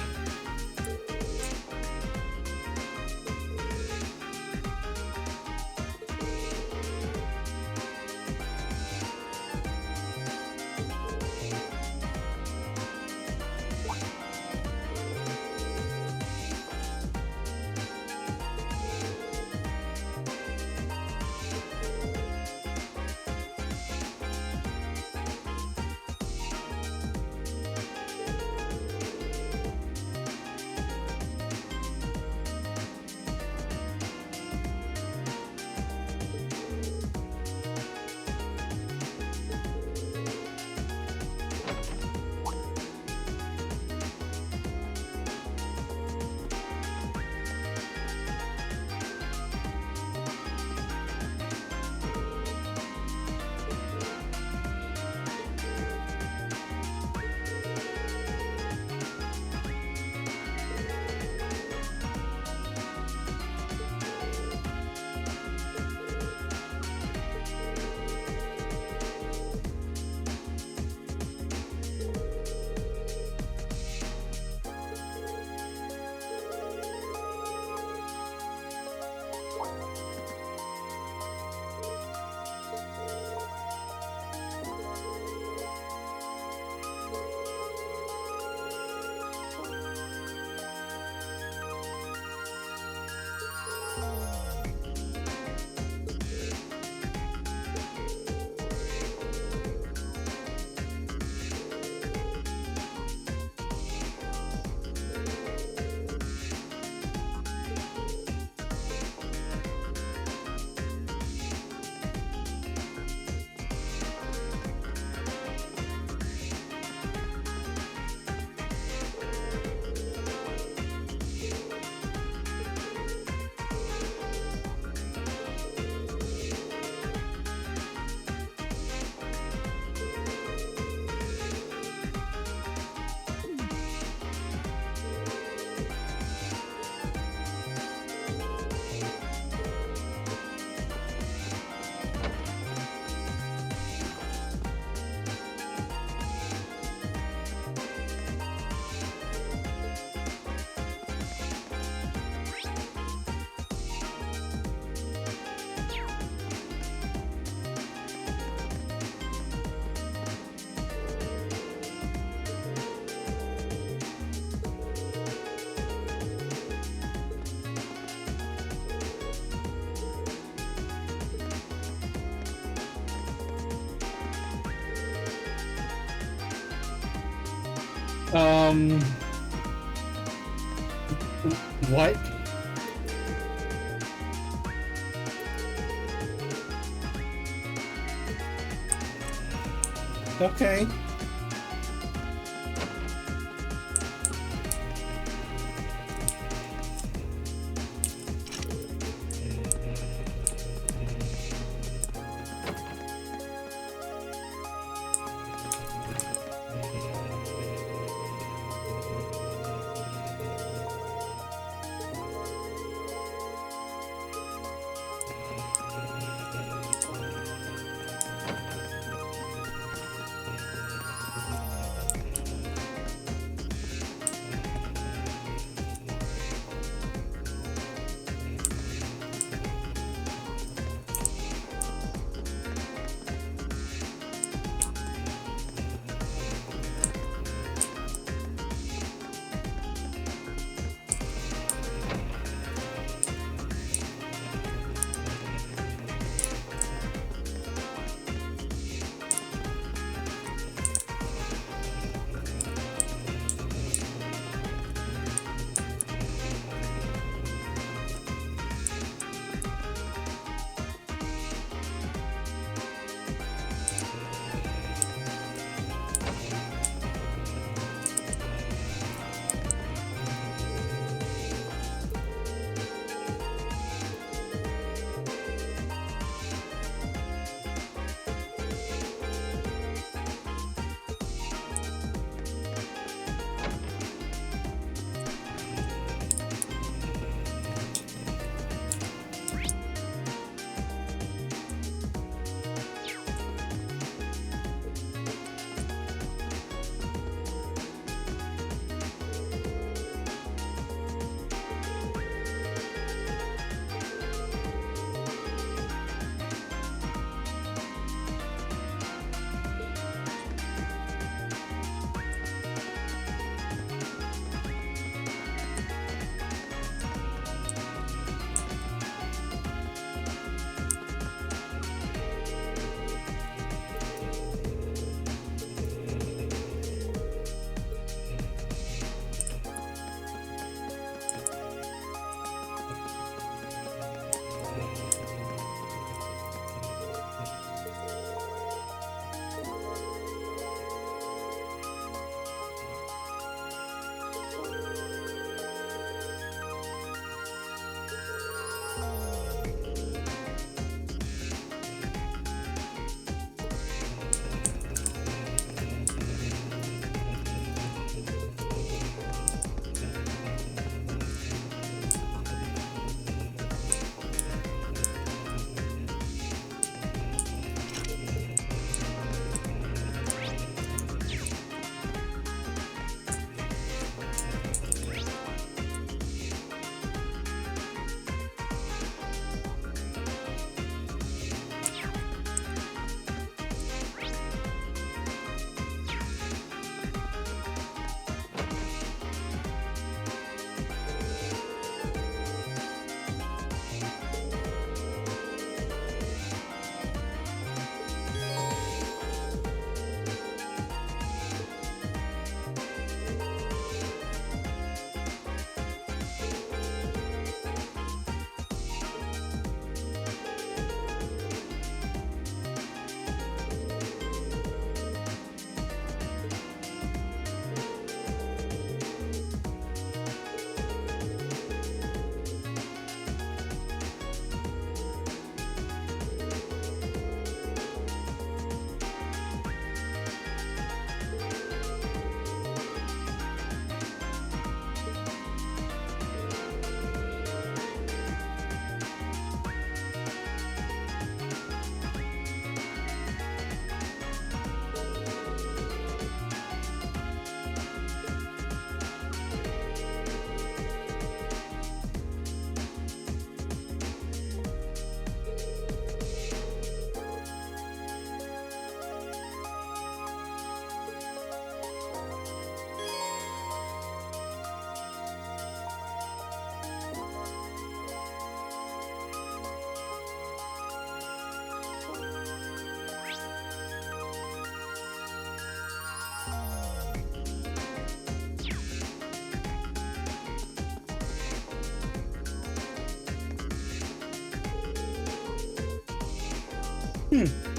What? Okay.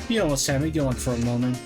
You almost had me going for a moment.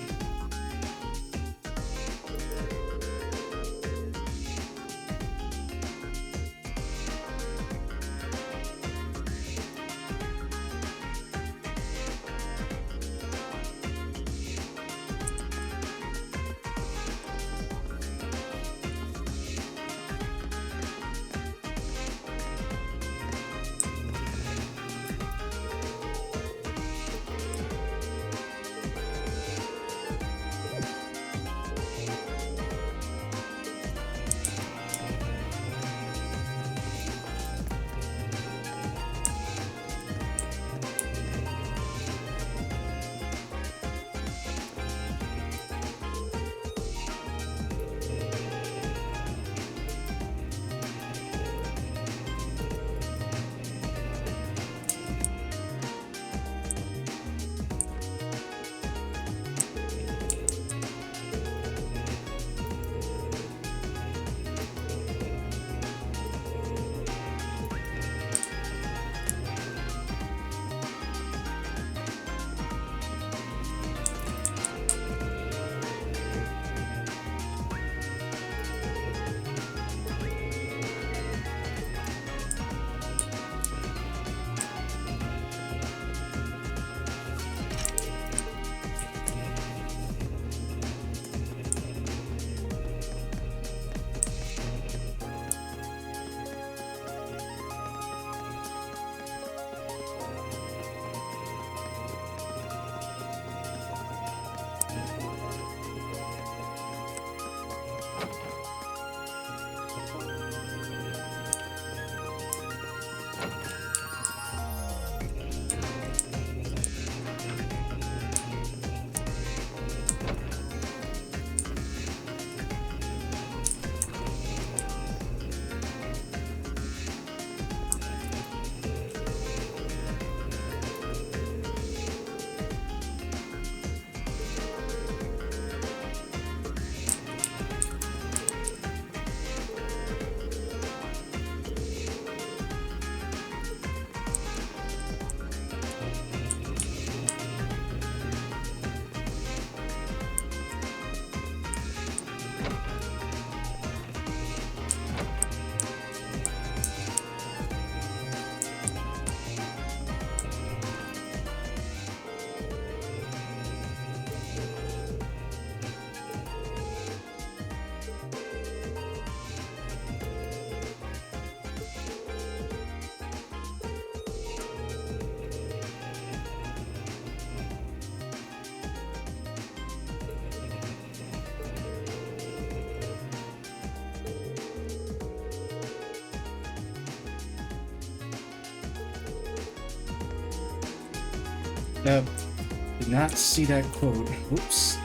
Did not see that quote. Oops.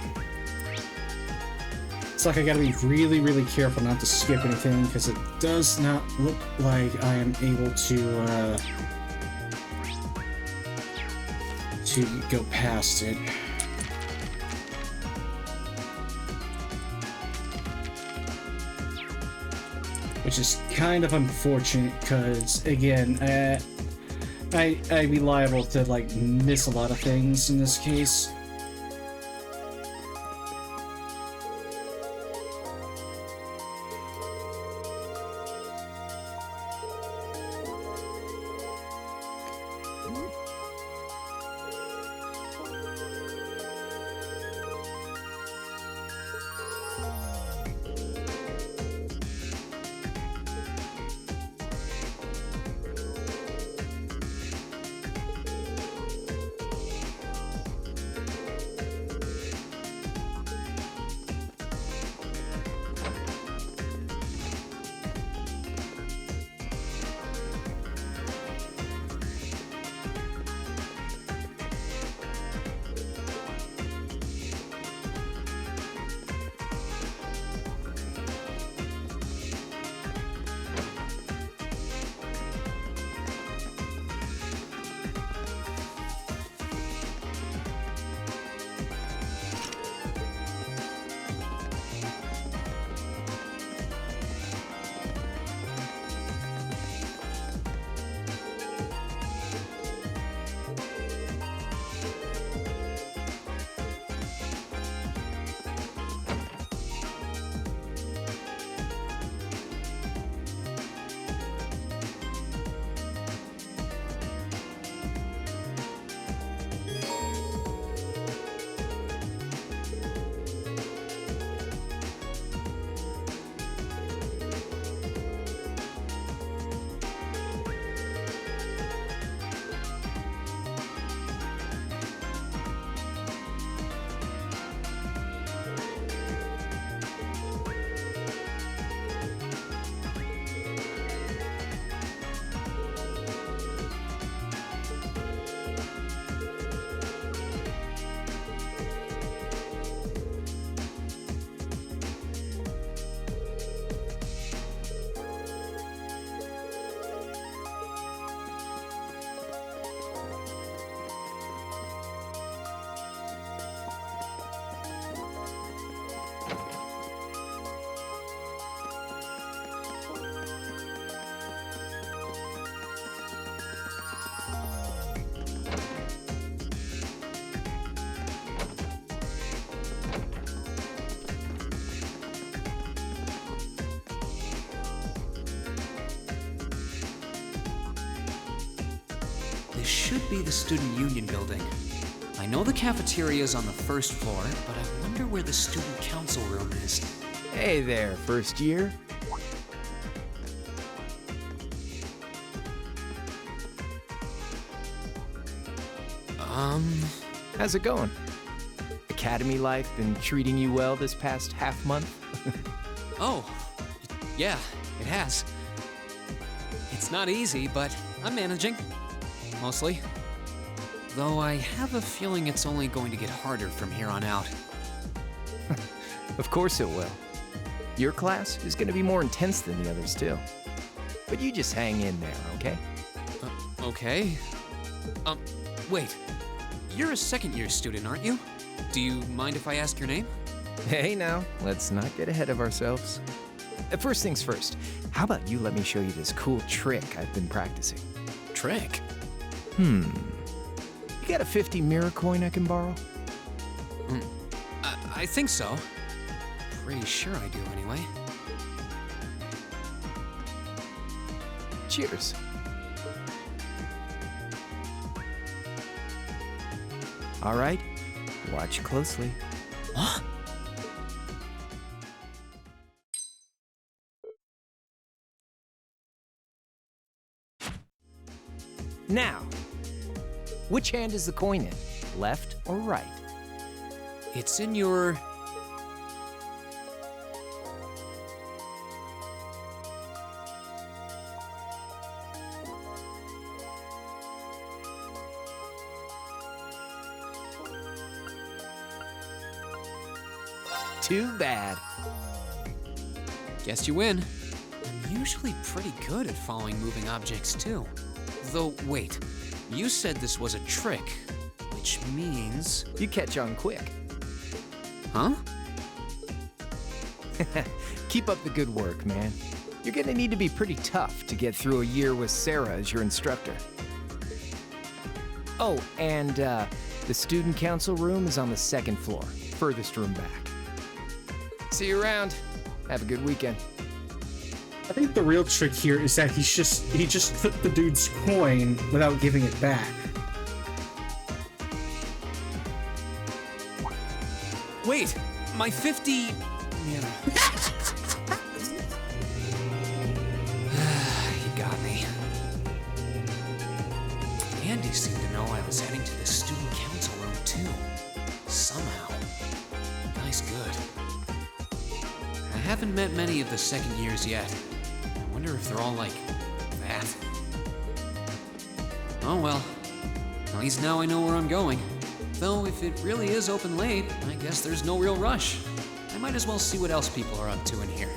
It's like I gotta be really, really careful not to skip anything, because it does not look like I am able to go past it. Which is kind of unfortunate, because, again, I'd be liable to, like, miss a lot of things in this case. should be the Student Union building. I know the cafeteria is on the first floor, but I wonder where the Student Council room is. Hey there, first year. How's it going? Academy life been treating you well this past half month? Oh, yeah, it has. It's not easy, but I'm managing. Mostly. Though I have a feeling it's only going to get harder from here on out. Of course it will. Your class is going to be more intense than the others, too. But you just hang in there, okay? Okay. Wait. You're a second-year student, aren't you? Do you mind if I ask your name? Hey now, let's not get ahead of ourselves. First things first, how about you let me show you this cool trick I've been practicing? Trick? You got a 50 mirror coin I can borrow? I think so. Pretty sure I do, anyway. Cheers. All right, watch closely. What? Now, which hand is the coin in? Left or right? It's in your... Too bad. Guess you win. I'm usually pretty good at following moving objects, too. Though, wait. You said this was a trick, which means... You catch on quick. Huh? Keep up the good work, man. You're gonna need to be pretty tough to get through a year with Sarah as your instructor. Oh, and the student council room is on the second floor, furthest room back. See you around. Have a good weekend. I think the real trick here is that he just took the dude's coin without giving it back. Wait, my 50... Yeah. You got me. Andy seemed to know I was heading to the student council room too. Somehow. Guy's good. I haven't met many of the second years yet. I wonder if they're all like that. Oh well. At least now I know where I'm going. Though if it really is open late, I guess there's no real rush. I might as well see what else people are up to in here.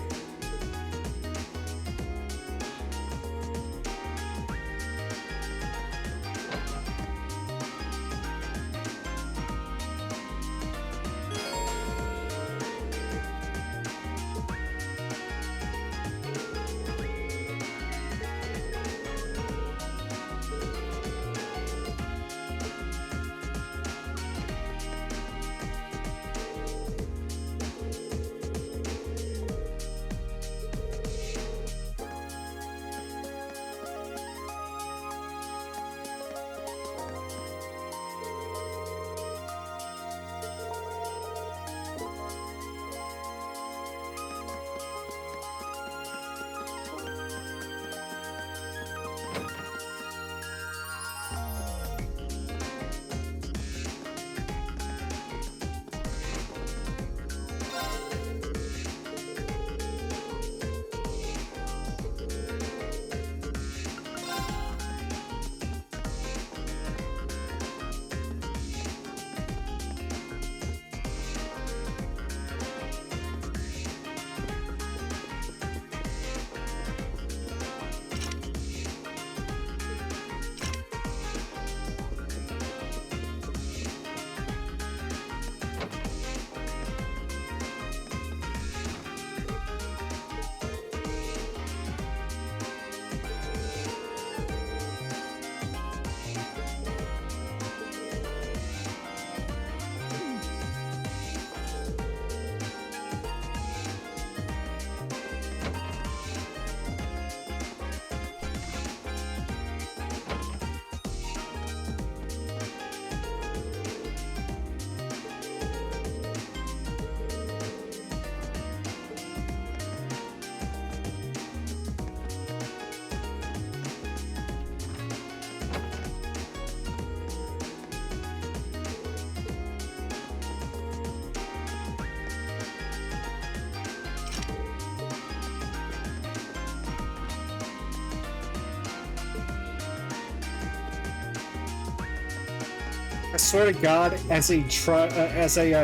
I swear to God, as a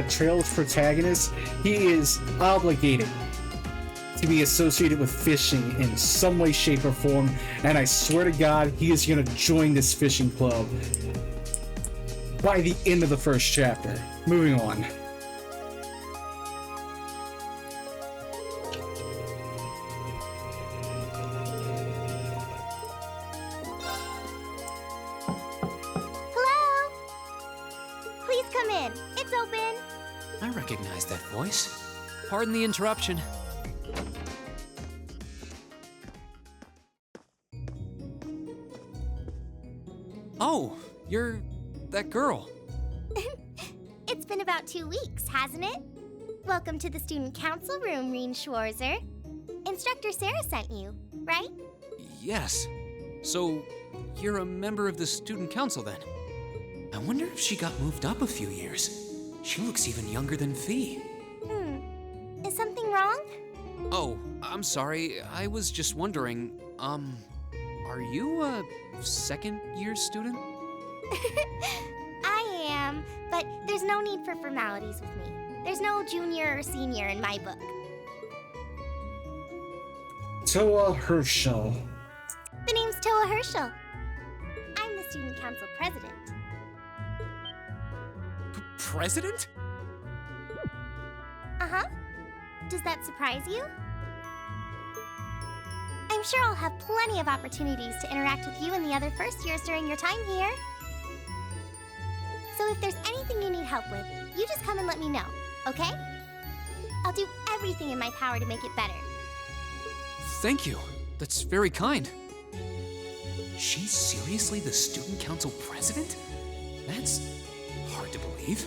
Trails protagonist, he is obligated to be associated with fishing in some way, shape, or form, and I swear to God, he is going to join this fishing club by the end of the first chapter. Moving on. Hello? Please come in. It's open. I recognize that voice. Pardon the interruption. Oh, you're that girl. It's been about 2 weeks, hasn't it? Welcome to the student council room, Reen Schwarzer. Instructor Sarah sent you, right? Yes. So, you're a member of the student council then? I wonder if she got moved up a few years. She looks even younger than Fee. Is something wrong? Oh, I'm sorry. I was just wondering, are you a second-year student? I am, but there's no need for formalities with me. There's no junior or senior in my book. Toa Herschel. The name's Toa Herschel. I'm the student council president. President? Uh-huh. Does that surprise you? I'm sure I'll have plenty of opportunities to interact with you and the other first years during your time here. So if there's anything you need help with, you just come and let me know, okay? I'll do everything in my power to make it better. Thank you. That's very kind. She's seriously the student council president? That's hard to believe.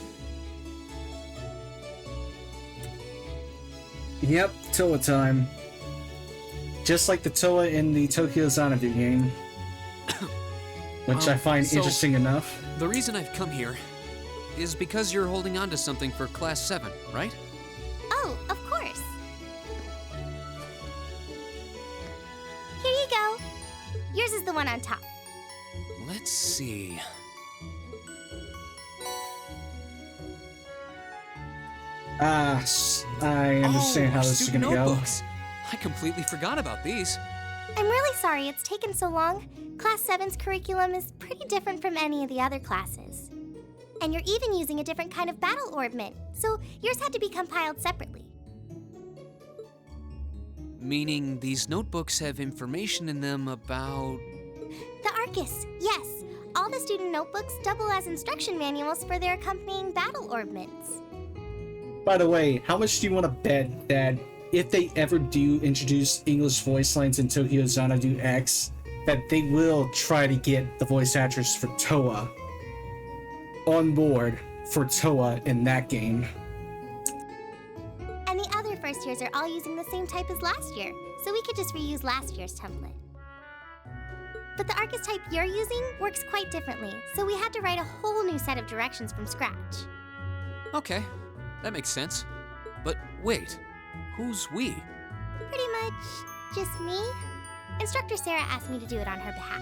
Yep, Toa time. Just like the Toa in the Tokyo Xanadu game. Which I find so interesting enough. The reason I've come here is because you're holding on to something for Class 7, right? Oh, of course. Here you go. Yours is the one on top. Let's see. I understand how this is student gonna go. notebooks. I completely forgot about these. I'm really sorry it's taken so long. Class 7's curriculum is pretty different from any of the other classes. And you're even using a different kind of battle orbment, so yours had to be compiled separately. Meaning these notebooks have information in them about... The Arcus, yes. All the student notebooks double as instruction manuals for their accompanying battle orbments. By the way, how much do you want to bet that if they ever do introduce English voice lines in Tokyo Xanadu X, that they will try to get the voice actress for Toa on board for Toa in that game? And the other first years are all using the same type as last year, so we could just reuse last year's template. But the Arcus type you're using works quite differently, so we had to write a whole new set of directions from scratch. Okay, that makes sense. But wait, who's we? Pretty much just me. Instructor Sarah asked me to do it on her behalf.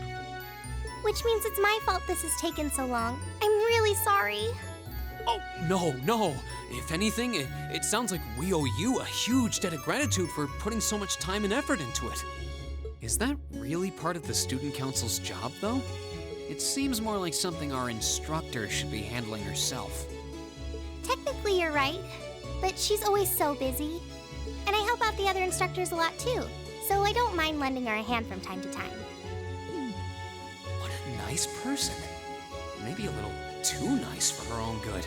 Which means it's my fault this has taken so long. I'm really sorry. Oh, no. If anything, it sounds like we owe you a huge debt of gratitude for putting so much time and effort into it. Is that really part of the student council's job, though? It seems more like something our instructor should be handling herself. Technically, you're right, but she's always so busy. And I help out the other instructors a lot too, so I don't mind lending her a hand from time to time. What a nice person. Maybe a little too nice for her own good.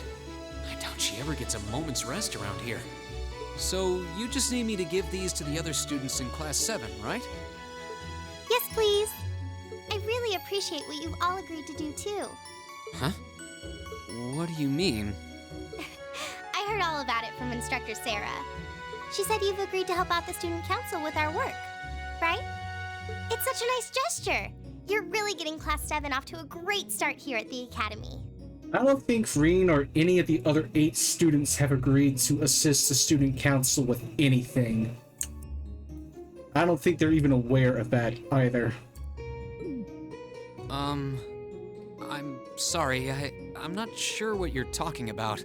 I doubt she ever gets a moment's rest around here. So you just need me to give these to the other students in Class 7, right? Yes, please. I really appreciate what you've all agreed to do too. Huh? What do you mean? I heard all about it from Instructor Sarah. She said you've agreed to help out the student council with our work, right? It's such a nice gesture. You're really getting Class 7 off to a great start here at the Academy. I don't think Reen or any of the other 8 students have agreed to assist the student council with anything. I don't think they're even aware of that either. I'm sorry, I'm not sure what you're talking about.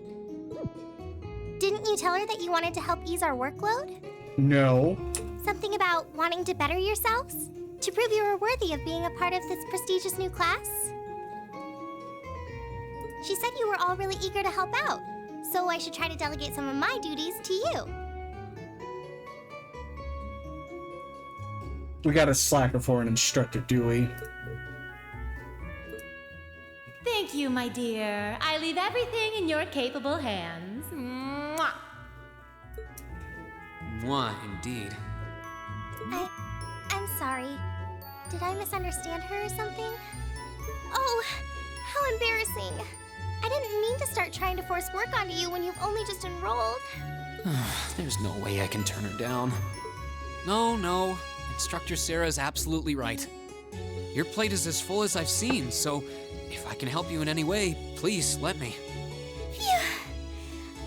Didn't you tell her that you wanted to help ease our workload? No. Something about wanting to better yourselves? To prove you were worthy of being a part of this prestigious new class? She said you were all really eager to help out, so I should try to delegate some of my duties to you. We got a slacker for an instructor, do we? Thank you, my dear. I leave everything in your capable hands. Mwah. Mwah, indeed. I'm sorry. Did I misunderstand her or something? Oh, how embarrassing. I didn't mean to start trying to force work onto you when you've only just enrolled. There's no way I can turn her down. No. Instructor Sarah's absolutely right. Your plate is as full as I've seen, so if I can help you in any way, please let me. Phew.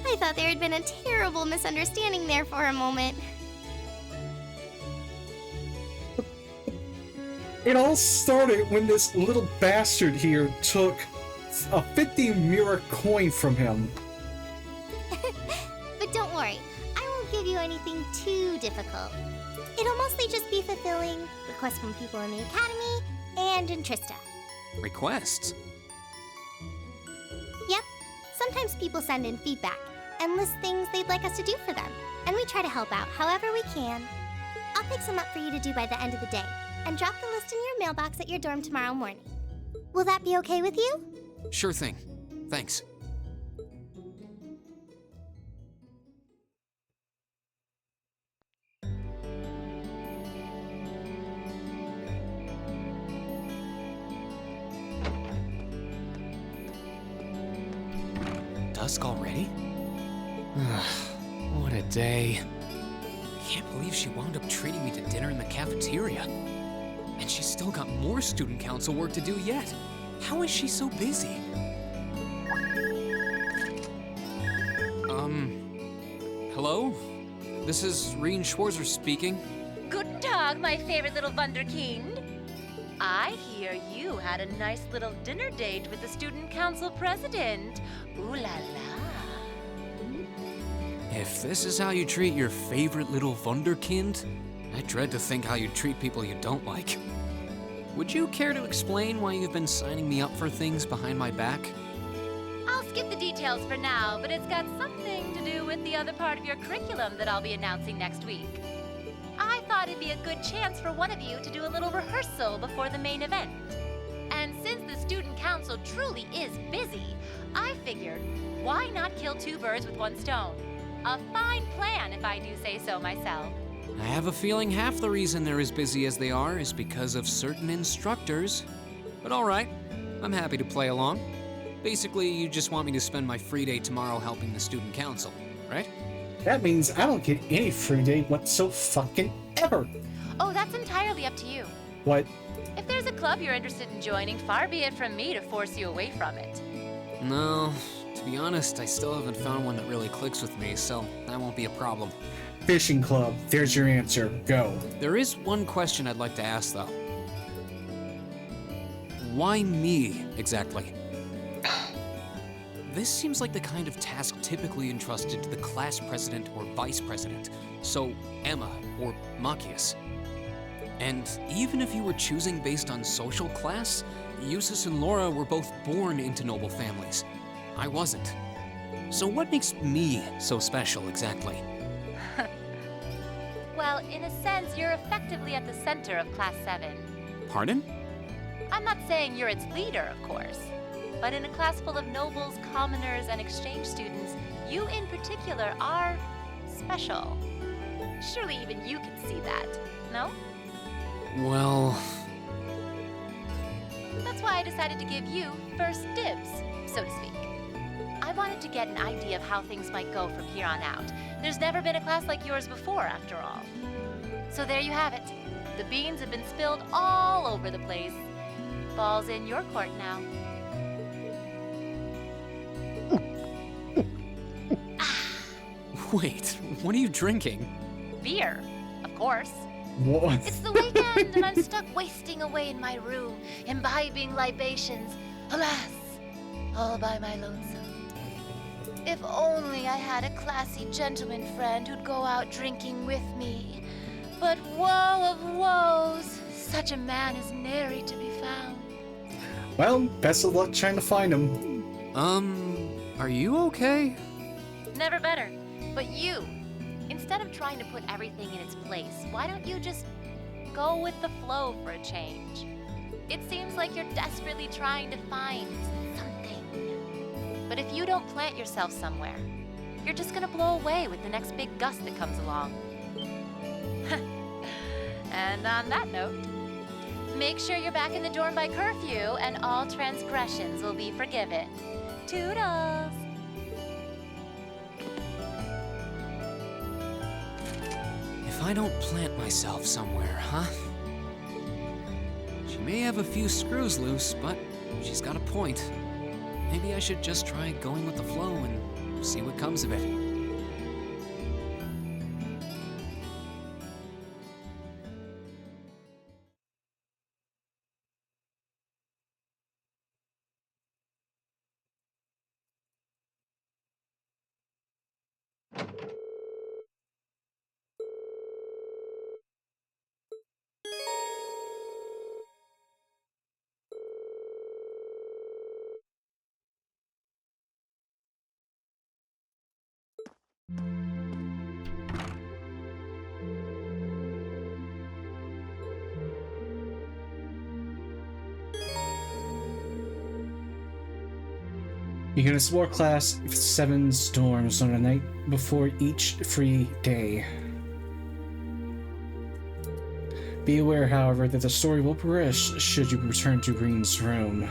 I thought there had been a terrible misunderstanding there for a moment. It all started when this little bastard here took a 50 mirror coin from him. But don't worry, I won't give you anything too difficult. It'll mostly just be fulfilling requests from people in the Academy and in Trista. Requests? Yep, sometimes people send in feedback and list things they'd like us to do for them, and we try to help out however we can. I'll pick some up for you to do by the end of the day, and drop the list in your mailbox at your dorm tomorrow morning. Will that be okay with you? Sure thing. Thanks. Dusk already? What a day. Can't believe she wound up treating me to dinner in the cafeteria. And she's still got more student council work to do yet. How is she so busy? Hello? This is Rien Schwarzer speaking. Guten Tag, my favorite little Wunderkind. I hear you had a nice little dinner date with the student council president. Ooh la la. If this is how you treat your favorite little Wunderkind, I dread to think how you treat people you don't like. Would you care to explain why you've been signing me up for things behind my back? I'll skip the details for now, but it's got something to do with the other part of your curriculum that I'll be announcing next week. I thought it'd be a good chance for one of you to do a little rehearsal before the main event. And since the student council truly is busy, I figured, why not kill two birds with one stone? A fine plan, if I do say so myself. I have a feeling half the reason they're as busy as they are is because of certain instructors. But all right, I'm happy to play along. Basically, you just want me to spend my free day tomorrow helping the student council, right? That means I don't get any free day whatsoever. Oh, that's entirely up to you. What? If there's a club you're interested in joining, far be it from me to force you away from it. No, to be honest, I still haven't found one that really clicks with me, so that won't be a problem. Fishing club, there's your answer. Go. There is one question I'd like to ask, though. Why me, exactly? This seems like the kind of task typically entrusted to the class president or vice president, so Emma or Machias. And even if you were choosing based on social class, Eustace and Laura were both born into noble families. I wasn't. So what makes me so special, exactly? Well, in a sense, you're effectively at the center of Class 7. Pardon? I'm not saying you're its leader, of course. But in a class full of nobles, commoners, and exchange students, you in particular are special. Surely even you can see that, no? Well... That's why I decided to give you first dibs, so to speak. I wanted to get an idea of how things might go from here on out. There's never been a class like yours before, after all. So there you have it. The beans have been spilled all over the place. Ball's in your court now. Wait, what are you drinking? Beer, of course. What? It's the weekend and I'm stuck wasting away in my room, imbibing libations. Alas, all by my lonesome. If only I had a classy gentleman friend who'd go out drinking with me. But woe of woes, such a man is nary to be found. Well, best of luck trying to find him. Are you okay? Never better. But you, instead of trying to put everything in its place, why don't you just go with the flow for a change? It seems like you're desperately trying to find something. But if you don't plant yourself somewhere, you're just gonna blow away with the next big gust that comes along. And on that note, make sure you're back in the dorm by curfew and all transgressions will be forgiven. Toodles! If I don't plant myself somewhere, huh? She may have a few screws loose, but she's got a point. Maybe I should just try going with the flow and see what comes of it. You can explore Class 7's dorms on the night before each free day. Be aware, however, that the story will progress should you return to Green's room.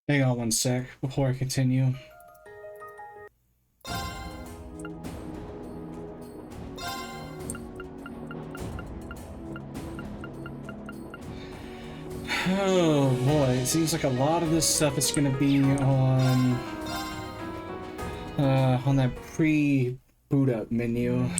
Hang on one sec before I continue. Oh boy, it seems like a lot of this stuff is going to be on that pre-boot up menu.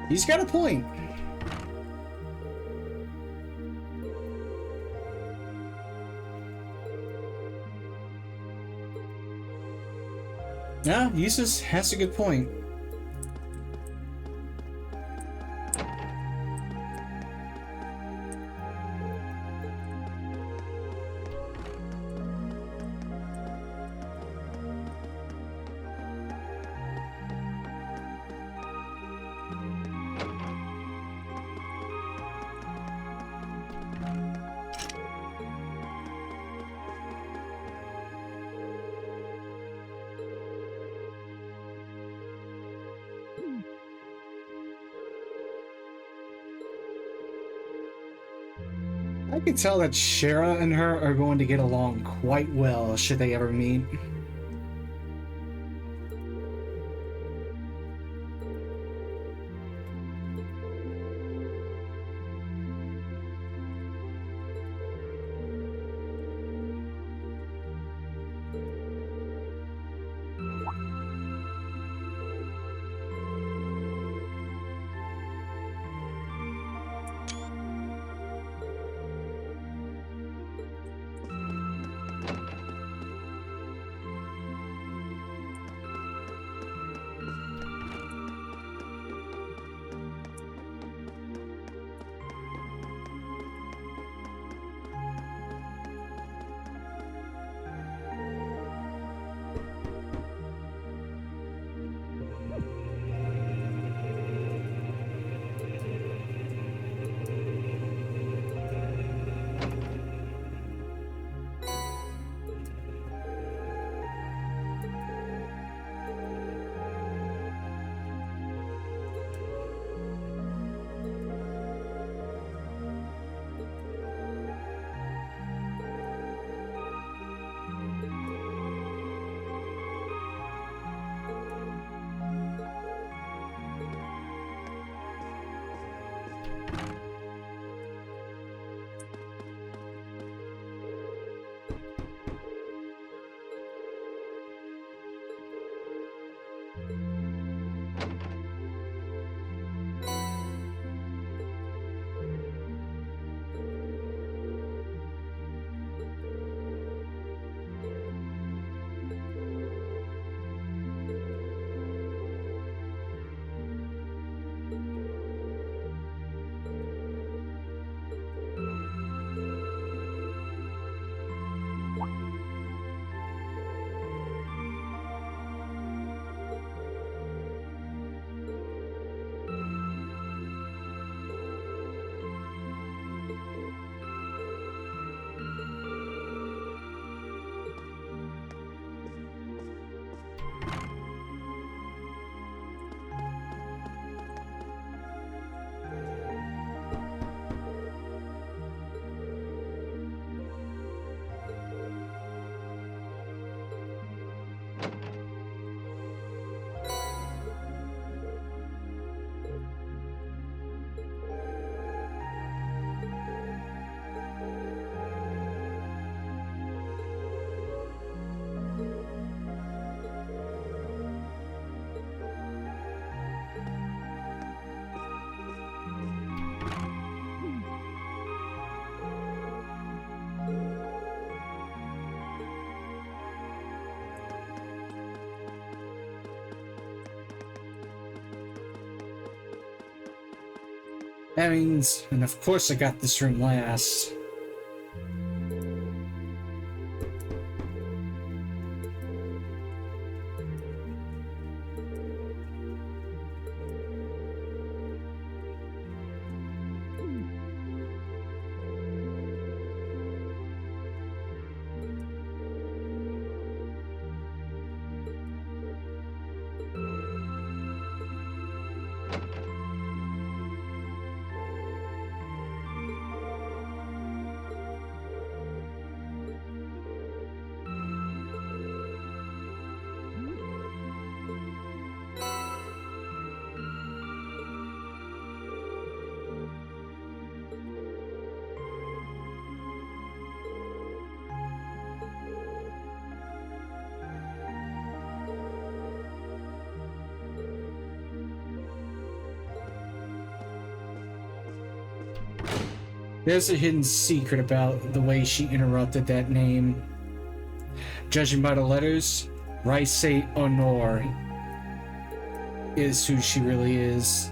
He's got a point. Yeah, Eustace has a good point. I can tell that Shara and her are going to get along quite well should they ever meet. That means, and of course I got this room last. There's a hidden secret about the way she interrupted that name. Judging by the letters, Rice Honor is who she really is.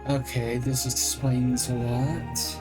Okay, this explains a lot.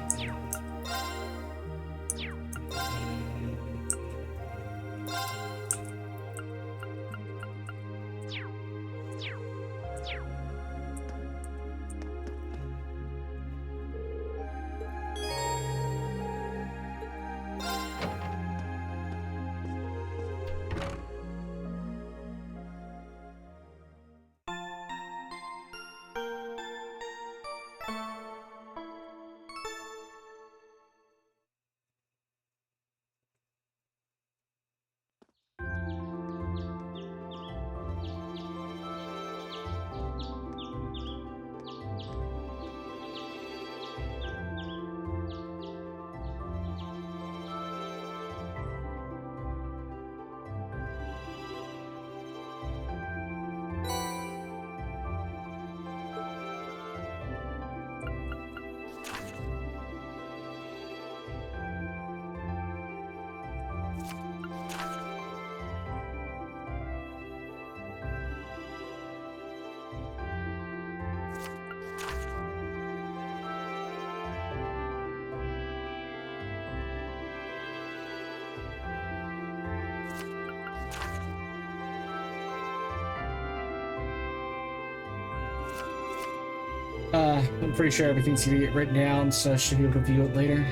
I'm pretty sure everything's gonna get written down, so I should be able to view it later.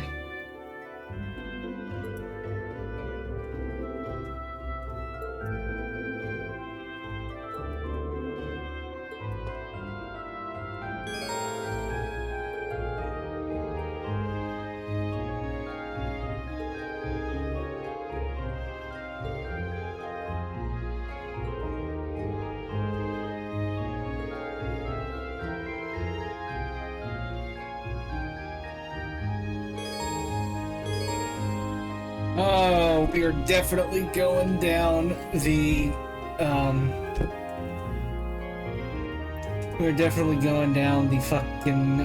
Oh, we are definitely going down the, we're definitely going down the fucking,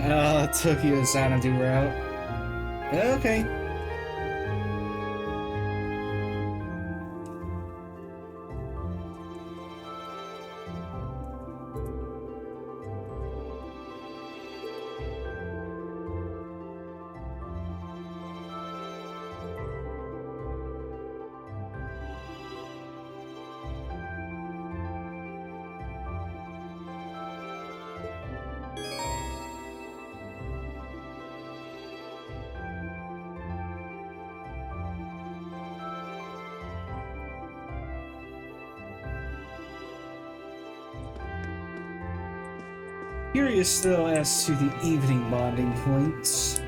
Tokyo Xanadu route. Okay. Curious though as to the evening bonding points.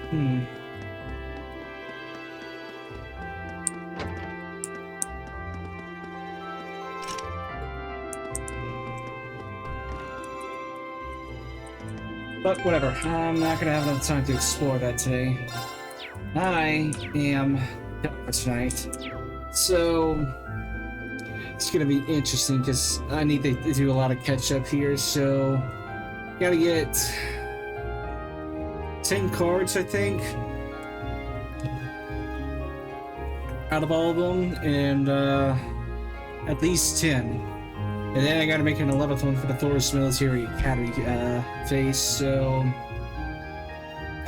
But whatever, I'm not gonna have enough time to explore that today. I am done for tonight. So it's gonna be interesting because I need to do a lot of catch up here, so gotta get 10 cards, I think, out of all of them, and at least 10. And then I gotta make an 11th one for the Thor's Military Academy phase, so...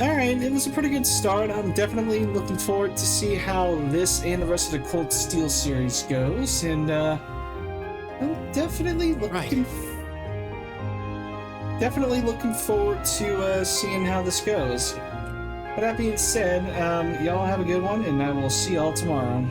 Alright, it was a pretty good start. I'm definitely looking forward to see how this and the rest of the Cold Steel series goes, and I'm definitely looking... Definitely looking forward to seeing how this goes. But that being said, y'all have a good one, and I will see y'all tomorrow.